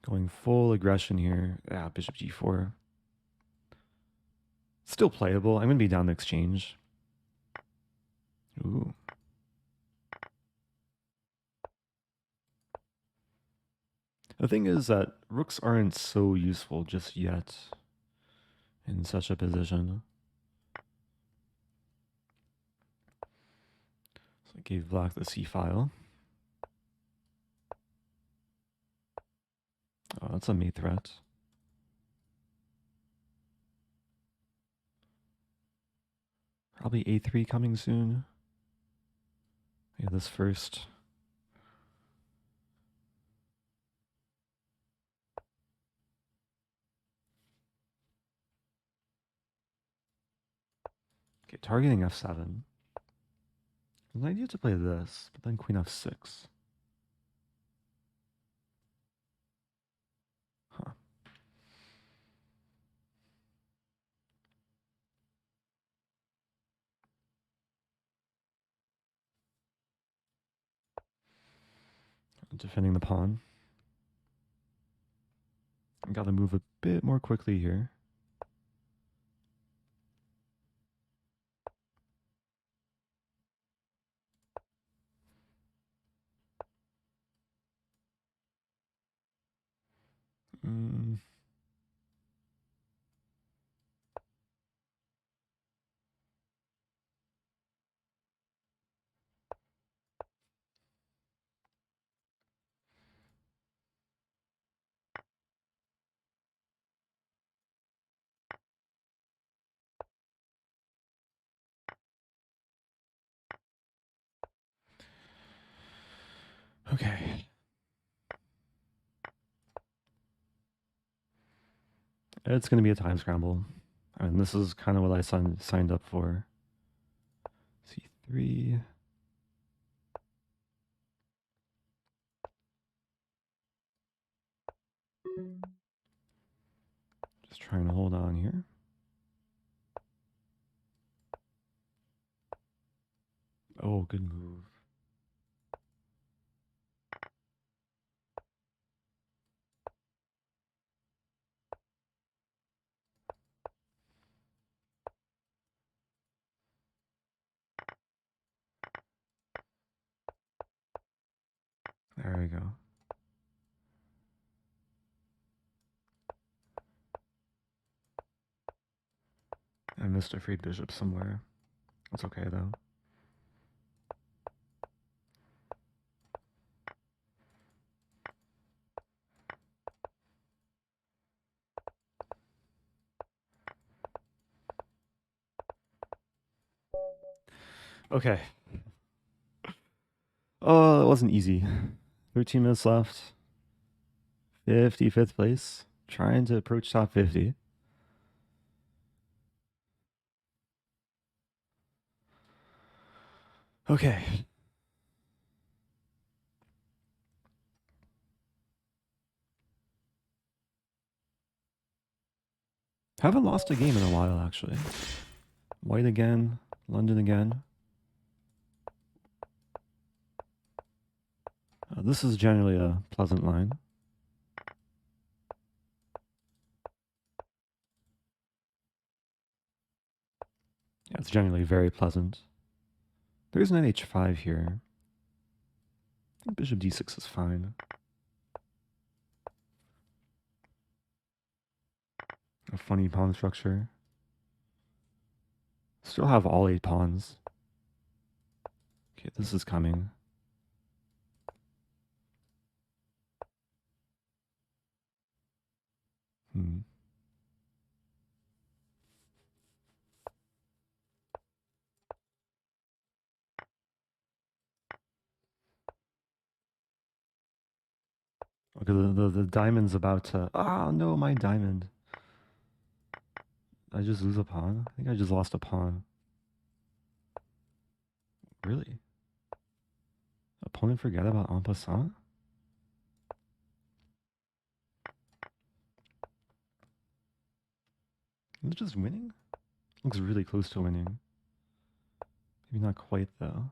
Going full aggression here. Ah, bishop g4. Still playable. I'm going to be down the exchange. Ooh. The thing is that rooks aren't so useful just yet in such a position. So I gave black the c file. Oh, that's a mate threat. Probably a3 coming soon. Yeah, this first. Okay, targeting f7. There's an idea to play this, but then queen f6. Huh. Defending the pawn. I gotta move a bit more quickly here. Okay. It's going to be a time scramble. I mean, this is kind of what I signed up for. C3. Just trying to hold on here. Oh, good move. There we go. I missed a freed bishop somewhere. That's okay though. Okay. Oh, that wasn't easy. 13 minutes left. 55th place. Trying to approach top 50. Okay. Haven't lost a game in a while, actually. White again. London again. this is generally a pleasant line. Yeah, it's generally very pleasant. There's an h5 here. I think bishop d6 is fine. A funny pawn structure. Still have all 8 pawns. Okay, this is coming. Okay, the diamond's about to... Ah, no, my diamond. I just lose a pawn? I think I just lost a pawn. Really? Opponent forget about en passant? Is it just winning? Looks really close to winning. Maybe not quite, though.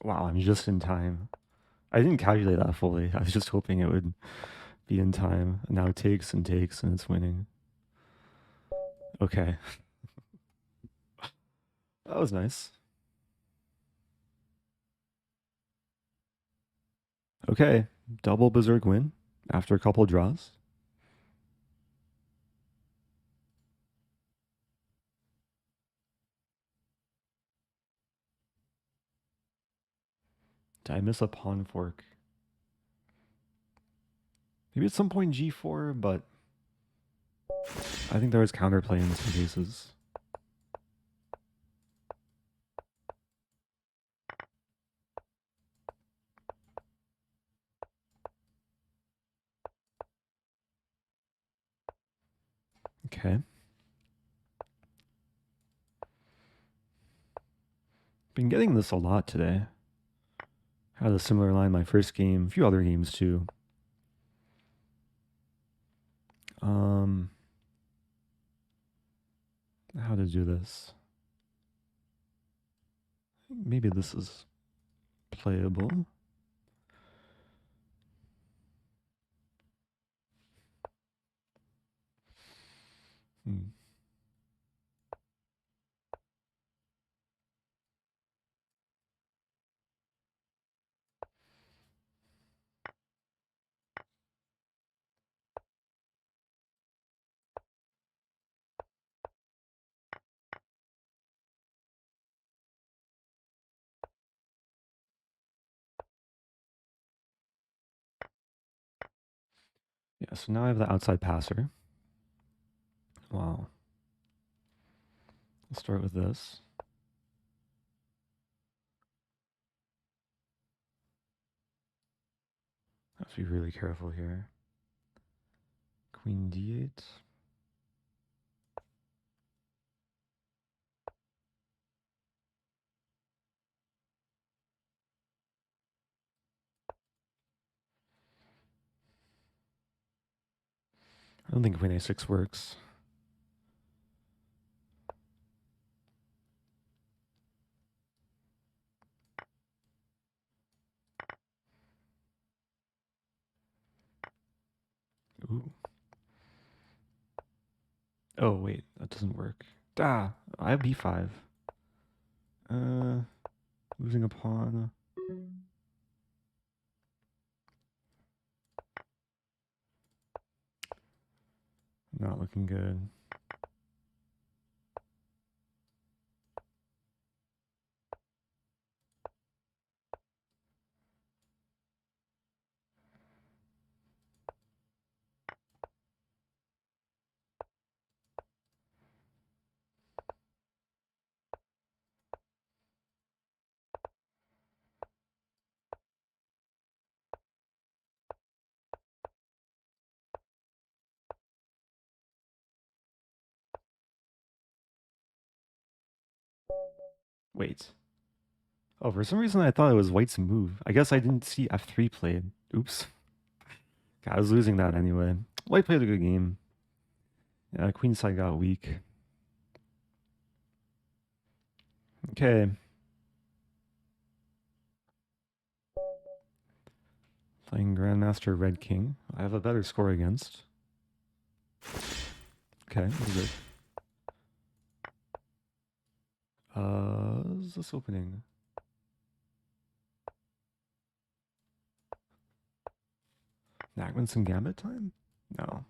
Wow, I'm just in time. I didn't calculate that fully. I was just hoping it would be in time. And now it takes and it's winning. Okay. That was nice. Okay, double berserk win after a couple draws. Did I miss a pawn fork? Maybe at some point g4, but I think there was counterplay in some cases. Okay. Been getting this a lot today. Had a similar line my first game, a few other games too. How to do this? Maybe this is playable. Yeah, so now I have the outside passer. Wow. Let's start with this. I have to be really careful here. Queen d8. I don't think queen a6 works. Ooh. Oh, wait, that doesn't work. I have b5. Losing a pawn. Not looking good. Wait. Oh, for some reason I thought it was white's move. I guess I didn't see f3 played. Oops. God, I was losing that anyway. White played a good game. Yeah, queen side got weak. Okay. Playing Grandmaster Red King. I have a better score against. Okay, that's good. What is this opening? Nagmanson Gambit time? No.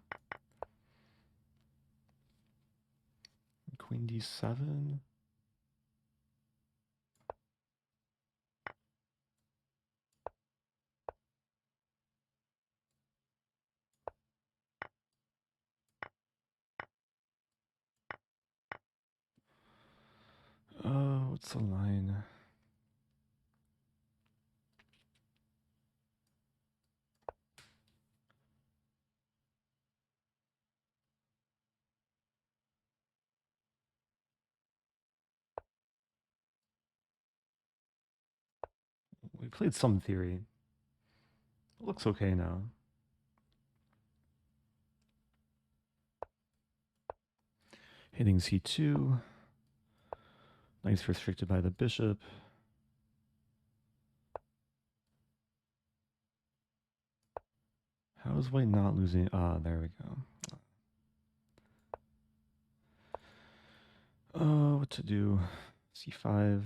Queen d7. What's the line? We played some theory. It looks okay now. Hitting c2. Knight's restricted by the bishop. How is white not losing? Ah, there we go. What to do? c5.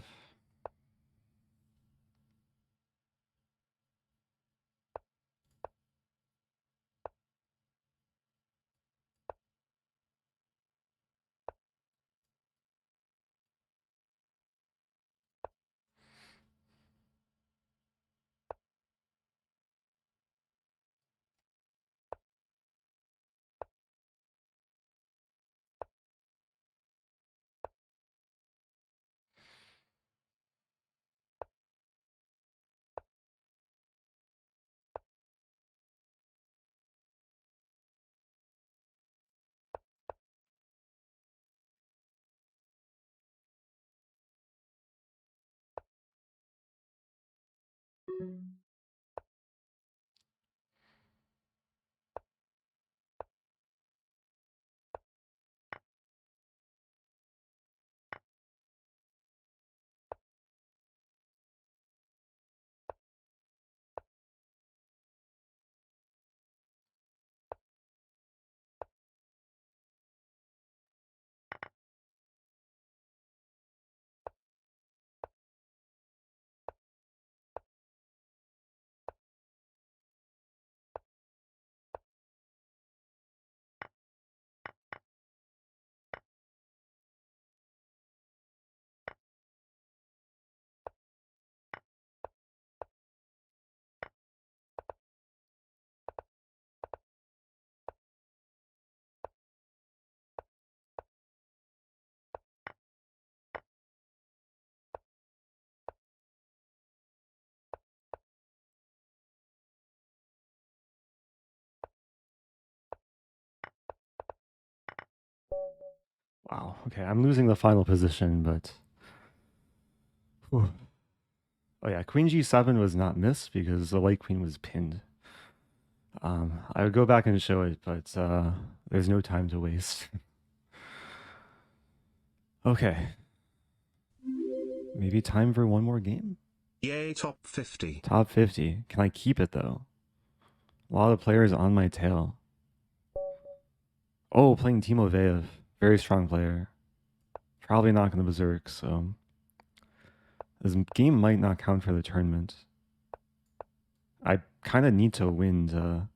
Wow. Okay, I'm losing the final position, but. Whew. Oh yeah, queen g7 was not missed because the white queen was pinned. I would go back and show it, but there's no time to waste. Okay. Maybe time for one more game? Yay, top 50. Top 50. Can I keep it though? A lot of players on my tail. Oh, playing Timoveev. Very strong player. Probably not going to berserk, so this game might not count for the tournament. I kind of need to win to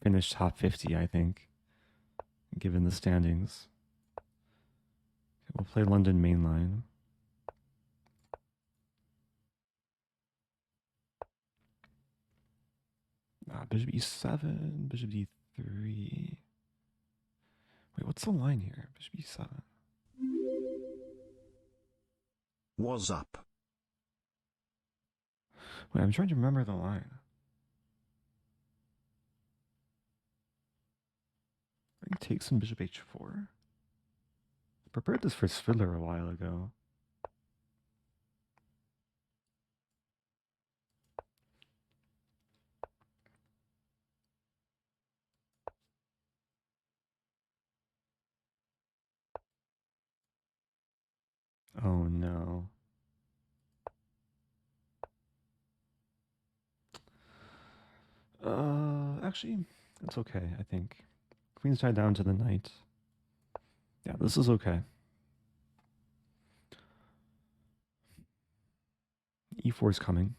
finish top 50, I think, given the standings. Okay, we'll play London mainline. Bishop e7, bishop d3. Wait, what's the line here? Bishop e7. Was up. Wait, I'm trying to remember the line. I think take some bishop h4. I prepared this for Svidler a while ago. Oh no. Actually, it's okay, I think. Queen's tied down to the knight. Yeah, this is okay. E4 is coming.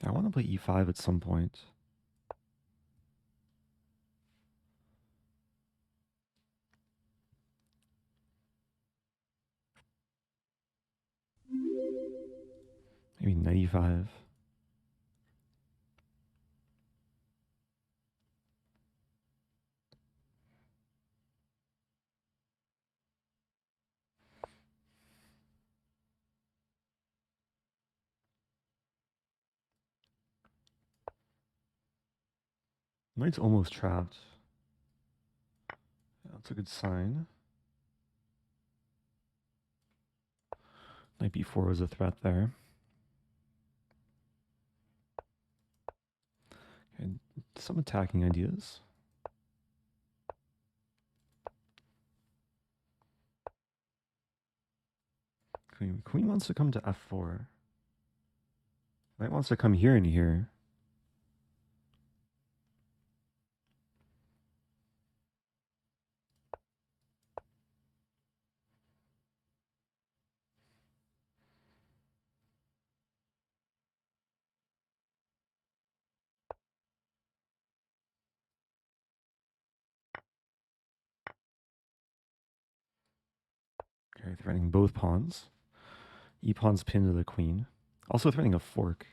I want to play E5 at some point. Maybe knight E5. Knight's almost trapped. That's a good sign. Knight B4 was a threat there. Okay, some attacking ideas. Queen wants to come to F4. Knight wants to come here and here. Okay, threatening both pawns. E-pawn's pinned to the queen. Also threatening a fork.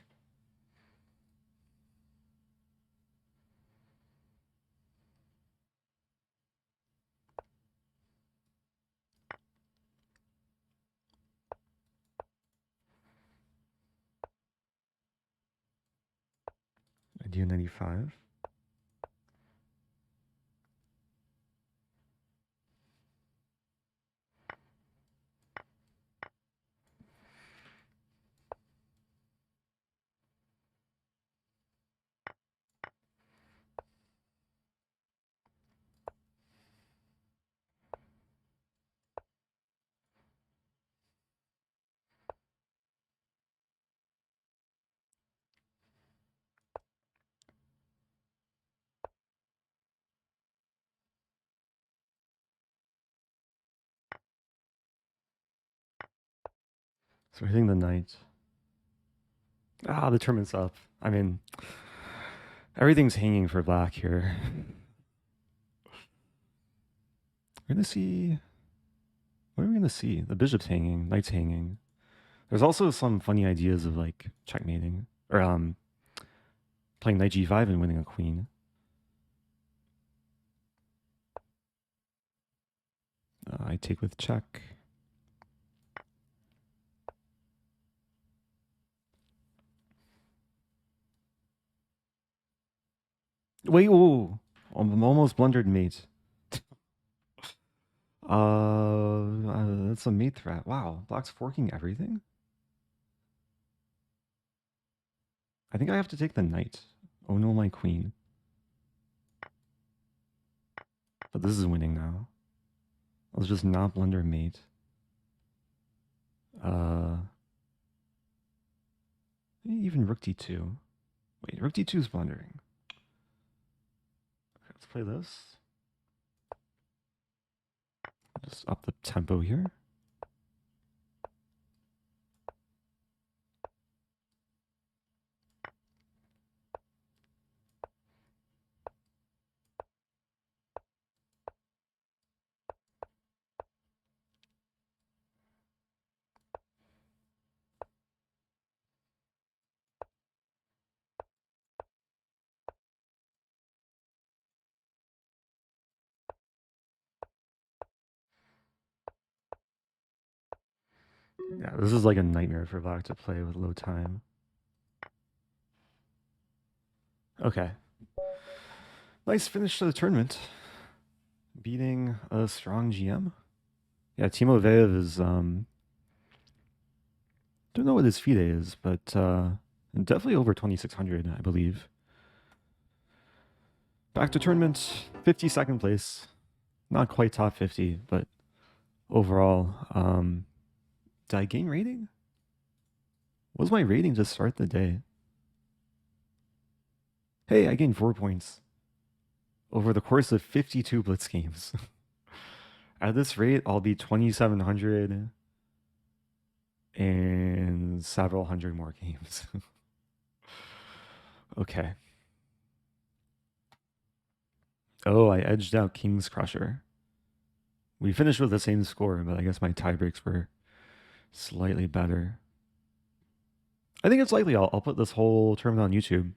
Idea 95. So we're hitting the knight. Ah, the tournament's up. I mean, everything's hanging for black here. We're gonna see. What are we gonna see? The bishop's hanging, knight's hanging. There's also some funny ideas of like checkmating or playing knight g5 and winning a queen. I take with check. Wait, oh, I'm almost blundered mate. That's a mate threat. Wow, black's forking everything. I think I have to take the knight. Oh no, my queen. But this is winning now. Let's just not blunder mate. Even rook d2. Wait, rook d2 is blundering. Okay, let's play this. Just up the tempo here. Yeah, this is like a nightmare for black to play with low time. Okay. Nice finish to the tournament. Beating a strong GM. Yeah, Timoveev is don't know what his FIDE is, but definitely over 2600, I believe. Back to tournament, 52nd place. Not quite top 50, but overall, did I gain rating? What was my rating to start the day? Hey, I gained 4 points over the course of 52 blitz games. At this rate, I'll be 2700 in several hundred more games. Okay. Oh, I edged out King's Crusher. We finished with the same score, but I guess my tie breaks were slightly better. I think it's likely I'll put this whole tournament on YouTube.